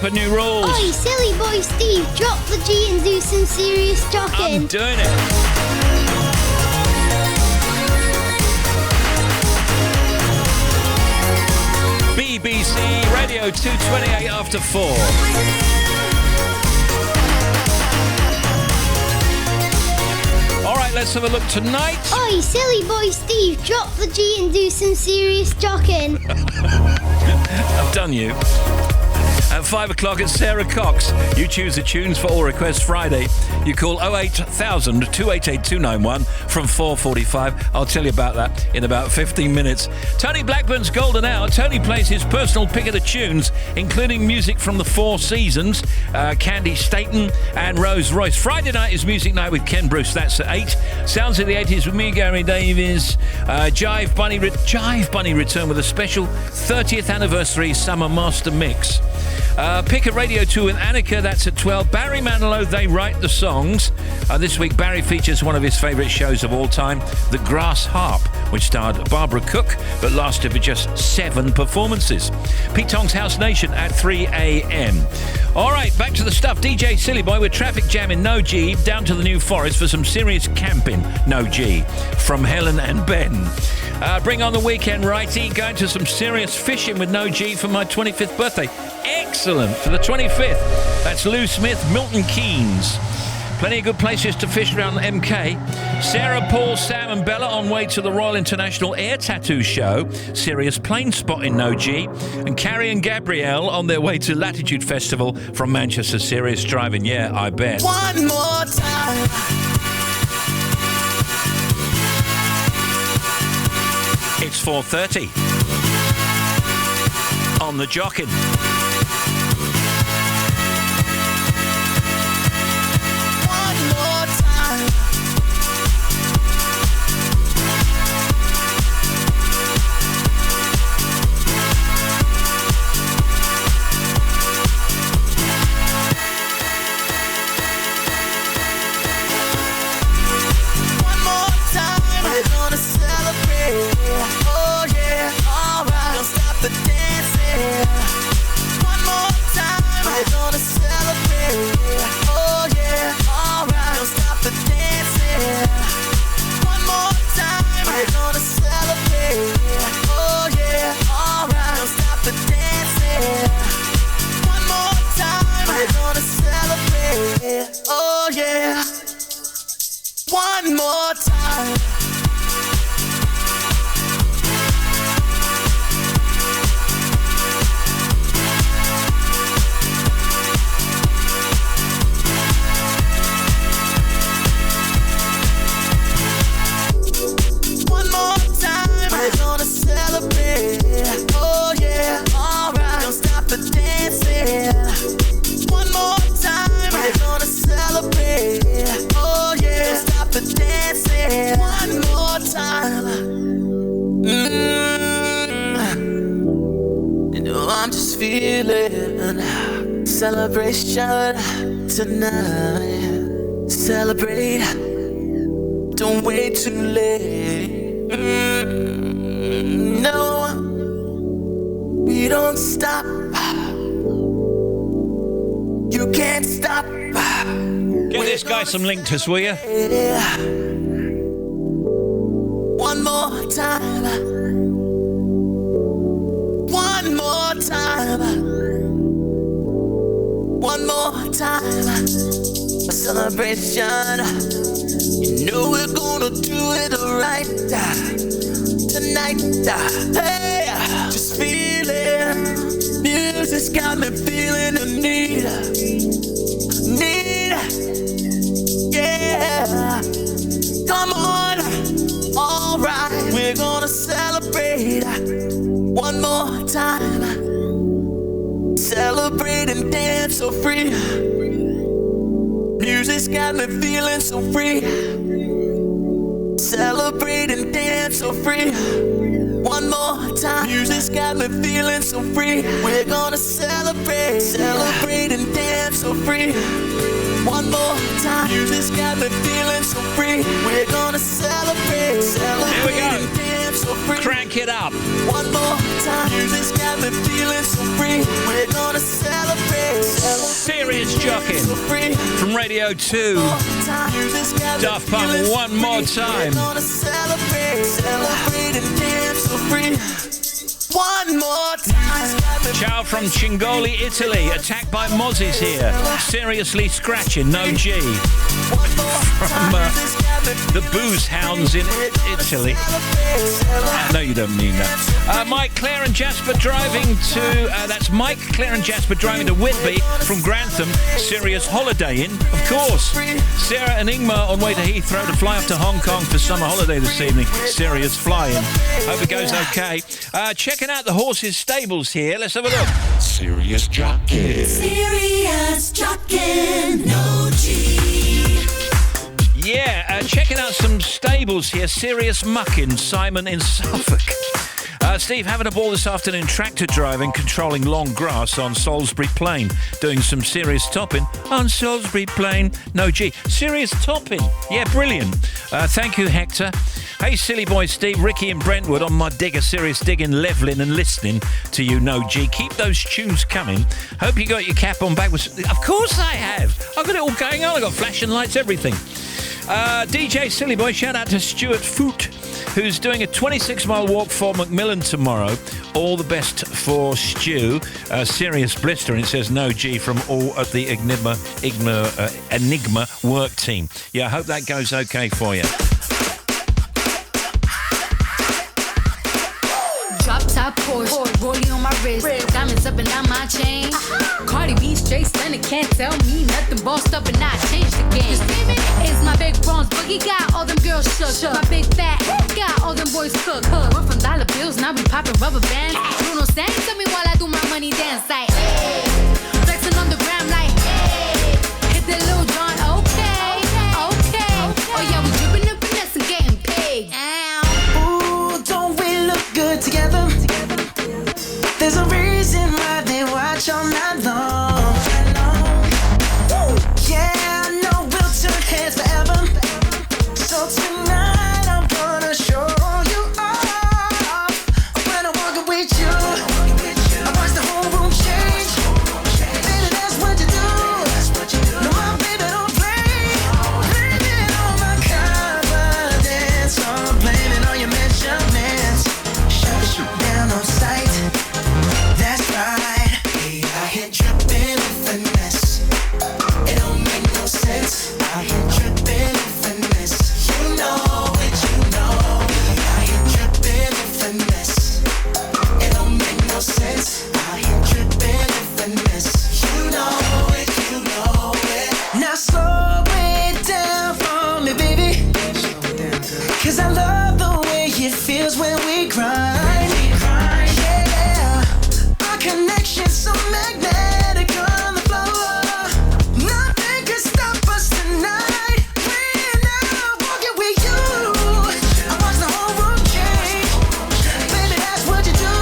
per new rules. Oi, silly boy Steve, drop the G and do some serious jocking. I'm doing it. BBC Radio 2:28 after 4. All right, let's have a look tonight. Oi, silly boy Steve, drop the G and do some serious jocking. I've done you. At 5 o'clock, it's Sarah Cox. You choose the tunes for All Requests Friday. You call 08000 288 291 from 4:45. I'll tell you about that in about 15 minutes. Tony Blackburn's Golden Hour. Tony plays his personal pick of the tunes, including music from the Four Seasons, Candy Staten and Rose Royce. Friday night is Music Night with Ken Bruce. That's at 8. Sounds of the 80s with me, Gary Davies. Jive Bunny return with a special 30th anniversary summer master mix. Pick at Radio 2 with Annika, that's at 12. Barry Manilow, They Write the Songs. This week, Barry features one of his favourite shows of all time, The Grass Harp, which starred Barbara Cook, but lasted for just 7 performances. Pete Tong's House Nation at 3 a.m. All right, back to the stuff. DJ Silly Boy with Traffic Jam in No G, down to the New Forest for some serious camping, No G, from Helen and Ben. Bring on the weekend, righty. Going to some serious fishing with No G for my 25th birthday. Excellent. For the 25th. That's Lou Smith, Milton Keynes. Plenty of good places to fish around MK. Sarah, Paul, Sam and Bella on way to the Royal International Air Tattoo Show. Serious plane spot in No G. And Carrie and Gabrielle on their way to Latitude Festival from Manchester. Serious driving, yeah, I bet. One more time. It's 4:30 on the Jockin. One more time. One more time. We're gonna celebrate. Oh yeah, alright. Don't stop the dancing. One more time. We're gonna celebrate. Oh yeah, alright. Don't stop the dancing. One more time. We're gonna celebrate. Oh yeah, alright. Don't stop the dancing. One more time. We're gonna celebrate. Oh yeah. One more time. One more time, we're gonna celebrate. Oh yeah, alright. Don't stop the dancing. One more time, we're gonna celebrate. Oh yeah, don't stop the dancing. One more time. You know I'm just feeling celebration tonight. Celebrate. Don't wait too late. No, we don't stop. You can't stop. Get this guy some Linctus, will you? One more time. One more time. One more time. A celebration. You know we're gonna do it right tonight. Hey, just feeling. Music's got me feeling the need. Yeah. Come on. Alright, we're gonna celebrate one more time. Celebrate and dance so free. Music's got me feeling so free. Celebrate and dance so free. One more time. Music's got me feeling so free. We're gonna celebrate. Celebrate and dance so free. One more time. Music's got me feeling so free. We're gonna celebrate. Celebrate and dance so free. Crank it up. One more time, this got me feeling so free. We're gonna celebrate. Serious Jockin from Radio 2. Daft Punk, One More Time. We're gonna celebrate and dance so free. One more time. Child from Cingoli, Italy. Attacked by Mozzies here. Seriously scratching, no G. From the Booze Hounds in Italy. No, you don't mean that. Mike, Claire and Jasper driving to... that's Mike, Claire and Jasper driving to Whitby from Grantham. Serious holidaying, of course. Sarah and Ingmar on way to Heathrow to fly off to Hong Kong for summer holiday this evening. Serious flying. Hope it goes okay. Checking out the horses' stables here. Let's have a look. Serious Jockin. Serious Jockin. No G. Yeah, checking out some stables here. Serious mucking, Simon in Suffolk. Steve having a ball this afternoon, tractor driving, controlling long grass on Salisbury Plain, doing some serious topping on Salisbury Plain. No G. Serious topping. Yeah, brilliant. Thank you, Hector. Hey, silly boy Steve, Ricky and Brentwood on my digger, serious digging, levelling and listening to you, No G. Keep those tunes coming. Hope you got your cap on backwards. Of course I have. I've got it all going on. I've got flashing lights, everything. DJ Silly Boy, shout out to Stuart Foot, who's doing a 26-mile walk for Macmillan tomorrow. All the best for Stu. Serious blister, and it says No G from all of the Enigma work team. Yeah, I hope that goes okay for you. Drop top Porsche, rollie on my wrist, diamonds up and down my chain. Cardi B straight stunning, can't tell me nothing. Bossed up and I changed the game. It's my big bronze boogie, got all them girls shook. My big fat got all them boys cooked. We're from dollar bills, now we popping rubber bands. Bruno sang to me while I do my money dance like, hey. Flexing on the gram like, hey. Hit the Lil Jon, okay. Oh yeah, we dripping and finesse and getting paid. Ooh, don't we look good together? There's a reason why they watch all night long. Yeah, I know we'll turn heads forever. So tonight I'm gonna show you off. When I'm walking with you, I watch the whole room change. Baby, that's what you do. No, my baby don't play. Blame it on my confidence, or blame it on your measurements. Shut the shit down on sight. That's right. Hey, I hit dripping with finesse. It don't make no sense. I hit dripping with finesse. You know it, you know it. I hit dripping with finesse. It don't make no sense. I hit dripping with finesse. You know it, you know it. Now slow it down for me, baby. Cause I love the way it feels when we grind. Connection so magnetic on the floor. Nothing can stop us tonight. We're now walking with you. I watch the whole room change. Baby, that's what you do.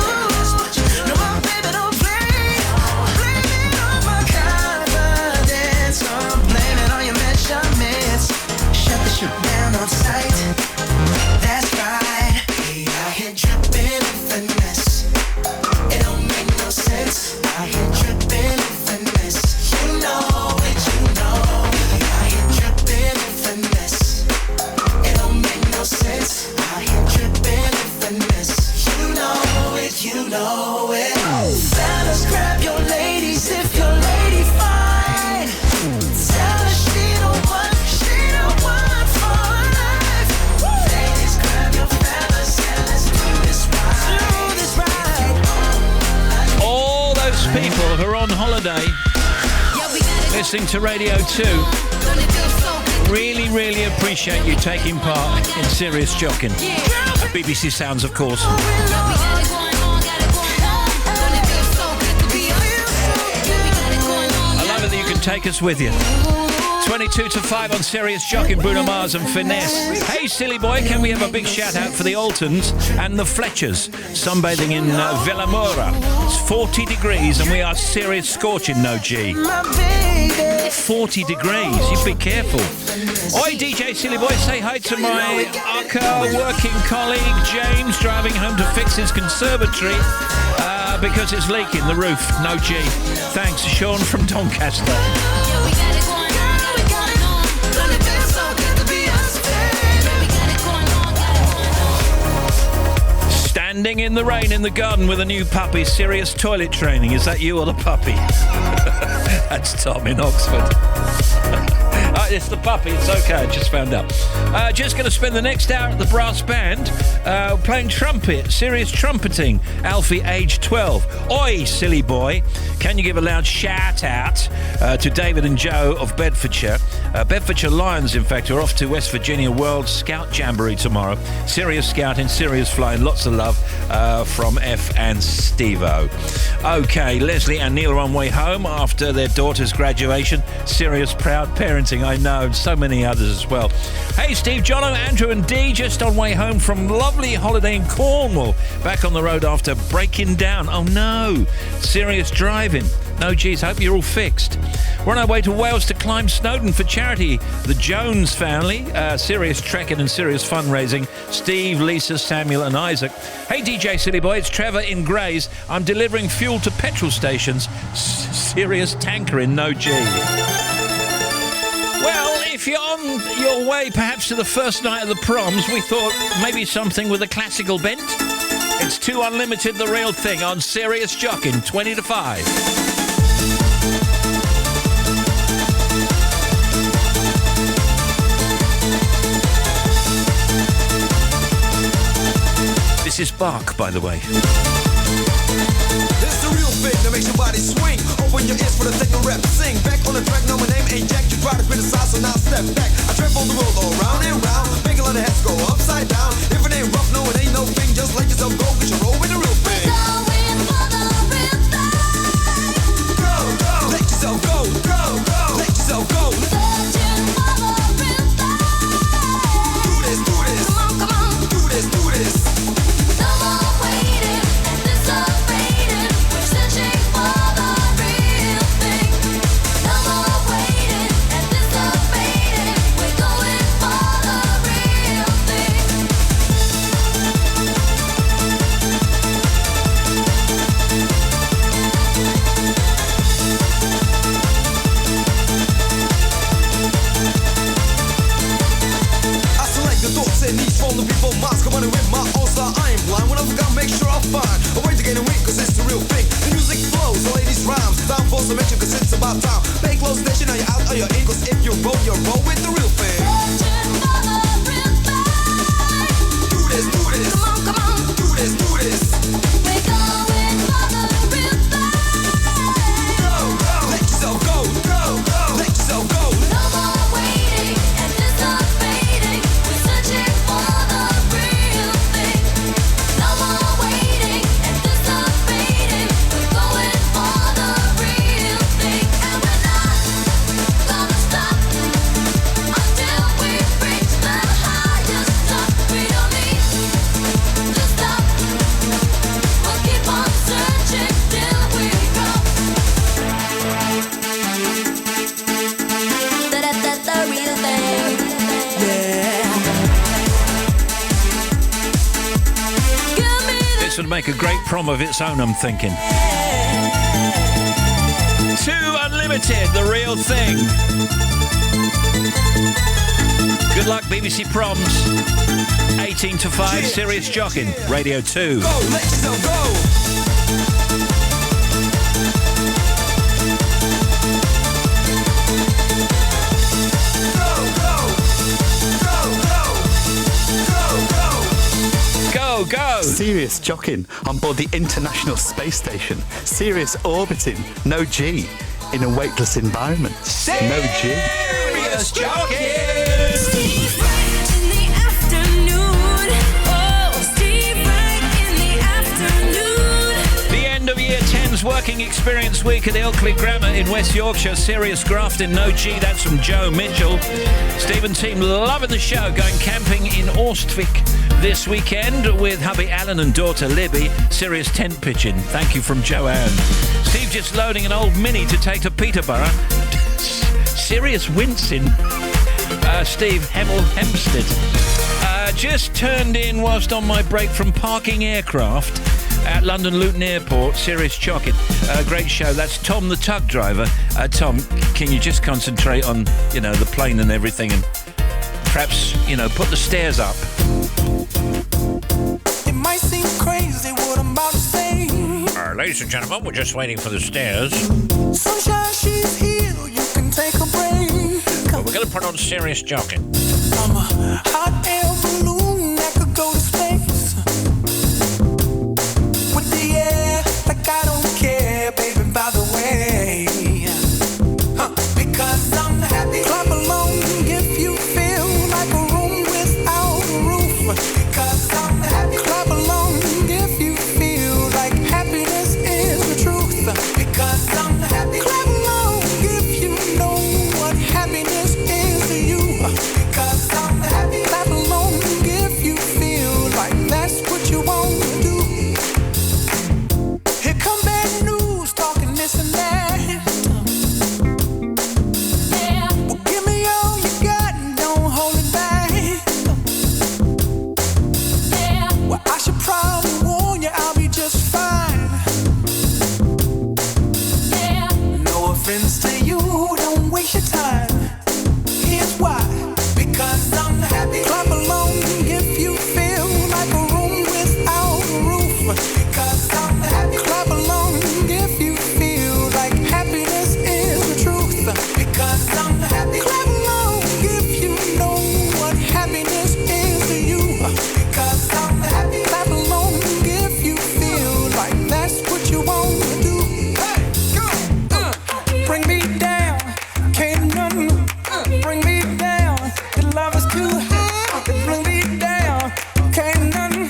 No, my baby don't play. Blame it on my confidence, or blame it on your measurements. Shut the shit down on sight. That's right. Hey, I hit dripping with finesse. It don't make no sense. I hit dripping with finesse. You know it, you know it. I hit dripping with finesse. It don't make no sense. I hit dripping with finesse. You know it, you know it. Fellas, grab your ladies if your lady fine. Tell her she don't want for life. Ladies, grab your fellas and let's do this right. Do this right. All those people who are on holiday listening to Radio 2, really, really appreciate you taking part in Serious Jockin. BBC Sounds, of course. I love it that you can take us with you. 22 to 5 on Sirius Jockin, Bruno Mars and Finesse. Hey, silly boy, can we have a big shout out for the Altons and the Fletchers sunbathing in Villamora? It's 40 degrees and we are serious scorching, no G. 40 degrees, you be careful. Oi, DJ Silly Boy, say hi to my ARCA working colleague James driving home to fix his conservatory because it's leaking the roof. No G. Thanks, Sean from Doncaster. Standing in the rain in the garden with a new puppy, serious toilet training. Is that you or the puppy? That's Tom in Oxford. It's the puppy, it's okay, I just found out. Just going to spend the next hour at the brass band playing trumpet, serious trumpeting. Alfie, age 12. Oi, silly boy, can you give a loud shout out to David and Joe of Bedfordshire? Bedfordshire Lions, in fact, are off to West Virginia World Scout Jamboree tomorrow. Serious scouting, serious flying, lots of love from F and Steve-O. Okay, Leslie and Neil are on way home after their daughter's graduation. Serious proud parenting, I know, and so many others as well. Hey, Steve, Jono, Andrew and Dee just on way home from lovely holiday in Cornwall. Back on the road after breaking down. Oh no, serious driving. No, geez, hope you're all fixed. We're on our way to Wales to climb Snowdon for charity. The Jones family, serious trekking and serious fundraising. Steve, Lisa, Samuel and Isaac. Hey, DJ Silly Boy, it's Trevor in Grays. I'm delivering fuel to petrol stations. Serious tankering, no G. Well, if you're on your way perhaps to the first night of the proms, we thought maybe something with a classical bent. It's 2 Unlimited, the real thing, on Sirius Jockin, 20 to 5. This is Bark, by the way. It's the real thing that makes your body swing. Open your ears for the techno rap. Sing back on the track, no, my name ain't Jack. You try to criticize, so now step back. I travel the world all round and round. Make a lot of heads go upside down. If it ain't rough, no, it ain't no thing. Just let yourself go, get your roll with the real thing. Go, go, let yourself go, go, go, let yourself go. Do this, do this. Come on, do this, do this. No more waiting, anticipating. We're searching for the real thing. No more waiting, anticipating. We're going for the real thing. I select the thoughts and needs from the people. Minds come running with my own style. I ain't blind. When I forgot, make sure I find a way to gain a win, cause it's the real thing. The music flows, the ladies rhymes. Time for some mention, cause it's about time. Pay close attention, are you out or you're in? Cause if you roll with the real thing. Do this, do this. Come on, do this, do this. We're going for the real thing. Go, go, let yourself go, go, go, let yourself go. No more waiting, anticipating. We're searching for the real thing. No more waiting, anticipating. We're going for the real thing. And we're not gonna stop until we reach the highest top. We don't need to stop. We'll keep on searching till we drop. That's the real thing. This would make a great prom of its own, I'm thinking. 2 Unlimited, the real thing. Good luck, BBC Proms. 18 to 5, Sirius Jockin, Radio 2. Go, let yourself go. Go, go. Sirius Jockin on board the International Space Station. Sirius orbiting, no G, in a weightless environment. No G. Sirius Jockin. Steve Wright in the afternoon. Oh, Steve Wright in the afternoon. The end of year 10's Working Experience Week at Ilkley Grammar in West Yorkshire. Serious Grafting, no G. That's from Joe Mitchell. Steve and team loving the show. Going camping in Orstvik this weekend with hubby Alan and daughter Libby. Serious tent pitching. Thank you from Joanne. Steve just loading an old Mini to take to Peterborough. Serious wincing. Steve Hempstead. Just turned in whilst on my break from parking aircraft at London Luton Airport. Serious Jockin. Great show. That's Tom the tug driver. Tom, can you just concentrate on, the plane and everything, and perhaps, put the stairs up? It might seem crazy what I'm about to say. Ladies and gentlemen, we're just waiting for the stairs. Sunshine, she's here. You can take a break. But we're going to put on Serious Jockin. I'm a hot air balloon that could go to space. With the air, like I don't care, baby, by the way. Because I'm happy. Clap along if you feel like a room without a roof. Because I'm happy. Clap along if you feel like happiness is the truth. Because I'm happy. Clap along if you know what happiness is to you. Because I'm happy. Clap along if you feel like that's what you want to do. Here come bad news, talking this and that. Yeah. Well, give me all you got and don't hold it back. Yeah. Well, I should probably warn you, I'll be just fine. Yeah. No offense to you, don't waste your time. Here's why. Because I'm happy. Clap along if you feel like a room without a roof. Because I'm happy. Clap along if you feel like happiness is the truth. Because I'm happy. Clap along if you know what happiness is to you. Because I'm happy. Clap along if you feel like that's what you want to do. Hey, go. Bring me down. Can't none bring me down. The love is too high. Bring me down. Can't none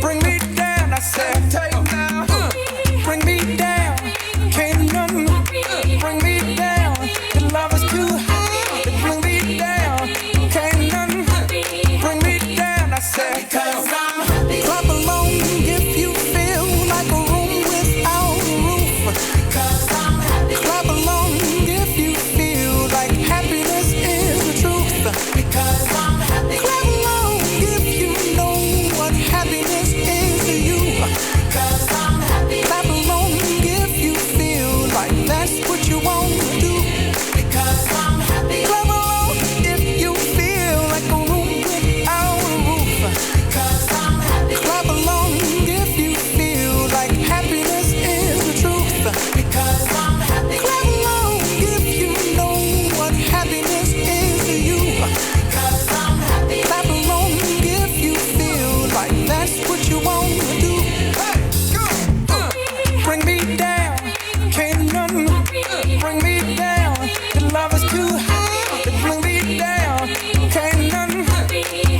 bring me down. I said, take now. Bring me down. Can't none bring me down. The love is too high. Bring me down. Can't none bring me down. I said, because I'm happy. Clap along if you feel like a room without a roof. Because I'm happy. Clap along if you feel like happiness is the truth. Because I'm happy. Clap along if you know what happiness is to you. Because I'm happy. Clap along if you feel like that's what you want to do. Because I'm happy. Clap along if you feel like a room without a roof. Because I'm happy. Clap along if you feel like happiness is the truth. Because I'm happy. Clap along if you know what happiness is to you. Because I'm happy. Clap along if you feel like that's what you want to do. Hey, go. Bring me down. Can't none bring me down. The love is too high. Bring me down. Can't none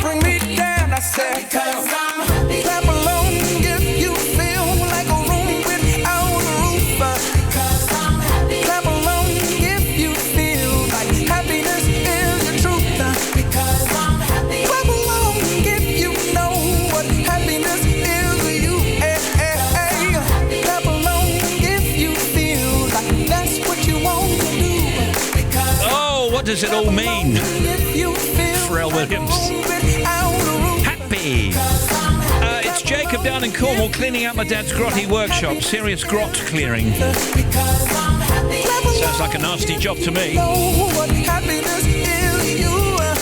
bring me down. I said, because I'm happy. Clap along if you feel like a room without a roof. Because I'm happy. Clap along if you feel like happiness is the truth. Because I'm happy. Clap along if you know what happiness is to you. Hey, hey, hey. Clap along if you feel like that's what you want to do. Because Oh, what does it all mean? if you feel Pharrell Williams. without a roof. Happy. It's Jacob down in Cornwall cleaning out my dad's grotty workshop. Serious grot clearing. Sounds like a nasty job to me.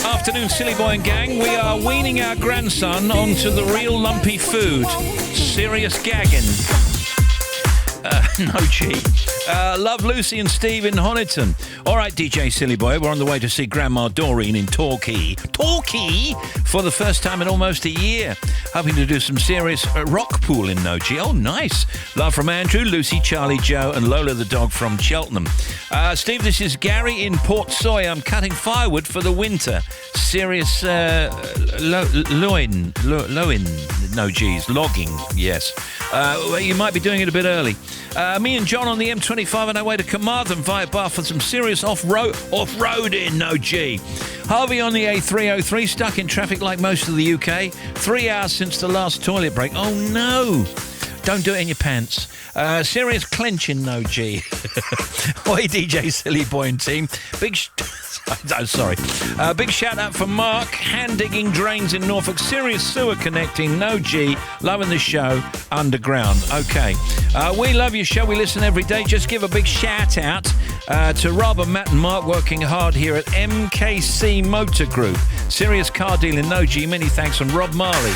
Afternoon, silly boy and gang. We are weaning our grandson onto the real lumpy food. Serious gagging. No G. Love Lucy and Steve in Honiton. All right, DJ Silly Boy, we're on the way to see Grandma Doreen in Torquay. Torquay for the first time in almost a year. Hoping to do some serious rock pool in No G. Oh, nice. Love from Andrew, Lucy, Charlie, Joe, and Lola the dog from Cheltenham. Steve, this is Gary in Port Soy. I'm cutting firewood for the winter. Serious Loin. no G's. Logging, yes. You might be doing it a bit early. Me and John on the M25 on our way to Carmarthen via Bath for some serious off-roading, no G. Harvey on the A303, stuck in traffic like most of the UK. 3 hours since the last toilet break. Oh, no. Don't do it in your pants. Serious clenching, no G. Oi, DJ Silly Boy and team. Big shout out for Mark. Hand digging drains in Norfolk. Serious sewer connecting, no G. Loving the show. Underground. Okay. We love your show. We listen every day. Just give a big shout out to Rob and Matt and Mark, working hard here at MKC Motor Group. Serious car dealing, no G. Many thanks from Rob Marley.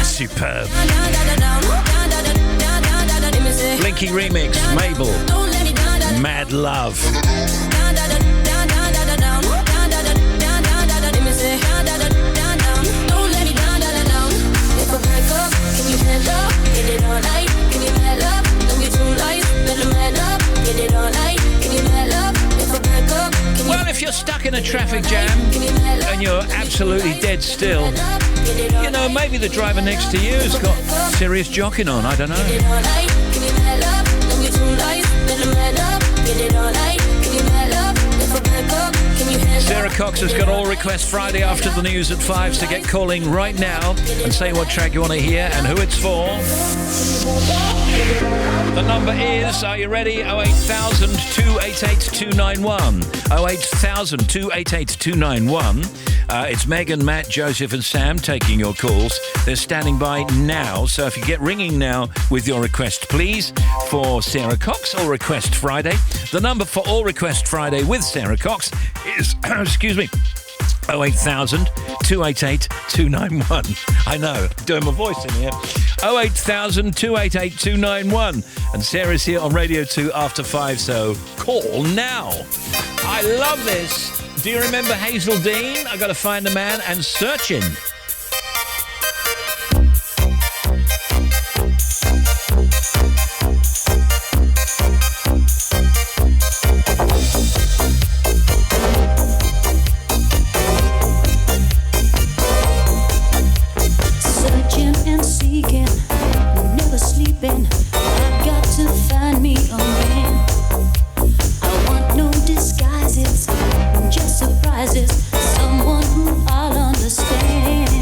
Superb. Blinky remix, Mabel. Mad Love. Well, if you're stuck in a traffic jam and you're absolutely dead still, you know, maybe the driver next to you has got serious Jockin on, I don't know. Sarah Cox has got All Request Friday after the news at 5, so get calling right now and say what track you want to hear and who it's for. The number is, are you ready? 08000 288 291. 08000 288 291. It's Megan, Matt, Joseph and Sam taking your calls. They're standing by now, so if you get ringing now with your request, please, for Sarah Cox, All Request Friday. The number for All Request Friday with Sarah Cox is, excuse me, 08000 288 291. I know, doing my voice in here. 08000 288 291. And Sarah's here on Radio 2 after 5, so call now. I love this. Do you remember Hazel Dean? I Gotta Find a Man and Searching. Searching and seeking, never sleeping. I've got to find me a man. I want no disguises, just surprises. Someone who I'll understand.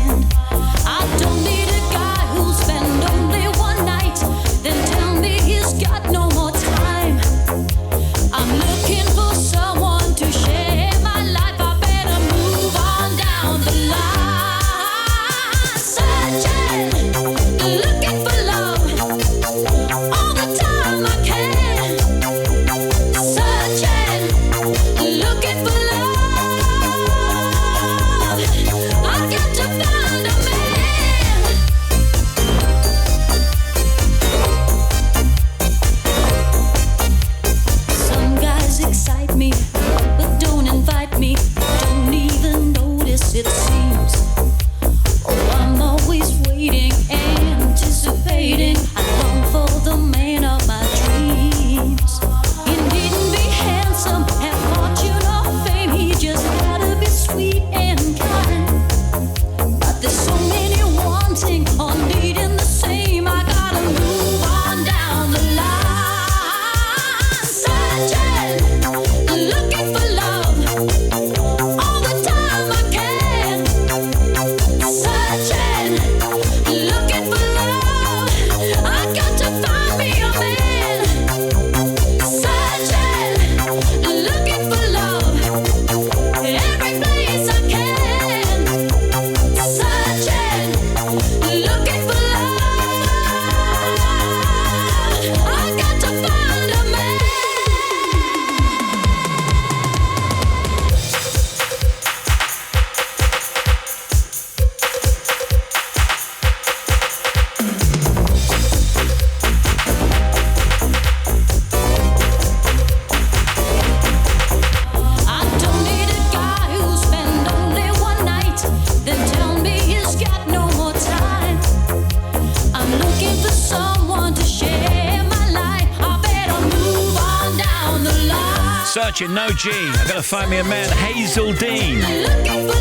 Searching, no G. I gotta find me a man, Hazel Dean,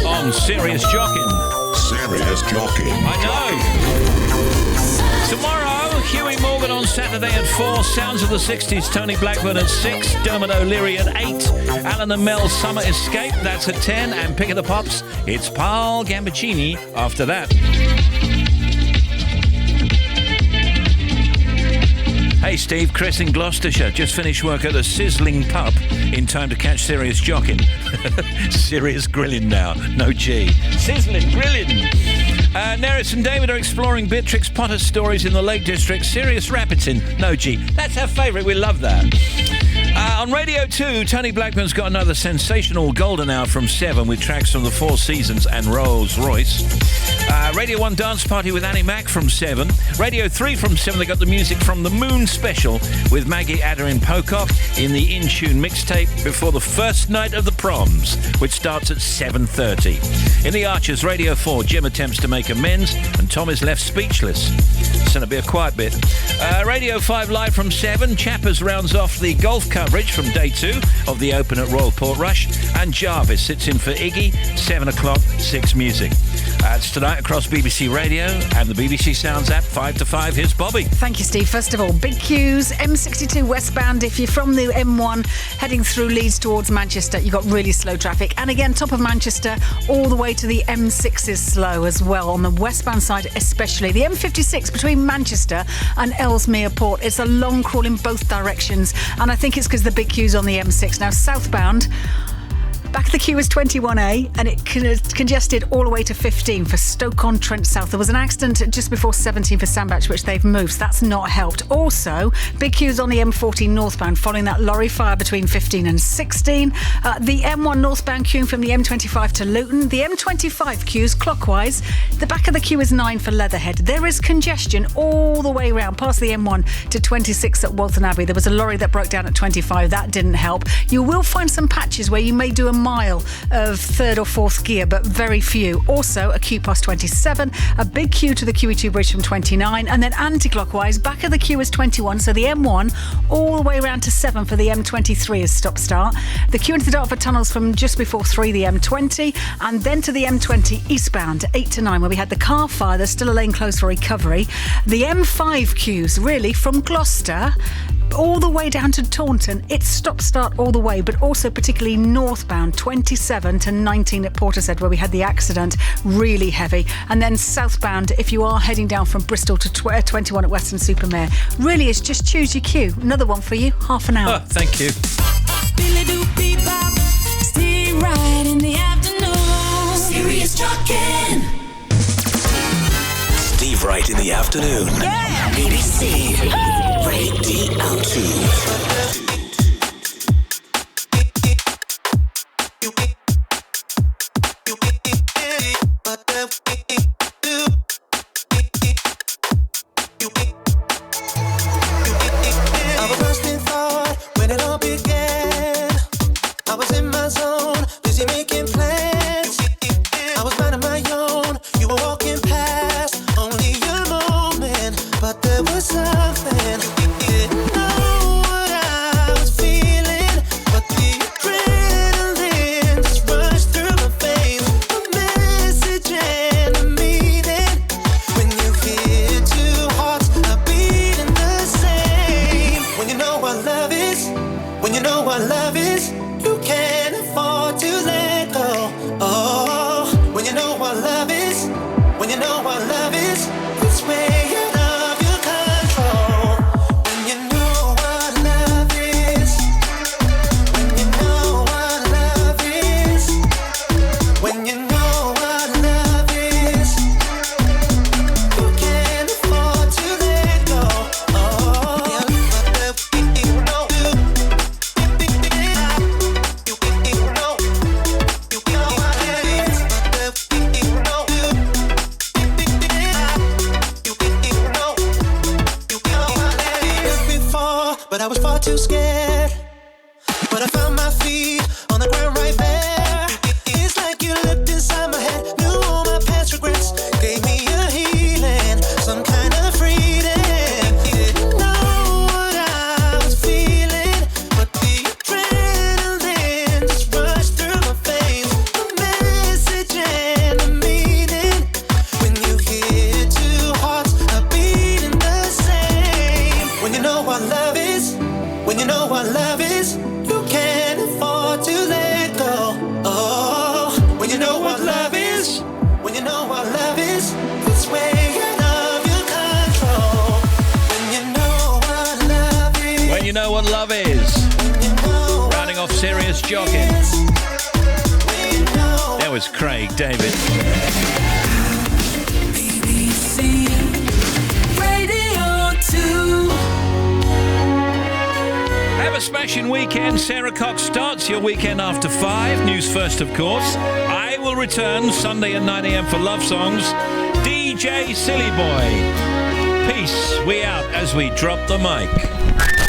on Serious Jockin. Serious Jockin. I know. Tomorrow, Huey Morgan on Saturday at 4, Sounds of the 60s, Tony Blackburn at 6, Dermot O'Leary at 8, Alan and Mel Summer Escape, that's at 10, and Pick of the Pops, it's Paul Gambaccini after that. Hey Steve, Chris in Gloucestershire. Just finished work at the Sizzling Pub in time to catch Serious Jockin. Serious grilling now, no G. Sizzling, grilling. Neris and David are exploring Beatrix Potter stories in the Lake District. Serious Rapids, no G. That's our favourite, we love that. On Radio 2, Tony Blackburn's got another sensational golden hour from 7 with tracks from the Four Seasons and Rolls Royce. Radio 1 Dance Party with Annie Mac from 7. Radio 3 from 7, they got the music from the Moon Special with Maggie Adder in Pocock in the In Tune mixtape before the first night of the proms, which starts at 7:30. In the Archers, Radio 4, Jim attempts to make amends and Tom is left speechless. It's going to be a quiet bit. Radio 5 live from 7, Chappers rounds off the golf coverage from day 2 of the Open at Royal Portrush, and Jarvis sits in for Iggy, 7 o'clock, 6 music. It's tonight across BBC Radio and the BBC Sounds app, 5 to 5. Here's Bobby. Thank you, Steve. First of all, big queues, M62 westbound. If you're from the M1 heading through Leeds towards Manchester, you've got really slow traffic. And again, top of Manchester, all the way to the M6 is slow as well, on the westbound side especially. The M56 between Manchester and Ellesmere Port, it's a long crawl in both directions, and I think it's because the big queue's on the M6. Now, southbound, back of the queue is 21A, and it congested all the way to 15 for Stoke-on-Trent South. There was an accident just before 17 for Sandbach, which they've moved, so that's not helped. Also, big queues on the M14 northbound following that lorry fire between 15 and 16. The M1 northbound queuing from the M25 to Luton. The M25 queues clockwise. The back of the queue is 9 for Leatherhead. There is congestion all the way around, past the M1 to 26 at Walton Abbey. There was a lorry that broke down at 25. That didn't help. You will find some patches where you may do a mile of third or fourth gear, but very few. Also, a queue past 27, a big queue to the QE2 bridge from 29, and then anti-clockwise, back of the queue is 21, so the M1 all the way around to 7 for the M23 is stop-start. The queue into the Dartford tunnels from just before 3, the M20, and then to the M20 eastbound, 8 to 9, where we had the car fire. There's still a lane closed for recovery. The M5 queues, really, from Gloucester all the way down to Taunton, it's stop-start all the way, but also particularly northbound, 27 to 19 at Portishead, where we had the accident, really heavy. And then southbound, if you are heading down from Bristol to 21 at Weston-super-Mare, really is just choose your queue. Another one for you, half an hour. Oh, thank you. Billy Doopy Bop, Steve Wright in the afternoon. Serious Jockin. Steve Wright in the afternoon. Yeah. BBC Radio 2. know what love is. Rounding off Serious Jockin. That was Craig David. BBC Radio 2. Have a smashing weekend. Sarah Cox starts your weekend after 5. News first, of course. I will return Sunday at 9 a.m. for Love Songs. DJ Silly Boy. Peace. We out as we drop the mic.